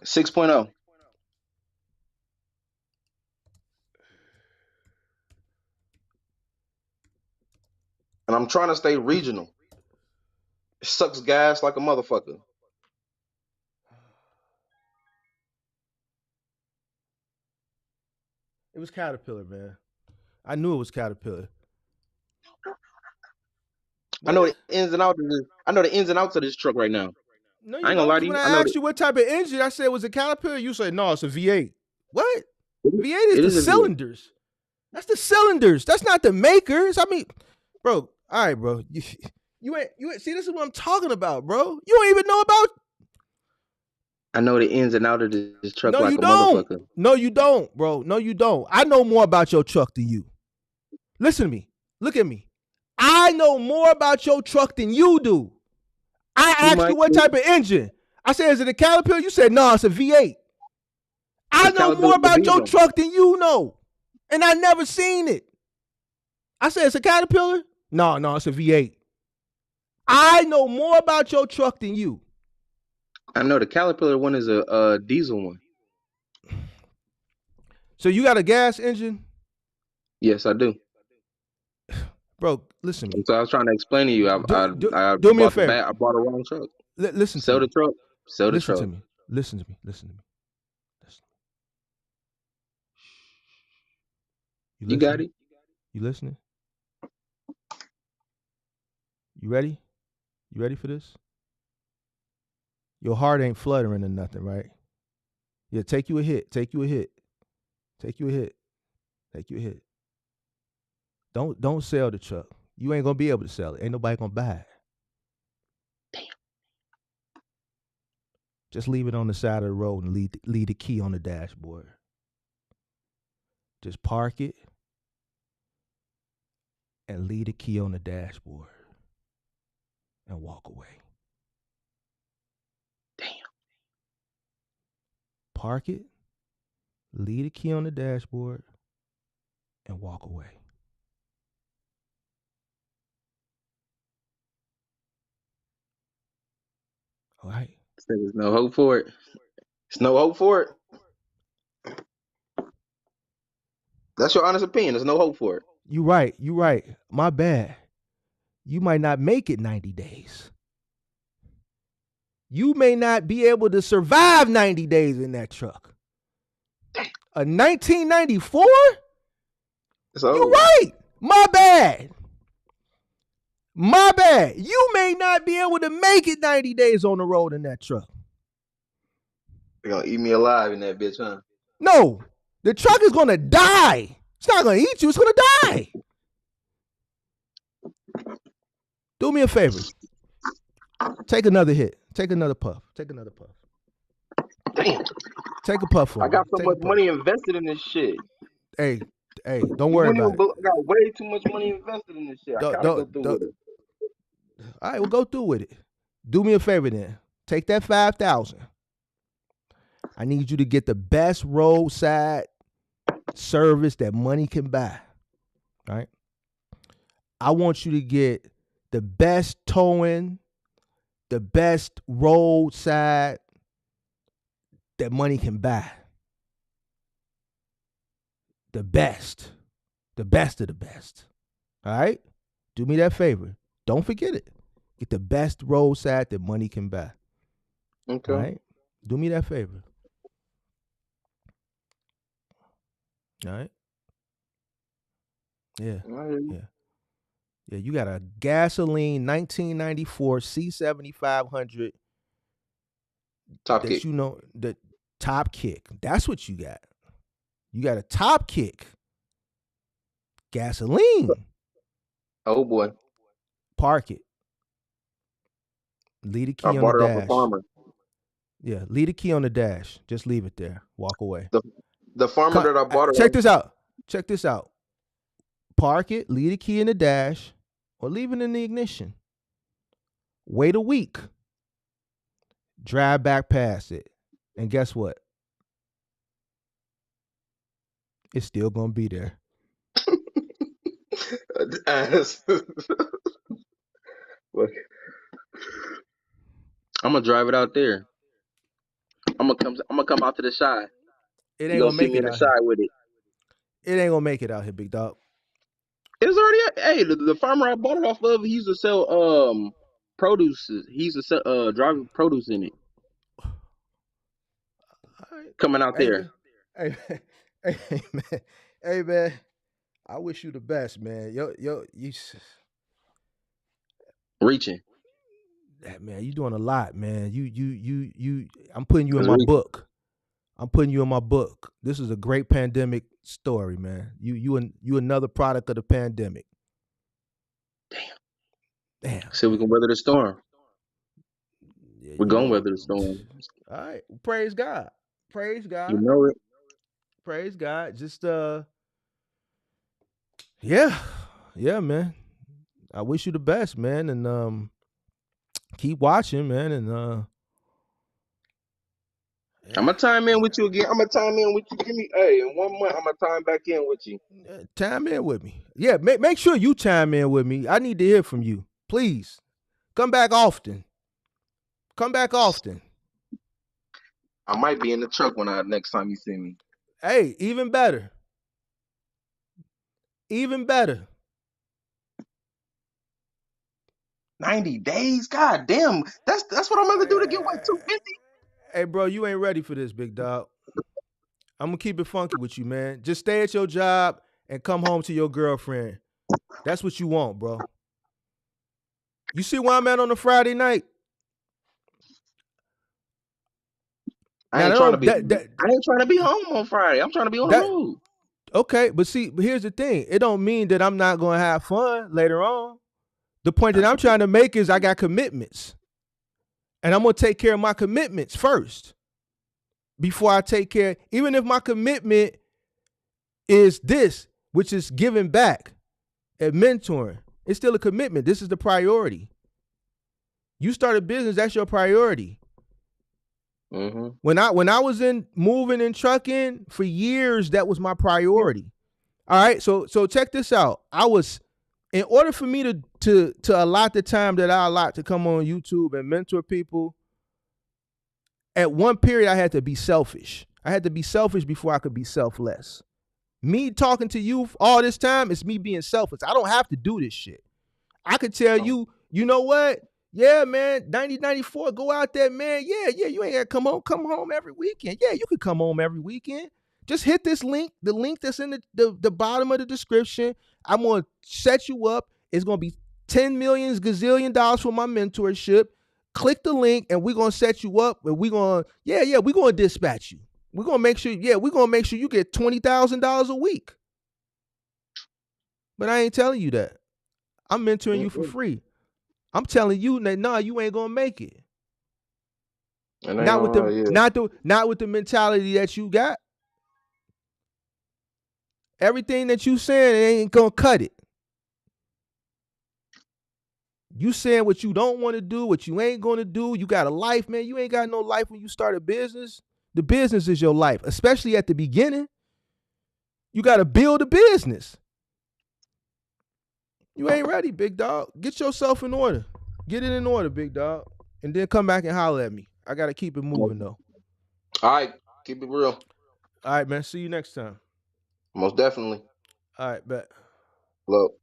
6.0. And I'm trying to stay regional. It sucks gas like a motherfucker. It was Caterpillar, man. I knew it was Caterpillar. I know the ins and outs of this. I know the ins and outs of this truck right now. No, I you ain't gonna don't. lie Because to when you. I I know asked you what type of engine, I said it was a Caterpillar. You said no, it's a V8. What? that V8 is it the is a V8. cylinders. That's the cylinders. That's not the makers. I mean, bro. All right, bro. You ain't. See, this is what I'm talking about, bro. You don't even know about. I know the ins and outs of this truck No, like you a don't. motherfucker. No, you don't, bro. No, you don't. I know more about your truck than you. Listen to me. Look at me. I know more about your truck than you do. I You asked you might what type of engine. I said, is it a Caterpillar? You said, no, it's a V8. I it's know caliber more with the about your diesel. truck than you know. And I never seen it. I said, it's a Caterpillar? No, it's a V8. I know more about your truck than you. I know the Caterpillar one is a diesel one. So you got a gas engine? Yes, I do. Bro, listen to me. So I was trying to explain to you. I Do me a bought favor. I bought a wrong truck. Listen to Sell me. the truck. Sell the Listen truck. to me. Listen to me. Listen to me. Listen. You got it. You listening? You ready? You ready for this? Your heart ain't fluttering or nothing, right? Yeah, take you a hit. Take you a hit. Take you a hit. Take you a hit. Don't sell the truck. You ain't gonna be able to sell it. Ain't nobody gonna buy it. Damn. Just leave it on the side of the road and leave the key on the dashboard. Just park it and leave the key on the dashboard and walk away. Damn. Park it, leave the key on the dashboard, and walk away. All right? There's no hope for it. There's no hope for it. That's your honest opinion. There's no hope for it. You right. My bad. You might not make it 90 days. You may not be able to survive 90 days in that truck. A 1994? So You right. My bad. You may not be able to make it 90 days on the road in that truck. they're gonna eat me alive in that bitch, huh? No, the truck is going to die. It's not going to eat you. It's going to die. Do me a favor. Take another hit. Take another puff. Damn. Take a puff for I me. got so Take much money invested in this shit. Hey, don't worry about it. I got way too much money invested in this shit. I gotta go through with it. All right, we'll go through with it. Do me a favor then. Take that $5,000. I need you to get the best roadside service that money can buy. All right. I want you to get the best towing, the best roadside that money can buy. The best of the best. All right? Do me that favor. Don't forget it. Get the best roadside that money can buy. Okay. All right? Do me that favor. All right? Yeah. Yeah, you got a gasoline 1994 C7500 Top that kick. you know, the top kick. That's what you got. You got a top kick. Gasoline. Oh boy. Park it. Leave the key I on the bought it off a dash. farmer. Yeah, leave the key on the dash. Just leave it there. Walk away. The farmer that I bought it Check off. this out. Check this out. Park it, leave the key in the dash, or leave it in the ignition. Wait a week. Drive back past it. And guess what? It's still gonna be there. Look, I'm gonna drive it out there. I'm gonna come out to the side. It You ain't gonna gonna see make me it in the out here. side with it. It ain't gonna make it out here, big dog. It's already. Hey, the farmer I bought it off of, he used to sell produce. He used to sell, drive produce in it. All right. Coming out Hey, there, man. Hey, hey, man. Hey, man. I wish you the best, man. reaching. Man, you doing a lot, man. You. I'm putting you in It's my reaching. book. I'm putting you in my book. This is a great pandemic story, man. You another product of the pandemic. Damn. See, we can weather the storm. Yeah, We're you gonna know. weather the storm. All right. Praise God. Praise You God. know it. Praise God. Just yeah. Yeah, man. I wish you the best, man, and keep watching, man, and I'm yeah. gonna time in with you again. I'm gonna time in with you. Give me, hey, in 1 month, I'm gonna time back in with you. Chime in with me. Yeah, make sure you chime in with me. I need to hear from you. Please. Come back often. Come back often. I might be in the truck when next time you see me. Hey, even better. Even better. 90 days? God damn. That's what I'm gonna do to get what 250? Hey, bro, you ain't ready for this, big dog. I'm gonna keep it funky with you, man. Just stay at your job and come home to your girlfriend. That's what you want, bro. You see where I'm at on a Friday night? I Now ain't that trying to don't be that I ain't trying to be home on Friday. I'm trying to be on the that road. okay, but here's the thing. It don't mean that I'm not gonna have fun later on. The point that I'm trying to make is I got commitments. And I'm gonna take care of my commitments first before I take care, even if my commitment is this, which is giving back and mentoring. It's still a commitment. This is the priority. You start a business, that's your priority. Mm-hmm. When I was in moving and trucking for years, that was my priority. All right, so check this out. In order for me to allot the time that I allot to come on YouTube and mentor people, at one period I had to be selfish. I had to be selfish before I could be selfless. Me talking to you all this time is me being selfish. I don't have to do this shit. I could tell you, you know what? Yeah, man, 9094, go out there, man. Yeah, you ain't gotta come home every weekend. Yeah, you could come home every weekend. Just hit this link, the link that's in the bottom of the description. I'm gonna set you up. It's gonna be 10 million gazillion dollars for my mentorship. Click the link and we're gonna set you up and we're gonna dispatch you. We're gonna make sure, you get $20,000 a week. But I ain't telling you that. I'm mentoring you for free. I'm telling you that you ain't gonna make it. Not with the mentality that you got. Everything that you saying ain't gonna cut it. You saying what you don't want to do, what you ain't gonna do. You got a life, man. You ain't got no life when you start a business. The business is your life, especially at the beginning. You gotta build a business. You ain't ready, big dog. Get yourself in order. Get it in order, big dog. And then come back and holler at me. I gotta keep it moving though. All right, keep it real. All right, man. See you next time. Most definitely. All right, bet. Look.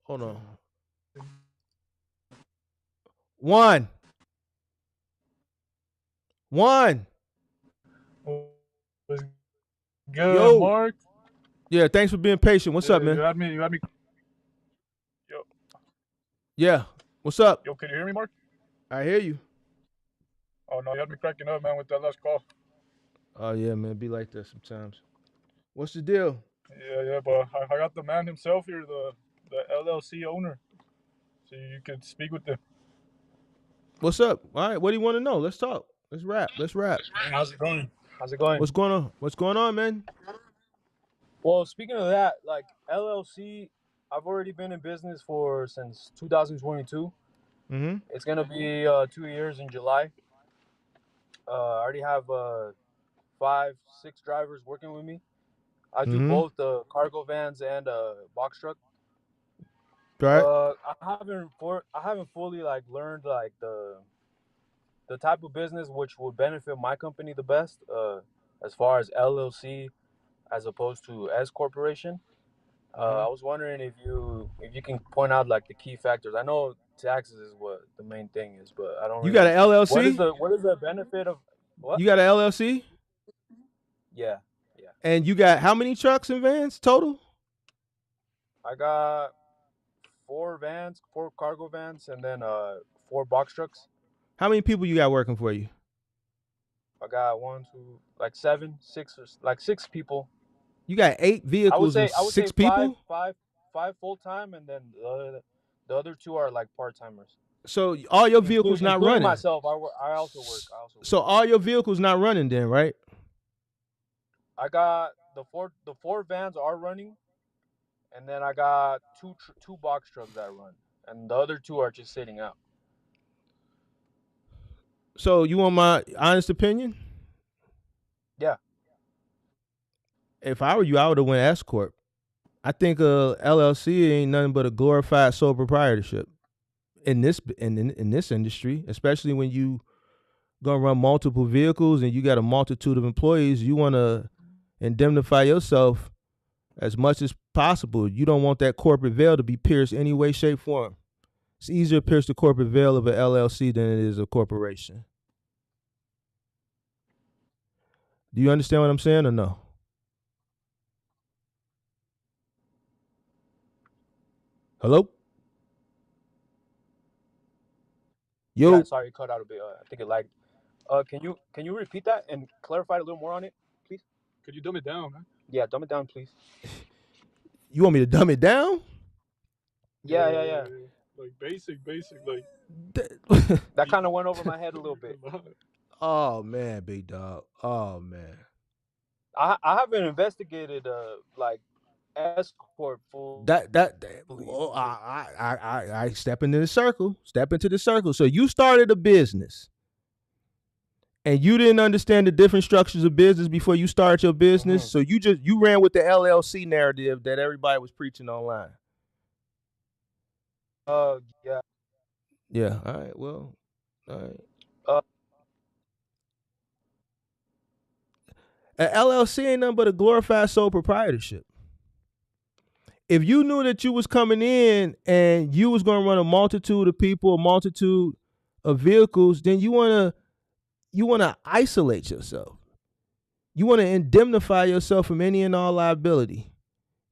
Hold on. One. Was good, Yo. Mark. Yeah, thanks for being patient. What's up, man? You had me. Yo, Yeah. What's up? can you hear me, Mark? I hear you. Oh no, you had me cracking up, man, with that last call. Oh yeah, man. Be like that sometimes. What's the deal? Yeah, but I got the man himself here, the LLC owner, so you could speak with him. What's up? All right, what do you want to know? Let's talk. Let's rap. Let's rap. Hey, how's it going? How's it going? What's going on? What's going on, man? Well, speaking of that, like LLC, I've already been in business for since 2022. Mm-hmm. It's gonna be 2 years in July. I already have five, six drivers working with me. I do Mm-hmm. both cargo vans and box truck. Right. I haven't fully like learned like the type of business which would benefit my company the best. As far as LLC as opposed to S corporation. Mm-hmm. I was wondering if you can point out like the key factors. I know taxes is what the main thing is, but I don't You got really. an What is LLC? the benefit of what? You got an LLC? Yeah, yeah. And you got how many trucks and vans total? I got four vans, four cargo vans, and then four box trucks. How many people you got working for you? I got one, two, like seven, six, or like six people. You got 8 I would vehicles and say I would say 6 five, people? five, five full time, and then the other two are like part timers, So all your vehicles including not including running. myself. I also work. I also work. So all your vehicles not running then, right? I got the four vans are running, and then I got two box trucks that run, and the other two are just sitting out. So you want my honest opinion? Yeah. If I were you, I would have went S corp. I think LLC ain't nothing but a glorified sole proprietorship in this industry, especially when you gonna run multiple vehicles and you got a multitude of employees. You want to indemnify yourself as much as possible. You don't want that corporate veil to be pierced any way, shape, form. It's easier to pierce the corporate veil of an LLC than it is a corporation. Do you understand what I'm saying or no? Hello? Yeah. Yo, Sorry, it cut out a bit. I think it lagged. Can you repeat that and clarify a little more on it, please? Could you dumb it down, man? Yeah, dumb it down, please. you want me to dumb it down? Yeah, yeah, yeah. Like basic, like That kind of went over my head a little bit. Oh man, big dog. Oh man. I haven't investigated like S corp That fully. well, I step into the circle. Step into the circle. So you started a business and you didn't understand the different structures of business before you started your business. Mm-hmm. So you ran with the LLC narrative that everybody was preaching online. Yeah. Yeah. All right. Well. All right. Uh, An LLC ain't nothing but a glorified sole proprietorship. If you knew that you was coming in and you was gonna run a multitude of people, a multitude of vehicles, then you wanna isolate yourself. You wanna indemnify yourself from any and all liability.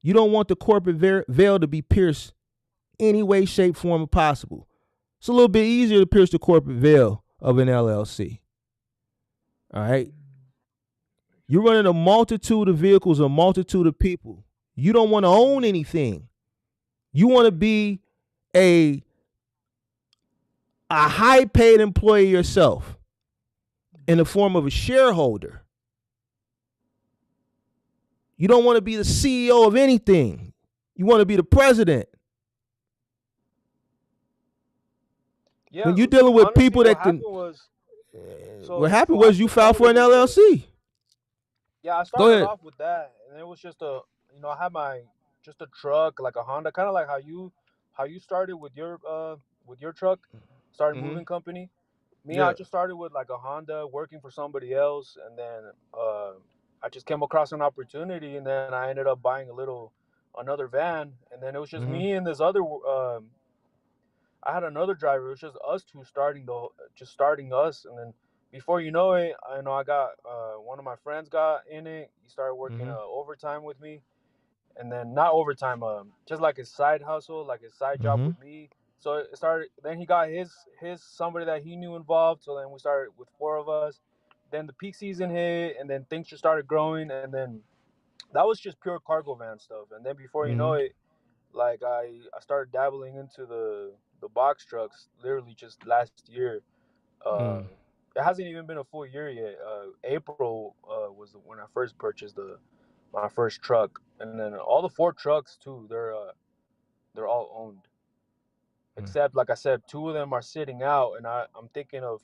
You don't want the corporate veil to be pierced any way, shape, form possible. It's a little bit easier to pierce the corporate veil of an LLC. All right. You're running a multitude of vehicles, a multitude of people. You don't want to own anything. You want to be a high paid employee yourself in the form of a shareholder. You don't want to be the CEO of anything. You want to be the president. yeah. When you're dealing with Honestly, people what that happened can, was what so happened so I was you filed for started an with the LLC. yeah, I Go started ahead. off with that, and it was just I had my just a truck, like a Honda, kind of like how you started with your truck, started Mm-hmm. moving company. Me, I Yeah. just started with like a Honda, working for somebody else, and then I just came across an opportunity, and then I ended up buying another van, and then it was just Mm-hmm. me and this other. I had another driver. It was just us two just starting us, and then before you know it, I got one of my friends got in it. He started working Mm-hmm. overtime with me, and then not overtime, just like his side hustle, like his side job Mm-hmm. with me. So it started. Then he got his somebody that he knew involved. So then we started with four of us. Then the peak season hit, and then things just started growing, and then that was just pure cargo van stuff. And then before you know Mm-hmm. it, like I started dabbling into the box trucks literally just last year. It hasn't even been a full year yet. April was when I first purchased my first truck, and then all the four trucks too. They're all owned, except like I said, two of them are sitting out, and I'm thinking of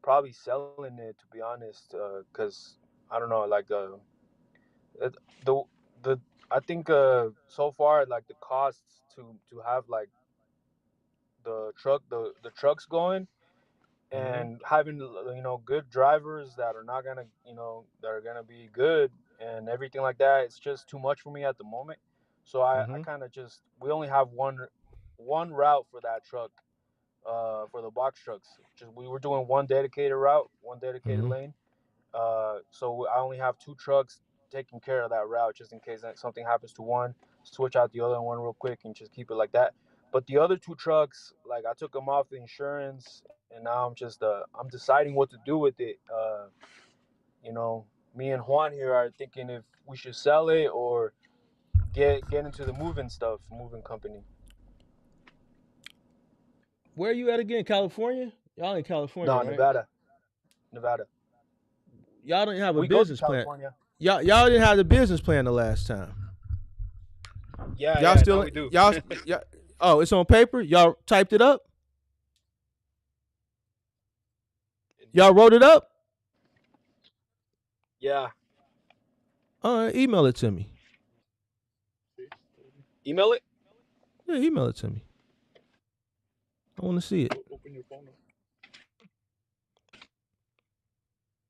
probably selling it, to be honest, because I don't know, like it- the the I think so far like the costs to have like the trucks going and having good drivers that are not gonna that are gonna be good and everything like that, it's just too much for me at the moment. So I kind of just we only have one route for that truck, for the box trucks. Just we were doing one dedicated route, one dedicated lane. So I only have two trucks taking care of that route just in case something happens to one, switch out the other one real quick and just keep it like that. But the other two trucks, like I took them off the insurance, and now I'm deciding what to do with it. You know, me and Juan here are thinking if we should sell it or get into the moving company. Where are you at again? California? Y'all in California, No, right? Nevada. Y'all didn't have a We go to business plan. California. Y'all didn't have the business plan the last time. Yeah, Y'all yeah. still Now we do. y'all oh, it's on paper? Y'all typed it up? Y'all wrote it up? Yeah. Email it to me. Email it. Yeah, email it to me. I want to see it. Open your phone up.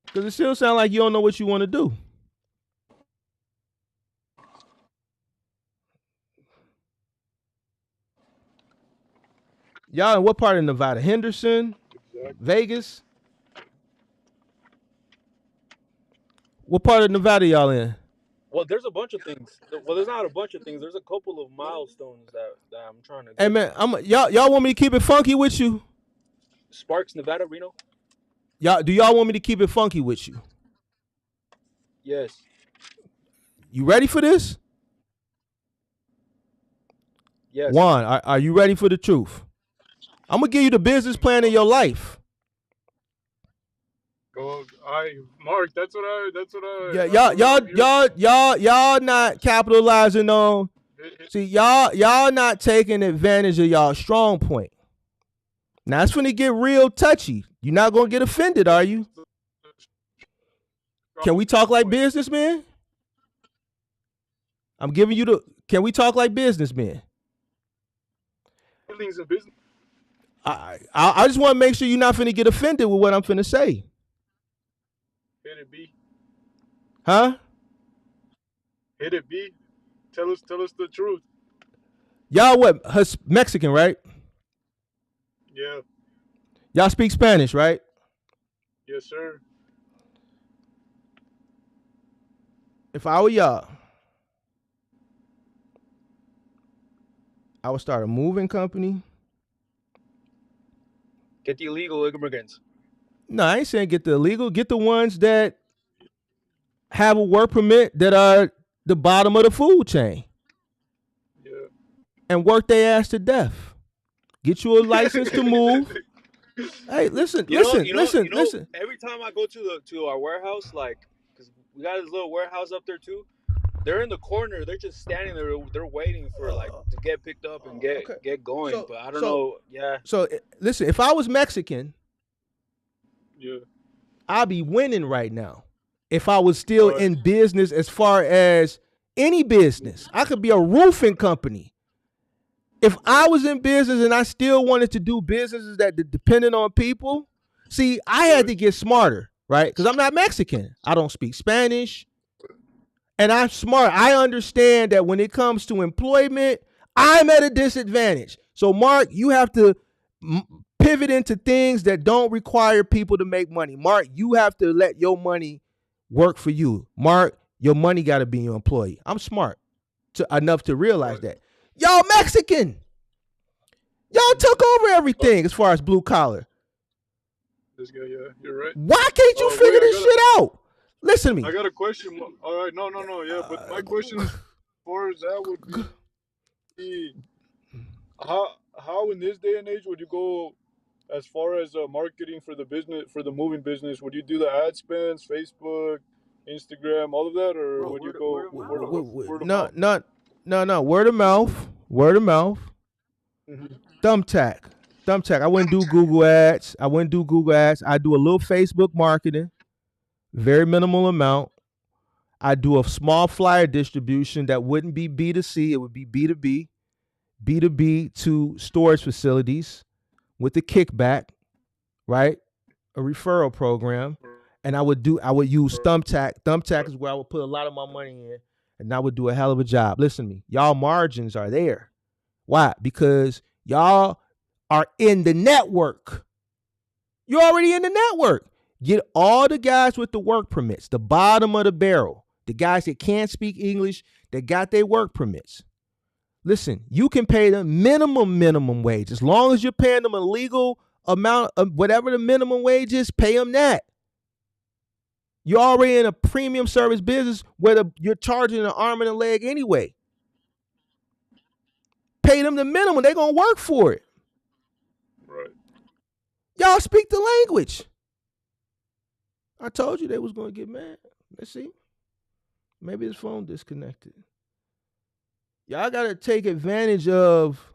Because it still sounds like you don't know what you want to do. Y'all in what part of Nevada? Henderson? Exactly. Vegas? What part of Nevada y'all in? Well, there's a bunch of things. Well, there's not a bunch of things. There's a couple of milestones that I'm trying to get. Hey man, y'all want me to keep it funky with you? Sparks, Nevada, Reno. Y'all want me to keep it funky with you? Yes. You ready for this? Yes. Juan, are you ready for the truth? I'm gonna give you the business plan of your life. Go, Mark. That's what I. Yeah, y'all not capitalizing on. See, y'all not taking advantage of y'all strong point. Now it's gonna get real touchy. You're not gonna get offended, are you? Can we talk like businessmen? I'm giving you the. Can we talk like businessmen? Things in business. I just want to make sure you're not finna get offended with what I'm finna say. Hit it, B. Huh? Hit it, B. Tell us the truth. Y'all what? Mexican, right? Yeah. Y'all speak Spanish, right? Yes, sir. If I were y'all, I would start a moving company. Get the illegal immigrants. No, I ain't saying get the illegal. Get the ones that have a work permit that are the bottom of the food chain. Yeah. And work their ass to death. Get you a license to move. Hey, listen. Every time I go to our warehouse, like, because we got this little warehouse up there too, they're in the corner. They're just standing there. They're waiting for like to get picked up and get going. So, but I don't know. Yeah. So listen, if I was Mexican, yeah, I'd be winning right now. If I was still in business, as far as any business, I could be a roofing company. If I was in business and I still wanted to do businesses that depended on people, see, I had to get smarter, right? Because I'm not Mexican. I don't speak Spanish. And I'm smart. I understand that when it comes to employment, I'm at a disadvantage. So, Mark, you have to pivot into things that don't require people to make money. Mark, you have to let your money work for you. Mark, your money got to be your employee. I'm smart enough to realize that. Y'all Mexican. Y'all took over everything as far as blue collar. This guy, yeah, you're right. Why can't you figure this shit out? Listen to me. I got a question. All right, no, yeah, but my question as far as that would be, how in this day and age would you go as far as marketing for the business, for the moving business, would you do the ad spends, Facebook, Instagram, all of that, or would you go word of No, mouth? no. Word of mouth. Word of mouth. Hmm. Thumbtack. Thumbtack. I wouldn't do Google ads. I do a little Facebook marketing, very minimal amount. I do a small flyer distribution that wouldn't be B2C. It would be B2B, B2B to storage facilities with the kickback, right? A referral program. And I would use Thumbtack. Thumbtack is where I would put a lot of my money in, and I would do a hell of a job. Listen to me. Y'all margins are there. Why? Because y'all are in the network. You're already in the network. Get all the guys with the work permits, the bottom of the barrel, the guys that can't speak English, that got their work permits. Listen, you can pay them minimum wage. As long as you're paying them a legal amount of whatever the minimum wage is, pay them that. You're already in a premium service business where you're charging an arm and a leg anyway. Pay them the minimum. They're going to work for it. Right. Y'all speak the language. I told you they was going to get mad. Let's see. Maybe his phone disconnected. Y'all got to take advantage of.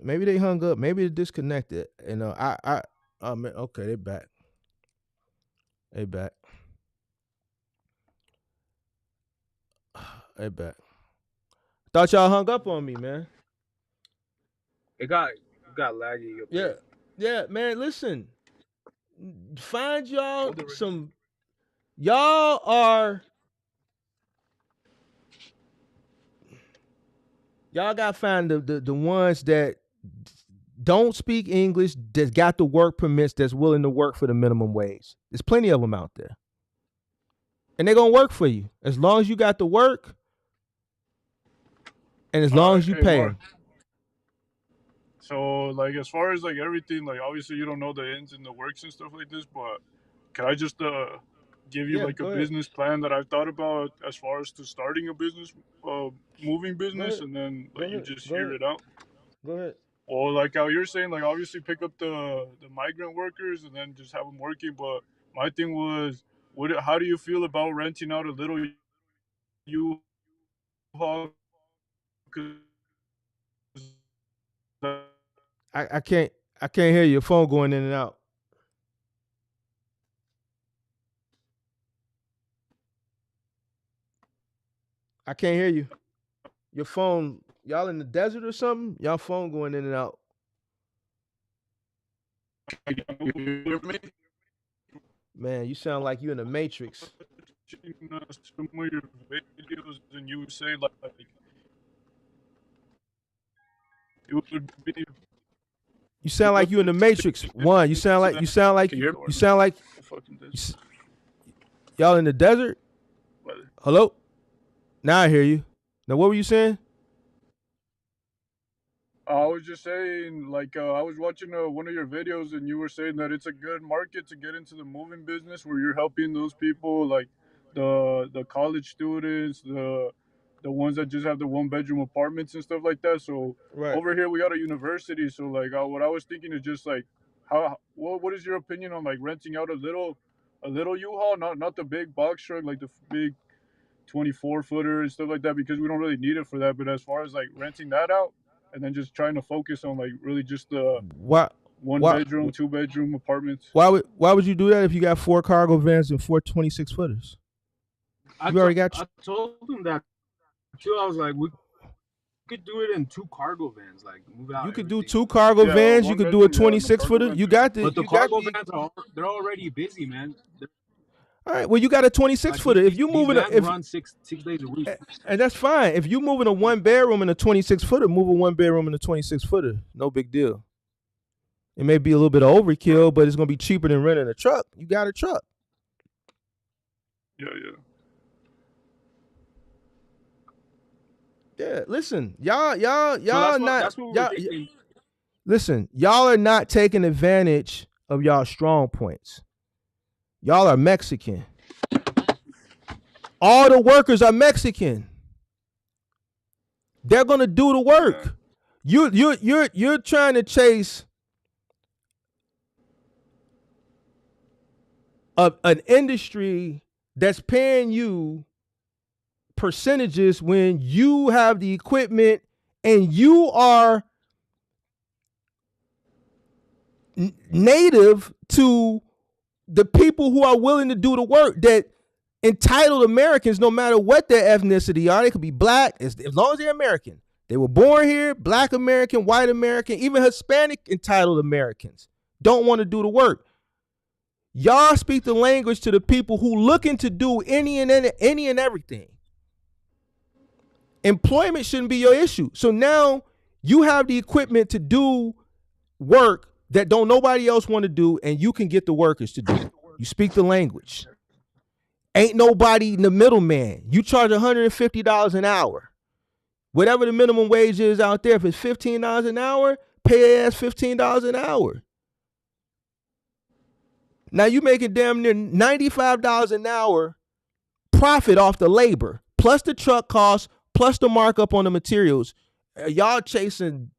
Maybe they hung up. Maybe they disconnected. You know, okay, they back. They back. They back. Thought y'all hung up on me, man. It got laggy up there. Yeah, man. Listen, find y'all some. Y'all got to find the ones that don't speak English, that got the work permits, that's willing to work for the minimum wage. There's plenty of them out there. And they're going to work for you. As long as you got the work and as long as you pay them. So, like, as far as like everything, like obviously you don't know the ins and the works and stuff like this, but can I just give you like a business plan that I've thought about as far as to starting a business, moving business, and then like you just hear it out. Go ahead. Well, like how you're saying, like obviously pick up the migrant workers and then just have them working. But my thing was, how do you feel about renting out a little U-Haul? I can't hear your phone going in and out. I can't hear you. Your phone, y'all in the desert or something? Y'all phone going in and out. Man, you sound like you in the Matrix. Some of your videos, and you say like it would be. You sound like you in the Matrix. One, you sound like y'all in the desert. Hello. Now I hear you. Now what were you saying? I was just saying, like, I was watching one of your videos, and you were saying that it's a good market to get into the moving business, where you're helping those people, like the college students, the ones that just have the 1-bedroom apartments and stuff like that. So over here we got a university. So like, what I was thinking is just like, what is your opinion on like renting out a little U-Haul, not the big box truck, like the big 24-footer and stuff like that, because we don't really need it for that. But as far as like renting that out, and then just trying to focus on like really just the 1-bedroom, 2-bedroom apartments. Why would you do that if you got 4 cargo vans and 4 26-footers? You already got. I told them that too. I was like, we could do it in 2 cargo vans, like move out. You could do 2 cargo vans. You could do a 26-footer. You got the. But the cargo vans they're already busy, man. All right. Well, you got a 26-footer. If you moving, run 6 days a week, and that's fine. If you moving a 1-bedroom and a 26-footer, move a 1-bedroom and a 26-footer. No big deal. It may be a little bit of overkill, but it's gonna be cheaper than renting a truck. You got a truck. Yeah. Yeah. Listen, y'all not. Listen, y'all are not taking advantage of y'all strong points. Y'all are Mexican. All the workers are Mexican. They're gonna do the work. You're trying to chase an industry that's paying you percentages when you have the equipment and you are native to the people who are willing to do the work, that entitled Americans, no matter what their ethnicity are, they could be black, as long as they're American. They were born here, black American, white American, even Hispanic entitled Americans don't want to do the work. Y'all speak the language to the people who looking to do any and everything. Employment shouldn't be your issue. So now you have the equipment to do work that don't nobody else want to do, and you can get the workers to do it. You speak the language. Ain't nobody in the middleman. You charge $150 an hour. Whatever the minimum wage is out there, if it's $15 an hour, pay their ass $15 an hour. Now you making damn near $95 an hour profit off the labor, plus the truck costs, plus the markup on the materials. Y'all chasing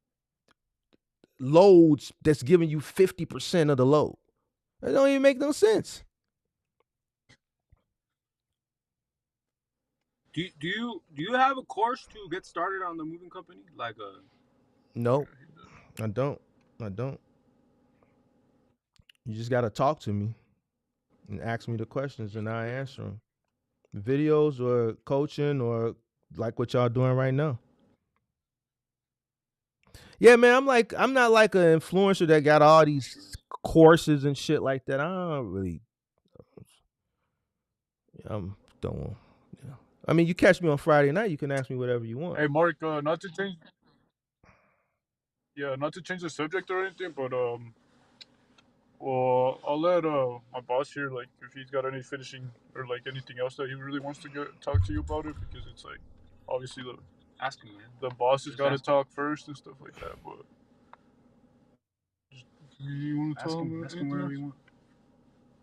loads that's giving you 50% of the load. That don't even make no sense. Do you have a course to get started on the moving company? Like a Nope, I don't. You just gotta talk to me and ask me the questions, and I answer them. Videos or coaching or like what y'all doing right now. Yeah, man, I'm not like an influencer that got all these courses and shit like that. I don't really. Don't want. Yeah. I mean, you catch me on Friday night, you can ask me whatever you want. Hey, Mark, not to change the subject or anything, but well, I'll let my boss here, like, if he's got any finishing or like anything else that he really wants to talk to you about it, because it's like obviously the boss has got to talk first and stuff like that. But you want to tell him whatever you want.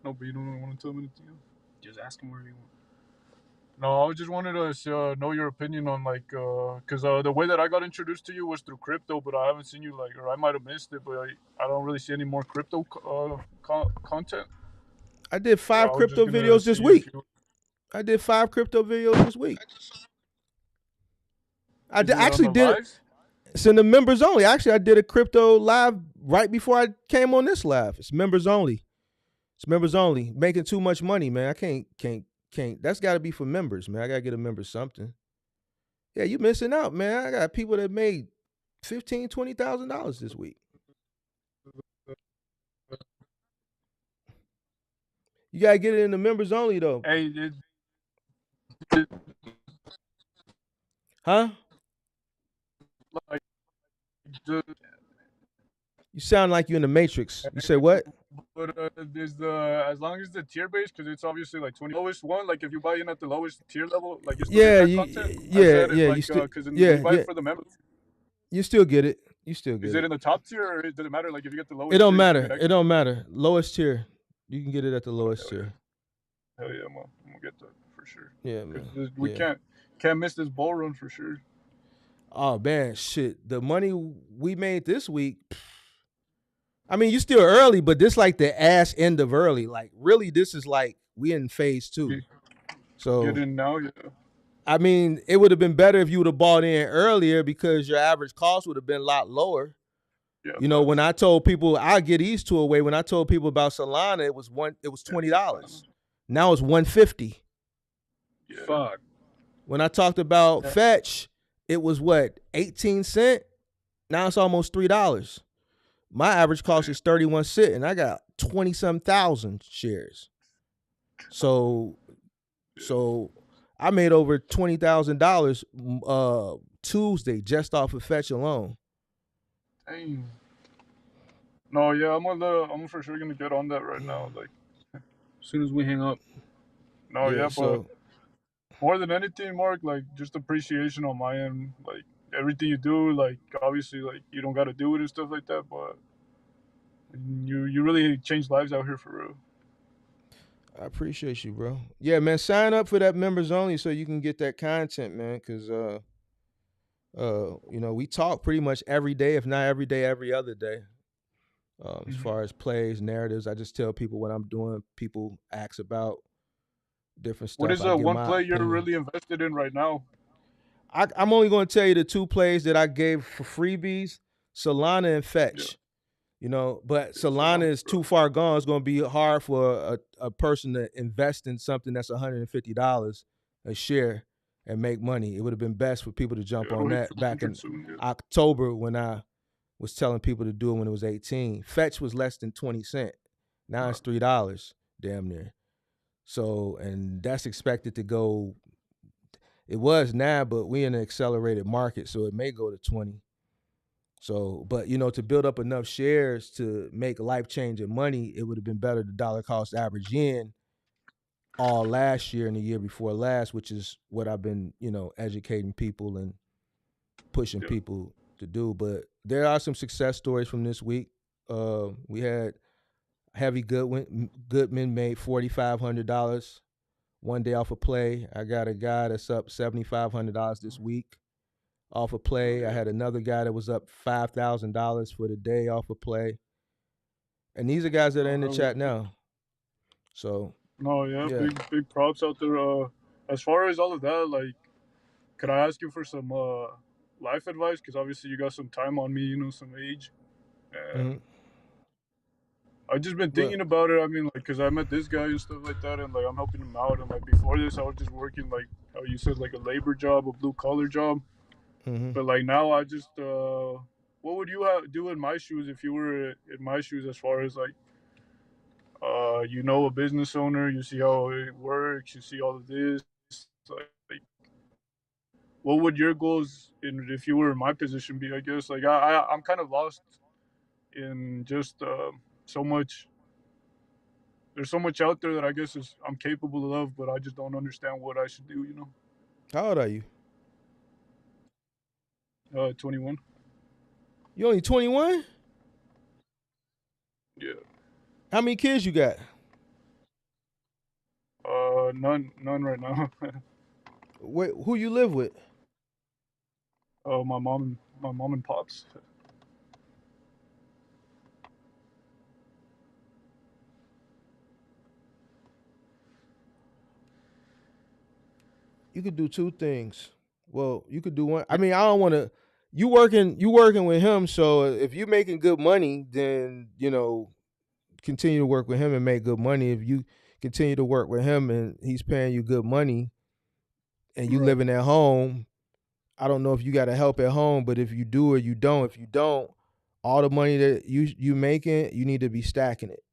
No, but you don't want to tell him anything else. Just ask him whatever you want. No, I just wanted to know your opinion on, like, because the way that I got introduced to you was through crypto, but I haven't seen you, like, or I might have missed it, but I don't really see any more crypto content. I did 5 crypto videos this week. I did 5 crypto videos this week. I actually did it. It's in the members only. Actually, I did a crypto live right before I came on this live. It's members only. It's members only. Making too much money, man. I can't. That's got to be for members, man. I got to get a member something. Yeah, you missing out, man. I got people that made $15,000, $20,000 this week. You gotta get it in the members only though. Hey, huh? Like, you sound like you in the Matrix. You say what? But there's as long as the tier base, because it's obviously like 20 lowest one. Like if you buy in at the lowest tier level, like you still get content. You still you buy it for the members. You still get it. You still get it. Is it in the top tier, or does it matter? Like if you get the lowest, it don't matter. It don't matter. Lowest tier, you can get it at the lowest tier. Hell yeah, I'm gonna get that for sure. Yeah, man. We can't miss this bull run for sure. Oh man, shit! The money we made this week. I mean, you still early, but this like the ass end of early. Like really, this is like we in phase 2. So get in now, yeah. I mean, it would have been better if you would have bought in earlier because your average cost would have been a lot lower. Yeah, you know, when I told people I get these 2 away, when I told people about Solana, it was $20. Now it's $150. Yeah. Fuck. When I talked about Fetch, it was what, 18 cents? Now it's almost $3. My average cost is 31 cents, and I got 20-some thousand shares. So I made over $20,000 Tuesday just off of Fetch alone. Dang. No, yeah, I'm for sure gonna get on that right now. Like as soon as we hang up. No, yeah, but more than anything, Mark, like just appreciation on my end. Like everything you do, like obviously, like you don't gotta do it and stuff like that, but you really changed lives out here for real. I appreciate you, bro. Yeah, man, sign up for that members only so you can get that content, man, because We talk pretty much every day, if not every day, every other day. As Mhm. far as plays, narratives, I just tell people what I'm doing. People ask about different What stuff. is I give one my play you're opinion. really invested in right now? I'm only going to tell you the two plays that I gave for freebies: Solana and Yeah, Fetch. But yeah, Solana Solana, is bro. too far gone. It's going to be hard for a person to invest in something that's $150 a share and make money. It would have been best for people to Yeah, jump it'll on hit that back 300 in soon. Yeah, October when I was telling people to do it when it was 18. Fetch was less than 20 cents. Now it's right. $3, damn near. So, and that's expected to go. It was now, but we in an accelerated market, so it may go to 20. So, but to build up enough shares to make life changing money, it would have been better to dollar cost average in all last year and the year before last, which is what I've been, educating people and pushing Yeah. people to do. But there are some success stories from this week. We had Heavy Goodman made $4,500 one day off a play. I got a guy that's up $7,500 this week off a Oh play. I yeah. had another guy that was up $5,000 for the day off a play. And these are guys that are Oh in the hell chat yeah. now. So No, yeah, yeah. big props out there. As far as all of that, like, could I ask you for some life advice? Because obviously you got some time on me, some age, Mm-hmm. and I've just been Well, thinking about it. I mean, like, cause I met this guy and stuff like that, and like I'm helping him out. And like before this, I was just working like how you said, like a labor job, a blue collar job. mm-hmm. But like now, I just what would you do in my shoes if you were in my shoes? As far as like a business owner, you see how it works, you see all of this. Like, what would your goals in if you were in my position be? I guess like I'm kind of lost in just so much. There's so much out there that I guess I'm capable of, but I just don't understand what I should do. How old are you? 21. You only 21? Yeah. How many kids you got? None right now. Wait, who you live with? My mom and pops. You could do two things. Well, you could do one. I mean, I don't want to. You working with him. So if you're making good money, then continue to work with him and make good money. If you continue to work with him and he's paying you good money and you Right. living at home, I don't know if you got to help at home, but if you do or you don't, if you don't, all the money that you making, you need to be stacking it.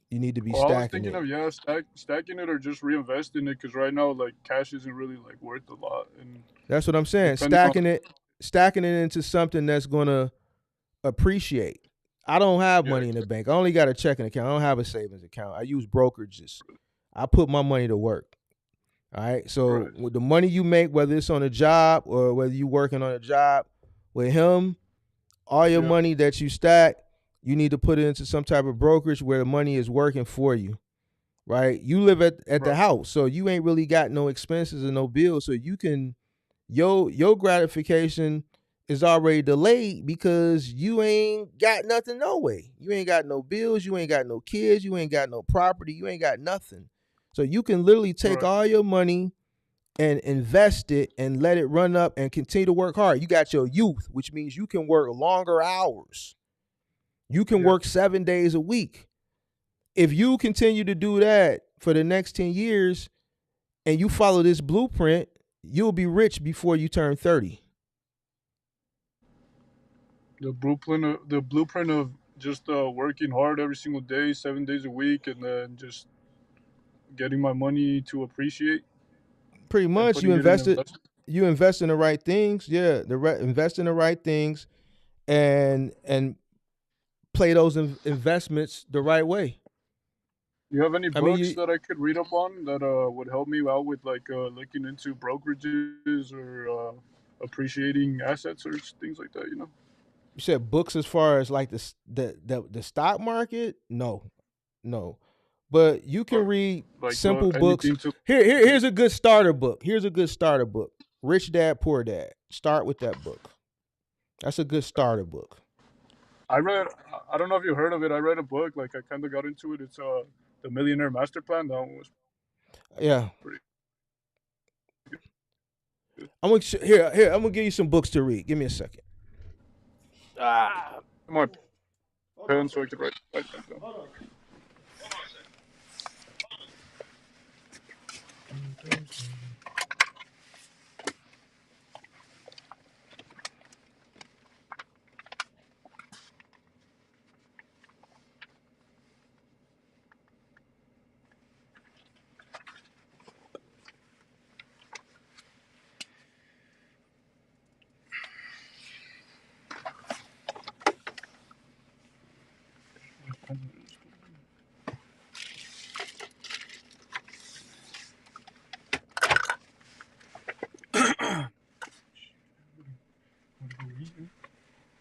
You need to be Well, I was stacking thinking it. of stacking it or just reinvesting it because right now like cash isn't really like worth a lot, and That's what I'm saying. depending on Stacking it into something that's gonna appreciate. I don't have yeah, money in the bank. I only got a checking account. I don't have a savings account. I use brokerages. I put my money to work. All right. So right, with the money you make, whether it's on a job or whether you working on a job with him, all your yeah, money that you stack, you need to put it into some type of brokerage where the money is working for you. Right? You live at the right, house, so you ain't really got no expenses and no bills. So you can your gratification is already delayed because you ain't got nothing no way. You ain't got no bills, you ain't got no kids, you ain't got no property, you ain't got nothing. So you can literally take right, all your money and invest it and let it run up and continue to work hard. You got your youth, which means you can work longer hours. You can yeah. work 7 days a week. If you continue to do that for the next 10 years and you follow this blueprint, you'll be rich before you turn 30. The blueprint of just working hard every single day, 7 days a week, and then just getting my money to appreciate Pretty and much putting it in investment. you invest in the right things. Yeah, invest in the right things and play those investments the right way. You have any I mean, books that I could read up on that would help me out with like looking into brokerages or appreciating assets or things like that? you said books as far as like the stock market. No, but you can Or read like simple books. anything to. Here's a good starter book. Here's a good starter book. Rich Dad Poor Dad. Start with that book. That's a good starter book. I read. I don't know if you heard of it. I read a book. Like I kind of got into it. It's the Millionaire Master Plan. That one was Yeah. pretty good. I'm gonna here. I'm gonna give you some books to read. Give me a second. My pen so I could write that down. Hold on.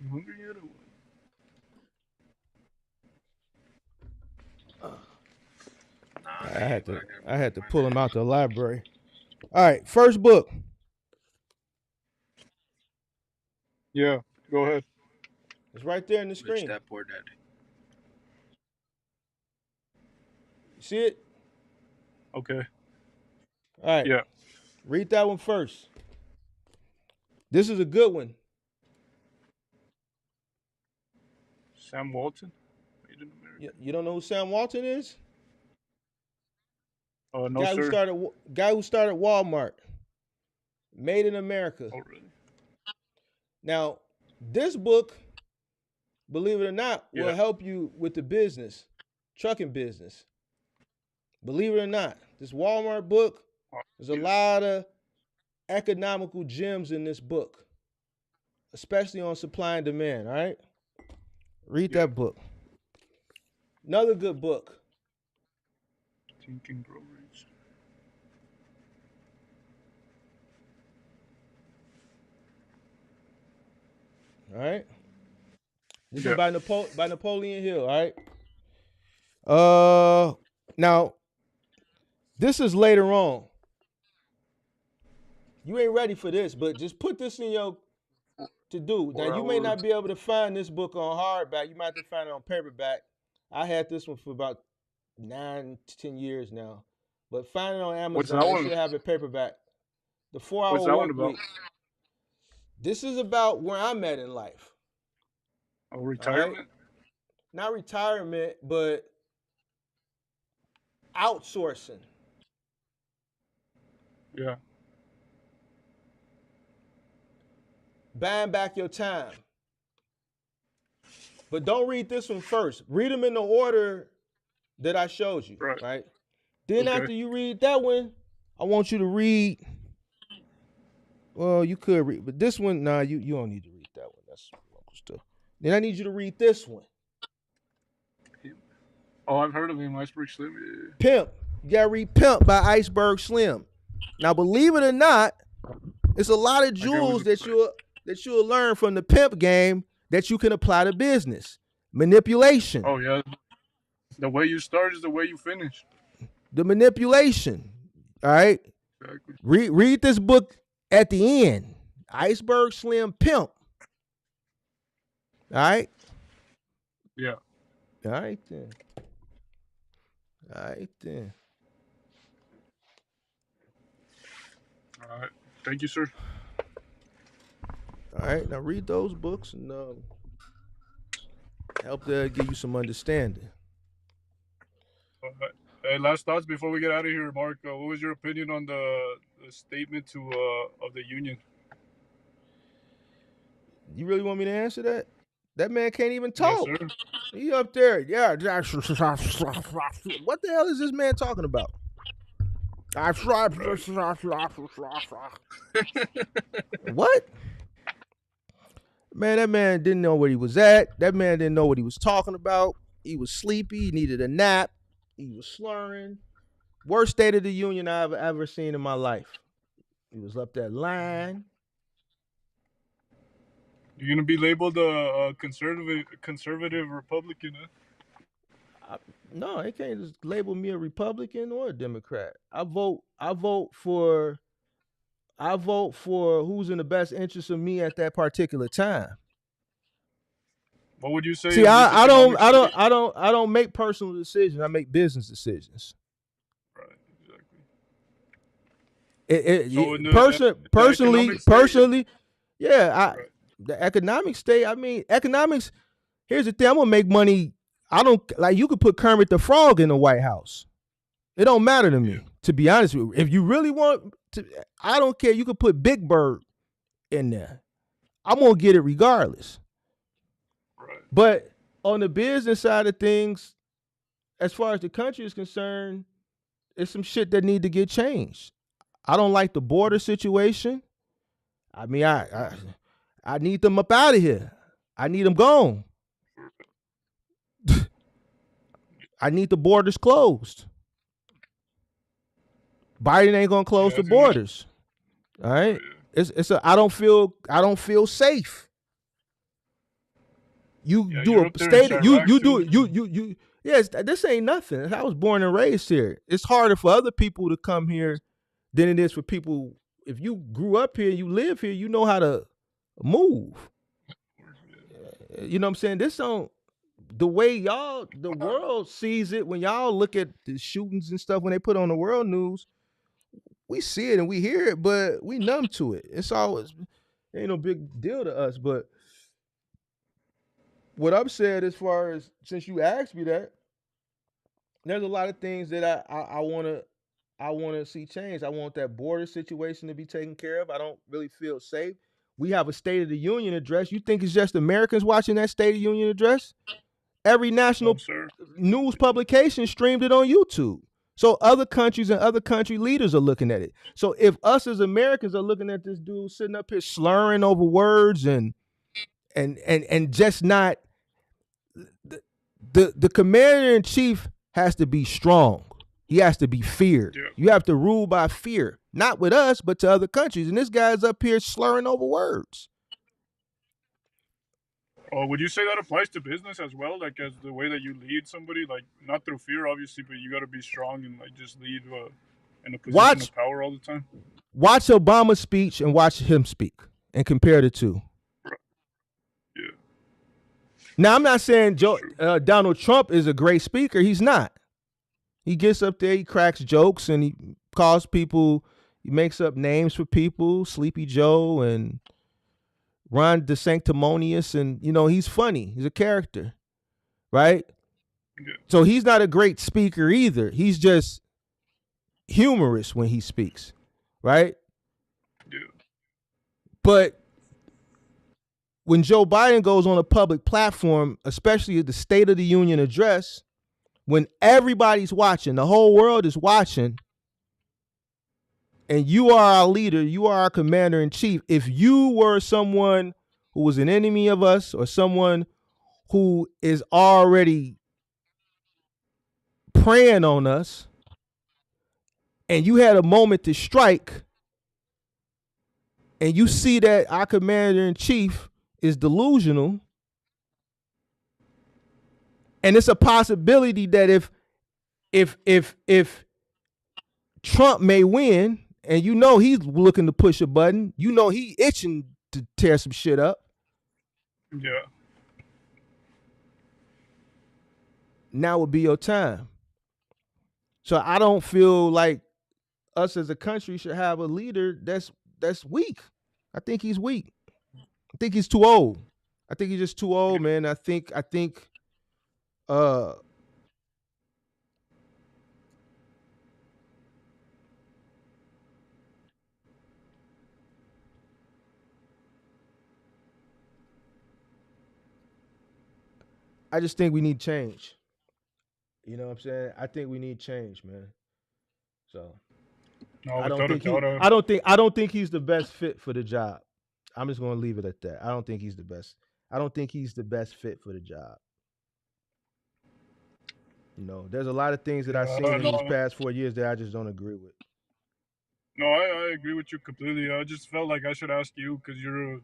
You hungry yet or what? I had to pull them out the library. All right, first book. Yeah, go ahead. It's right there in the screen. Rich Dad Poor Dad. You see it? Okay. All right. Yeah. Read that one first. This is a good one. Sam Walton. Made in America. You don't know who Sam Walton is? No, guy sir. Who started Walmart. Made in America. Oh, really? Now, this book, believe it or not, will help you with the business, trucking business. Believe it or not, this Walmart book, there's a lot of economical gems in this book, especially on supply and demand, all right? Read that book. Another good book. Think and Grow Rich. All right. This is by Napoleon Hill, all right? Now, this is later on. You ain't ready for this, but just put this in your to-do. Now, you may not be able to find this book on hardback. You might have to find it on paperback. I had this one for about 9 to 10 years now. But find it on Amazon. They should have it paperback. The 4-Hour Work Week. This is about where I'm at in life. Oh, retirement? Right? Not retirement, but outsourcing. Yeah. Buying back your time. But don't read this one first. Read them in the order that I showed you. Right? Then after you read that one, I want you to read. Well, you could read, but this one, nah, you don't need to read that one. That's local stuff. Then I need you to read this one. Oh, I've heard of him, Iceberg Slim. Yeah. Pimp. You gotta read Pimp by Iceberg Slim. Now, believe it or not, it's a lot of jewels that you'll learn from the pimp game that you can apply to business. Manipulation. Oh yeah. The way you start is the way you finish. The manipulation. All right. Exactly. Read this book at the end. Iceberg Slim Pimp. All right. Yeah. All right then. All right then. All right. Thank you, sir. All right. Now read those books and help give you some understanding. All right. Hey, last thoughts before we get out of here, Mark. What was your opinion on the statement of the union? You really want me to answer that? That man can't even talk. Yes, sir. He up there. Yeah. What the hell is this man talking about? What? Man, that man didn't know where he was at. That man didn't know what he was talking about. He was sleepy. He needed a nap. He was slurring. Worst State of the Union I've ever seen in my life. He was up that line. You're gonna be labeled a conservative Republican, huh? No, they can't just label me a Republican or a Democrat. I vote for I vote for who's in the best interest of me at that particular time. What would you say See, in this economic state? I don't make personal decisions. I make business decisions. Right, exactly. So in the economic state, Personally, yeah. right, The economic state. I mean, economics. Here's the thing. I'm gonna make money. I don't like. You could put Kermit the Frog in the White House. It don't matter to me, yeah, to be honest with you. If you really want to, I don't care. You could put Big Bird in there. I'm gonna get it regardless. right, But on the business side of things, as far as the country is concerned, it's some shit that need to get changed. I don't like the border situation. I mean, I need them up out of here. I need them gone. I need the borders closed. Biden ain't gonna close yeah, the it's gonna, borders. All right. right, yeah. It's a I don't feel safe. You Yeah, do you're a up there in state Chirac you do too, so you yes, this ain't nothing. I was born and raised here. It's harder for other people to come here than it is for people. If you grew up here, you live here, you know how to move. You know what I'm saying? This don't the way the world sees it when y'all look at the shootings and stuff when they put on the world news, we see it and we hear it, but we numb to it. It's always ain't no big deal to us. But what I'm saying, as far as since you asked me that, there's a lot of things that I wanna see change. I want that border situation to be taken care of. I don't really feel safe. We have a State of the Union address. You think it's just Americans watching that State of the Union address? Every no, national sir. news publication streamed it on YouTube. So other countries and other country leaders are looking at it. So if us as Americans are looking at this dude sitting up here slurring over words and just not the commander in chief has to be strong. He has to be feared. Yeah. You have to rule by fear, not with us, but to other countries. And this guy's up here slurring over words. Would you say that applies to business as well? Like as the way that you lead somebody, like not through fear, obviously, but you got to be strong and like just lead in a position of power all the time. Watch Obama's speech and watch him speak, and compare the two. Right. Yeah. Now I'm not saying Donald Trump is a great speaker. He's not. He gets up there, he cracks jokes, and he calls people. He makes up names for people, Sleepy Joe and Ron DeSanctimonious, and he's funny. He's a character, right? Yeah. So he's not a great speaker either. He's just humorous when he speaks, right? Yeah. But when Joe Biden goes on a public platform, especially the State of the Union address, when everybody's watching, the whole world is watching, and you are our leader, you are our commander in chief. If you were someone who was an enemy of us or someone who is already preying on us, and you had a moment to strike, and you see that our commander in chief is delusional, and it's a possibility that if Trump may win, and he's looking to push a button, he itching to tear some shit up. Yeah. Now would be your time. So I don't feel like us as a country should have a leader that's weak. I think he's weak. I think he's too old. I think he's just too old, man. I think I just think we need change. You know what I'm saying? I think we need change, man. So No, I don't without a think doubt. I don't think he's the best fit for the job. I'm just gonna leave it at that. I don't think he's the best. I don't think he's the best fit for the job. There's a lot of things that I've seen in these past 4 years that I just don't agree with. No, I agree with you completely. I just felt like I should ask you because you're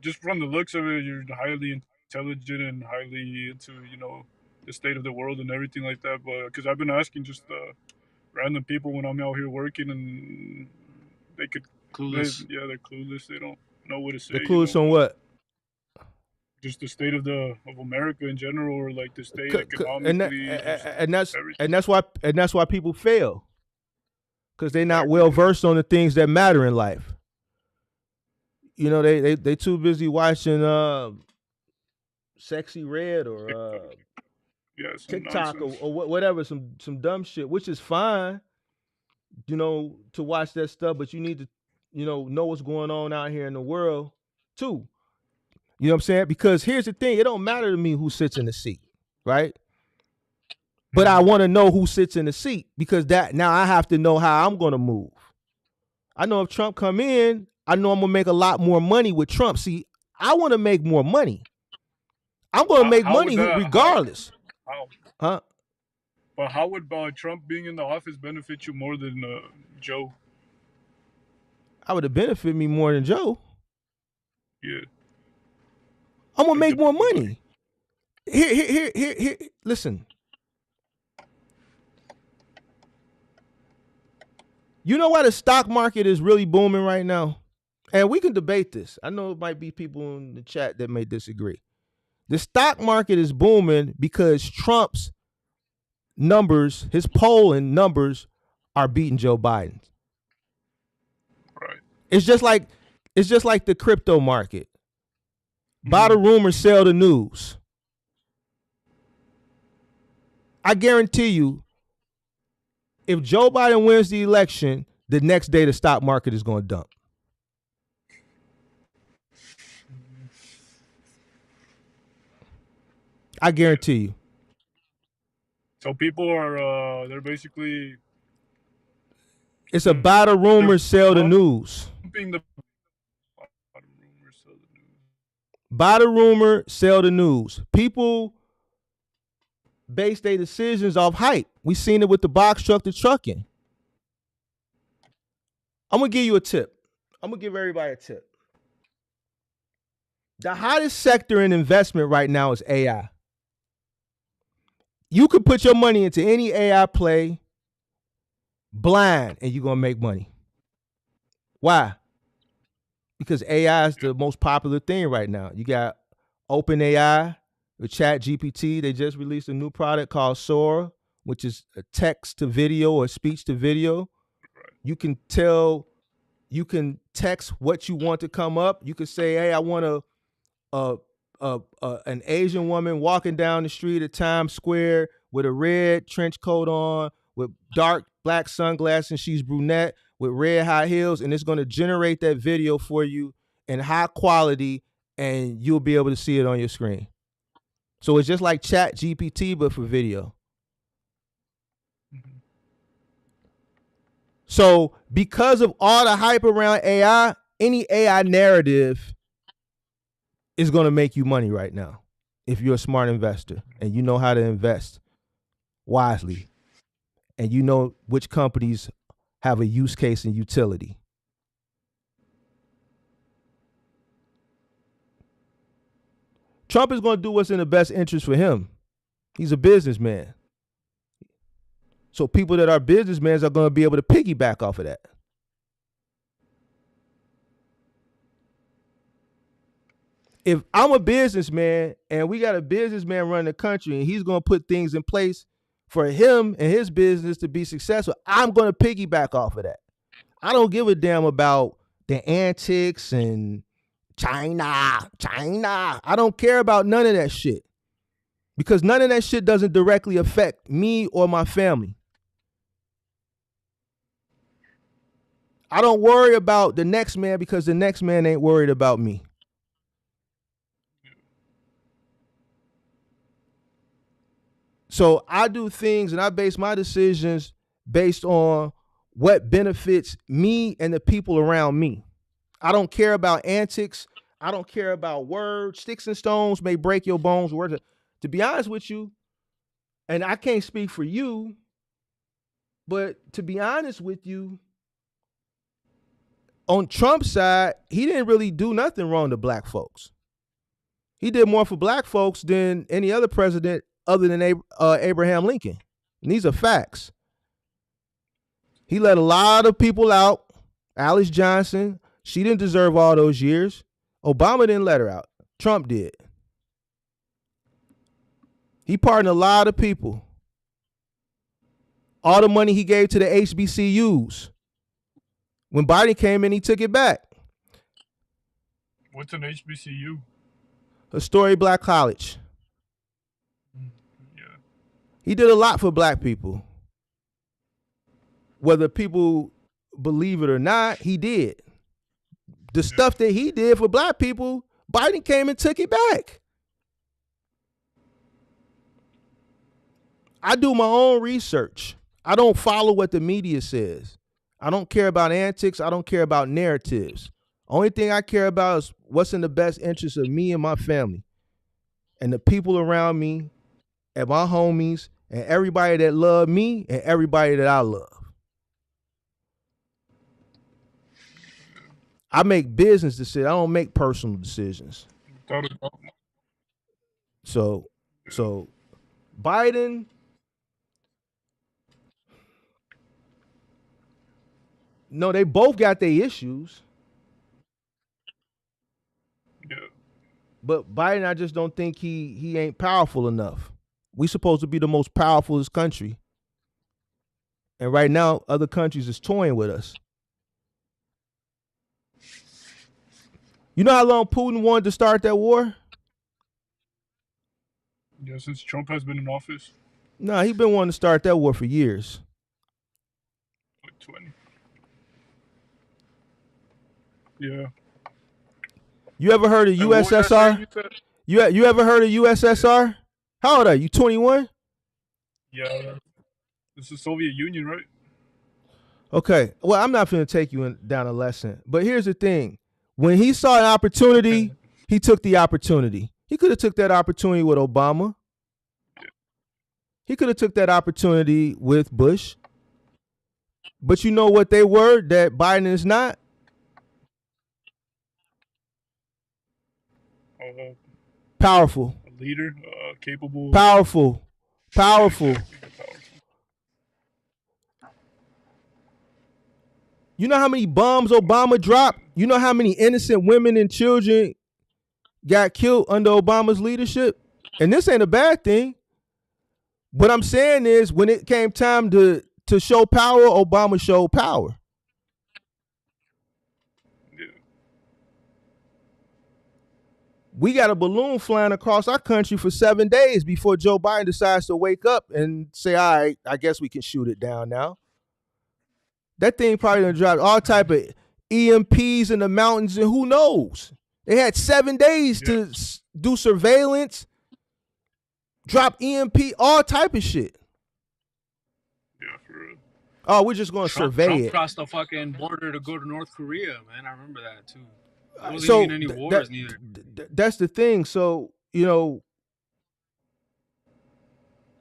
just from the looks of it, you're highly intelligent and highly into the state of the world and everything like that. But because I've been asking just random people when I'm out here working, and they could Clueless. They're clueless. They don't know what to say. The clues on what? Just the state of America in general, or like the state economically, just And everything. that's why people fail, because they're not well versed on the things that matter in life. You know, they too busy watching Sexy Red or TikTok or whatever, some dumb shit, which is fine, you know, to watch that stuff, but you need to, you know what's going on out here in the world too. You know what I'm saying? Because here's the thing, it don't matter to me who sits in the seat, right? But I want to know who sits in the seat, because that now I have to know how I'm going to move. I know if Trump come in, I know I'm going to make a lot more money with Trump. See, I want to make more money. I'm going to make money regardless. Huh? But how would Trump being in the office benefit you more than Joe? I would have benefited me more than Joe. Yeah. I'm gonna make more money. Here. Listen. You know why the stock market is really booming right now? And we can debate this. I know it might be people in the chat that may disagree. The stock market is booming because Trump's numbers, his polling numbers, are beating Joe Biden. Right. It's just like the crypto market. Buy the rumor, sell the news. I guarantee you, if Joe Biden wins the election, the next day the stock market is going to dump. I guarantee you. So people are they're basically, it's a buy the rumor, sell the news. Buy the rumor, sell the news. People base their decisions off hype. We seen it with the box truck to trucking. I'm going to give you a tip. I'm going to give everybody a tip. The hottest sector in investment right now is AI. You could put your money into any AI play blind and you're going to make money. Why? Because AI is the most popular thing right now. You got OpenAI with ChatGPT. They just released a new product called Sora, which is a text to video or speech to video. You can text what you want to come up. You could say, hey, I want an Asian woman walking down the street at Times Square with a red trench coat on, with dark black sunglasses, and she's brunette with red high heels, and it's going to generate that video for you in high quality, and you'll be able to see it on your screen. So it's just like ChatGPT, but for video. So because of all the hype around AI, any AI narrative is going to make you money right now if you're a smart investor and you know how to invest wisely and you know which companies have a use case and utility. Trump is going to do what's in the best interest for him. He's a businessman. So people that are businessmen are going to be able to piggyback off of that. If I'm a businessman and we got a businessman running the country and he's going to put things in place for him and his business to be successful, I'm going to piggyback off of that. I don't give a damn about the antics and China. I don't care about none of that shit, because none of that shit doesn't directly affect me or my family. I don't worry about the next man because the next man ain't worried about me. So I do things and I base my decisions based on what benefits me and the people around me. I don't care about antics. I don't care about words. Sticks and stones may break your bones. Words. To be honest with you, and I can't speak for you, but to be honest with you, on Trump's side, he didn't really do nothing wrong to black folks. He did more for black folks than any other president other than Abraham Lincoln. And these are facts. He let a lot of people out Alice Johnson, she didn't deserve all those years. Obama didn't let her out. Trump did. He pardoned a lot of people. All the money he gave to the HBCUs. When Biden came in, he took it back. What's an HBCU? Historic Black College. Yeah. He did a lot for black people. Whether people believe it or not, he did. The stuff that he did for black people, Biden came and took it back. I do my own research. I don't follow what the media says. I don't care about antics. I don't care about narratives. Only thing I care about is what's in the best interest of me and my family and the people around me and my homies and everybody that love me and everybody that I love. I make business decisions. I don't make personal decisions. So Biden, no, they both got their issues. Yeah. But Biden, I just don't think he ain't powerful enough. We supposed to be the most powerfulest country. And right now, other countries is toying with us. You know how long Putin wanted to start that war? Yeah, since Trump has been in office. No, he been wanting to start that war for years. Like 20. Yeah. You ever heard of USSR? You ever heard of USSR? How old are you? 21? Yeah. This is Soviet Union, right? Okay. Well, I'm not going to take you down a lesson. But here's the thing. When he saw an opportunity, he took the opportunity. He could have took that opportunity with Obama. He could have took that opportunity with Bush. But you know what they were that Biden is not? Powerful. A leader, capable. Powerful. You know how many bombs Obama dropped? You know how many innocent women and children got killed under Obama's leadership? And this ain't a bad thing. What I'm saying is when it came time to show power, Obama showed power. Yeah. We got a balloon flying across our country for 7 days before Joe Biden decides to wake up and say, all right, I guess we can shoot it down now. That thing probably done dropped all type of EMPs in the mountains and who knows. They had 7 days to do surveillance, drop EMP, all type of shit. Yeah, for real. Oh, we're just going to survey Trump it. crossed the fucking border to go to North Korea, man. I remember that too. There wasn't even any wars neither. That's the thing. So, you know,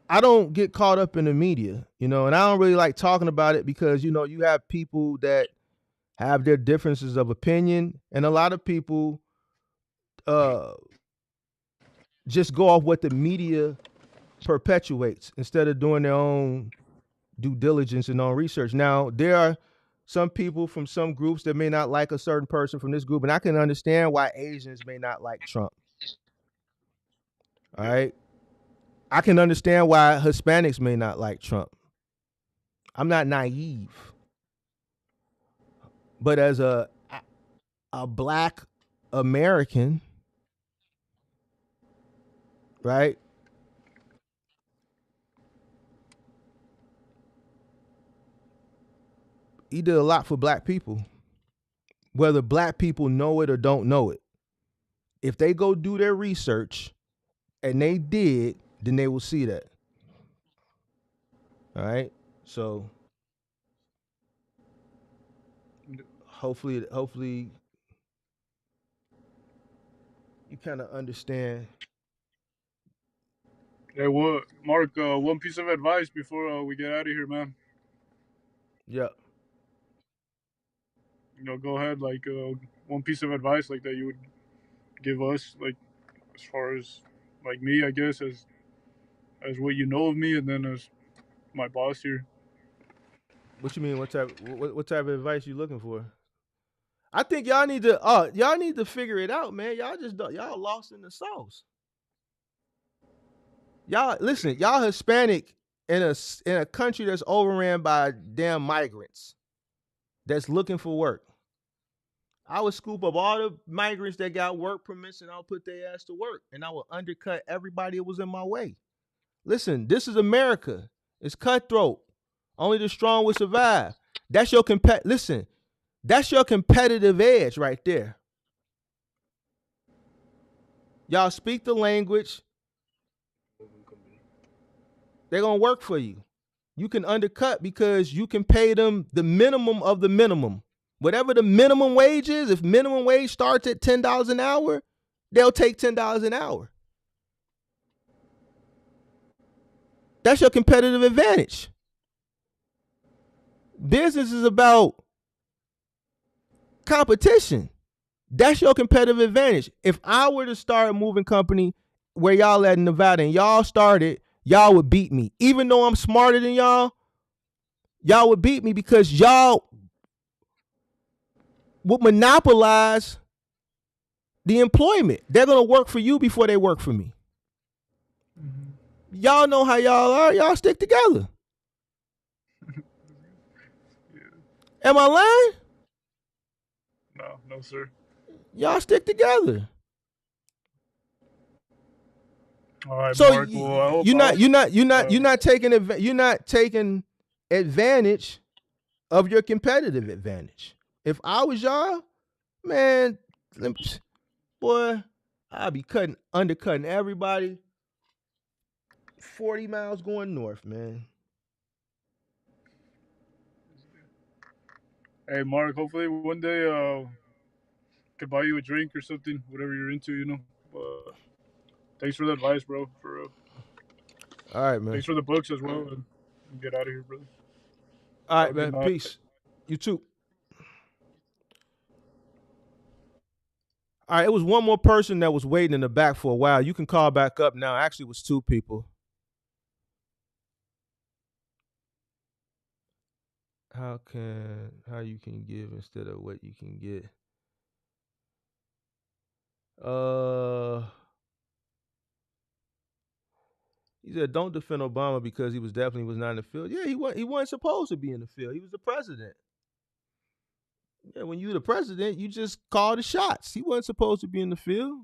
I don't get caught up in the media, you know, and I don't really like talking about it because, you know, you have people that have their differences of opinion, and a lot of people just go off what the media perpetuates instead of doing their own due diligence and own research. Now, there are some people from some groups that may not like a certain person from this group, and I can understand why Asians may not like Trump. All right. I can understand why Hispanics may not like Trump. I'm not naive. But as a black American, right? He did a lot for black people. Whether black people know it or don't know it. If they go do their research and they did, then they will see that. All right. So hopefully you kind of understand. Hey, what, Mark? One piece of advice before we get out of here, man. Yeah. You know, go ahead. Like one piece of advice like that you would give us, like as far as like me, I guess, as what you know of me, and then as my boss here. What you mean? What type of advice you looking for? I think y'all need to figure it out, man. Y'all lost in the sauce. Y'all listen, y'all Hispanic in a country that's overran by damn migrants that's looking for work. I would scoop up all the migrants that got work permits and I'll put their ass to work and I will undercut everybody that was in my way. Listen, this is America. It's cutthroat. Only the strong will survive. That's your listen, that's your competitive edge right there. Y'all speak the language. They're gonna work for you. You can undercut because you can pay them the minimum of the minimum. Whatever the minimum wage is, if minimum wage starts at $10 an hour, they'll take $10 an hour. That's your competitive advantage. Business is about competition. That's your competitive advantage. If I were to start a moving company where y'all at in Nevada and y'all started, y'all would beat me. Even though I'm smarter than y'all would beat me because y'all would monopolize the employment. They're going to work for you before they work for me. Y'all know how y'all are. Y'all stick together. Am I lying? No, sir. Y'all stick together. All right, So Mark. Well, I hope you're not taking advantage of your competitive advantage. If I was y'all, man, boy, I'd be undercutting everybody 40 miles going north, man. Hey, Mark. Hopefully one day could buy you a drink or something, whatever you're into, you know. But thanks for the advice, bro. For real. All right, man. Thanks for the books as well. And get out of here, brother. All Have right, a good man. night. Peace. You too. All right, it was one more person that was waiting in the back for a while. You can call back up now. Actually, it was two people. How you can give instead of what you can get? He said, "Don't defend Obama because he definitely was not in the field." Yeah, he wasn't supposed to be in the field. He was the president. Yeah, when you're the president, you just call the shots. He wasn't supposed to be in the field.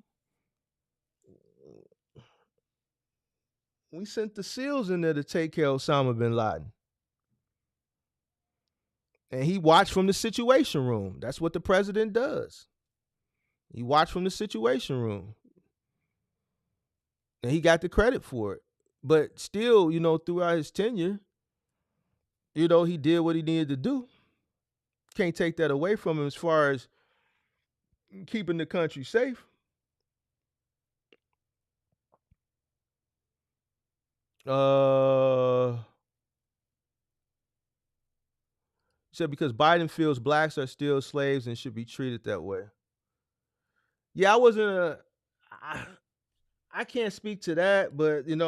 We sent the SEALs in there to take care of Osama bin Laden. And he watched from the situation room. That's what the president does. He watched from the situation room. And he got the credit for it. But still, throughout his tenure, he did what he needed to do. Can't take that away from him as far as keeping the country safe. He said because Biden feels blacks are still slaves and should be treated that way. Yeah, I can't speak to that, but when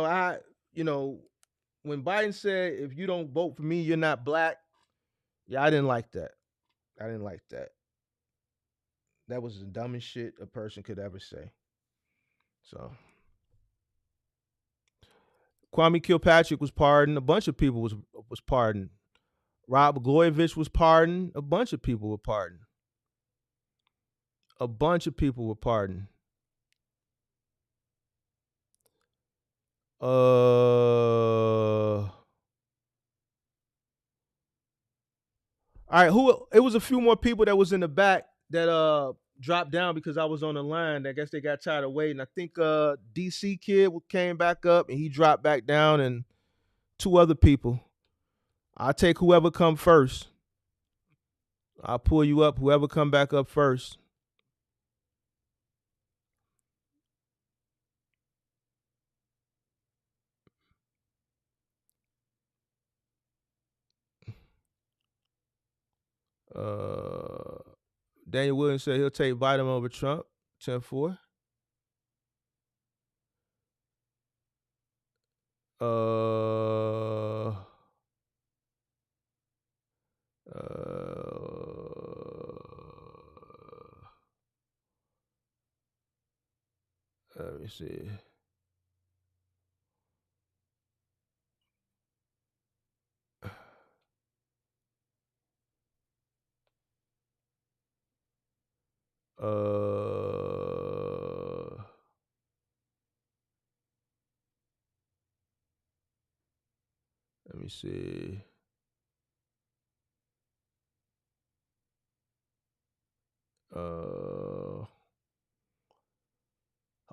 Biden said if you don't vote for me, you're not black. Yeah, I didn't like that. That was the dumbest shit a person could ever say. So Kwame Kilpatrick was pardoned. A bunch of people was pardoned. Rob Blagojevich was pardoned. A bunch of people were pardoned. All right, it was a few more people that was in the back that dropped down because I was on the line. I guess they got tired of waiting. I think DC kid came back up and he dropped back down, and two other people. I'll take whoever come first. I'll pull you up. Whoever come back up first. Daniel Williams said he'll take Biden over Trump. 10-4. Let me see. Let me see.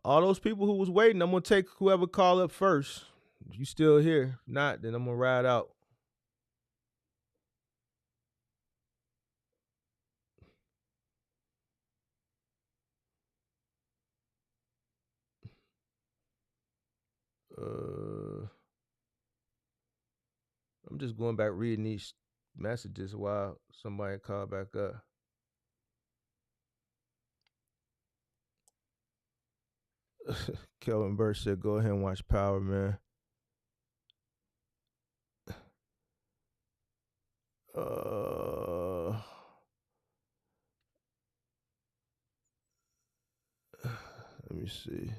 All those people who was waiting, I'm gonna take whoever call up first. If you still here, if not, then I'm gonna ride out. I'm just going back reading these messages while somebody call back up. Kelvin Burst said, "Go ahead and watch Power, man." Let me see.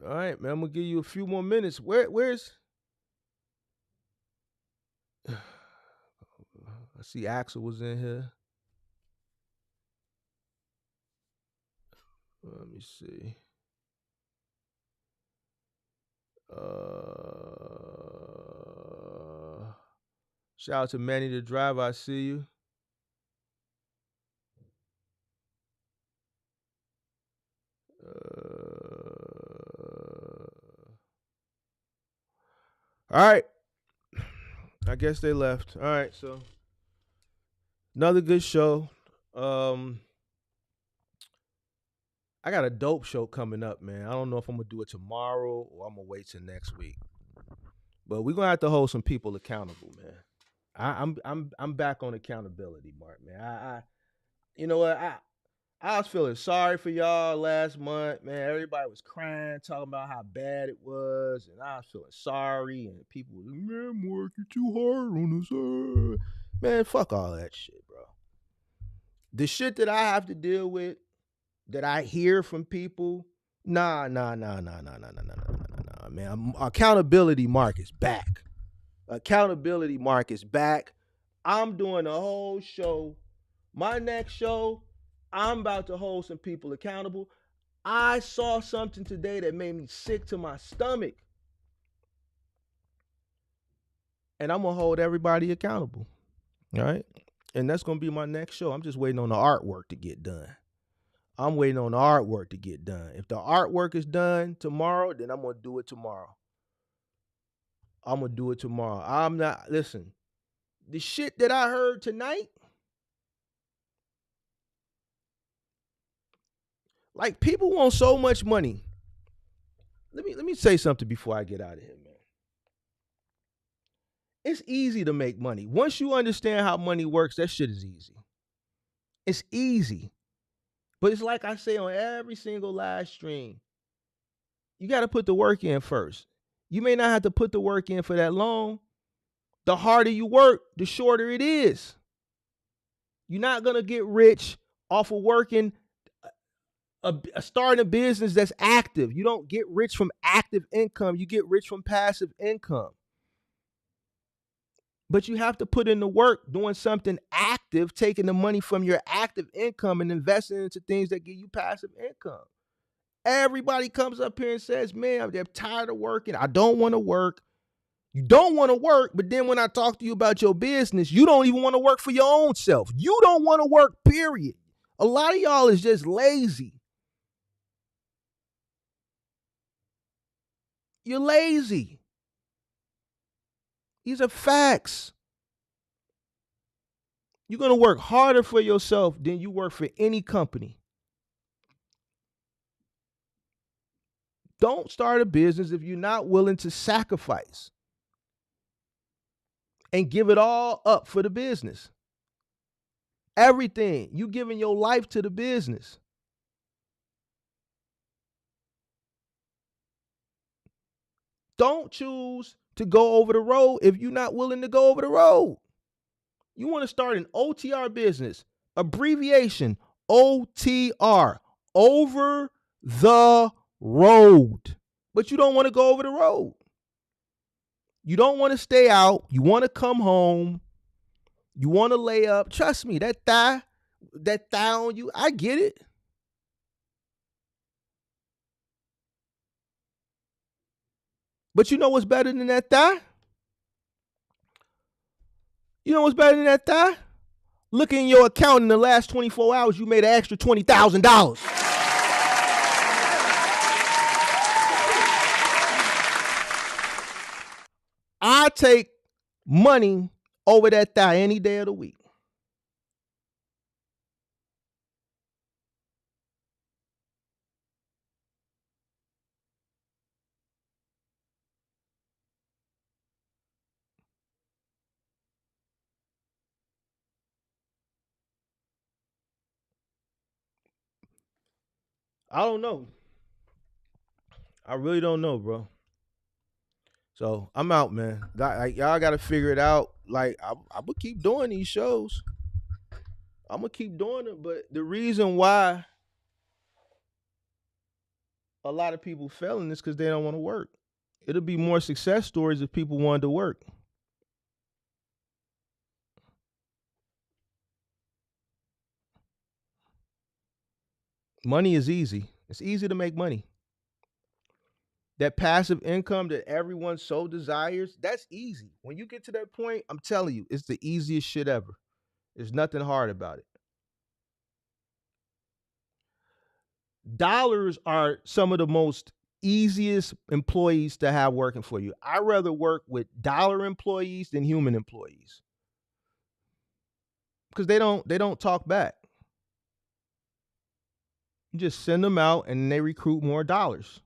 All right, man. I'm gonna give you a few more minutes. Where's? I see Axel was in here. Let me see. Shout out to Manny the driver. I see you. All right. I guess they left. All right, so another good show. I got a dope show coming up, man. I don't know if I'm gonna do it tomorrow or I'm gonna wait till next week. But we're gonna have to hold some people accountable, man. I'm back on accountability, Mark, man. I you know what? I was feeling sorry for y'all last month, man. Everybody was crying, talking about how bad it was, and I was feeling sorry. And people was, man, Mark, you're too hard on us. Man, fuck all that shit, bro. The shit that I have to deal with, that I hear from people, nah, man. Accountability Mark is back. Accountability Mark is back. I'm doing a whole show. My next show, I'm about to hold some people accountable. I saw something today that made me sick to my stomach. And I'm going to hold everybody accountable. All right? And that's going to be my next show. I'm just waiting on the artwork to get done. If the artwork is done tomorrow, then I'm going to do it tomorrow. I'm not, listen, the shit that I heard tonight, like, people want so much money. Let me say something before I get out of here, man. It's easy to make money. Once you understand how money works, that shit is easy. It's easy. But it's like I say on every single live stream, you got to put the work in first. You may not have to put the work in for that long. The harder you work, the shorter it is. You're not going to get rich off of working, starting a business that's active. You don't get rich from active income. You get rich from passive income. But you have to put in the work doing something active, taking the money from your active income and investing into things that give you passive income. Everybody comes up here and says, man, they're tired of working. I don't want to work. You don't want to work, but then when I talk to you about your business, you don't even want to work for your own self. You don't want to work, period. A lot of y'all is just lazy. You're lazy. These are facts. You're going to work harder for yourself than you work for any company. Don't start a business if you're not willing to sacrifice and give it all up for the business. Everything. You giving your life to the business. Don't choose to go over the road if you're not willing to go over the road. You want to start an OTR business, Abbreviation OTR, over the road. But you don't want to go over the road. You don't want to stay out. You want to come home. You want to lay up. Trust me, that thigh on you, I get it. But you know what's better than that thigh? You know what's better than that thigh? Look in your account in the last 24 hours, you made an extra $20,000. I take money over that thigh any day of the week. I don't know. I really don't know, bro. So I'm out, man. Y'all got to figure it out. Like I'm gonna keep doing these shows. I'm gonna keep doing it, but the reason why a lot of people failing is because they don't want to work. It'll be more success stories if people wanted to work. Money is easy. It's easy to make money. That passive income that everyone so desires, that's easy. When you get to that point, I'm telling you, it's the easiest shit ever. There's nothing hard about it. Dollars are some of the most easiest employees to have working for you. I'd rather work with dollar employees than human employees. Because they don't talk back. You just send them out and they recruit more dollars.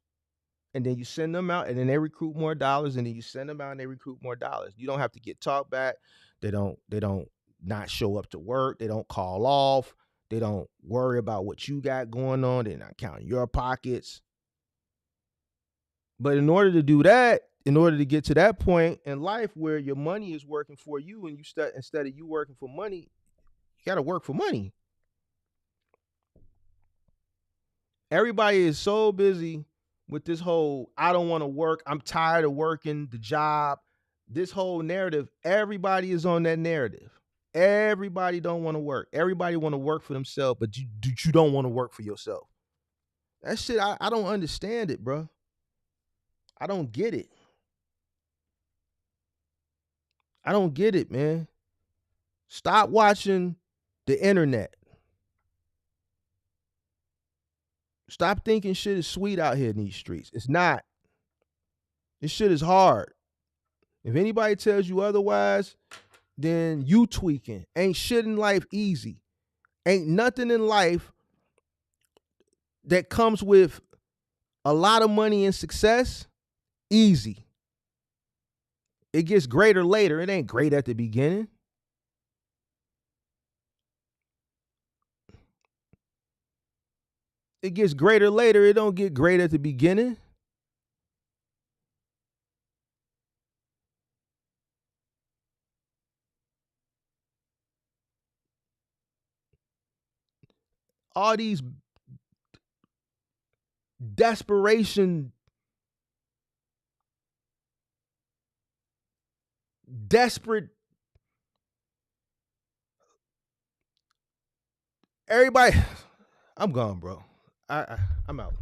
And then you send them out and then they recruit more dollars, and then you send them out and they recruit more dollars. You don't have to get talked back. They don't not show up to work. They don't call off. They don't worry about what you got going on. They're not counting your pockets. But in order to do that, in order to get to that point in life where your money is working for you and you instead of you working for money, you got to work for money. Everybody is so busy with this whole, I don't want to work, I'm tired of working the job, this whole narrative. Everybody is on that narrative. Everybody don't want to work. Everybody want to work for themselves, but you don't want to work for yourself. That shit, I don't understand it, bro. I don't get it. I don't get it, man. Stop watching the internet. Stop thinking shit is sweet out here in these streets. It's not. This shit is hard. If anybody tells you otherwise, then you tweaking. Ain't shit in life easy. Ain't nothing in life that comes with a lot of money and success easy. It gets greater later. It ain't great at the beginning. It gets greater later. It don't get great at the beginning. All these desperate everybody. I'm gone, bro. I'm out.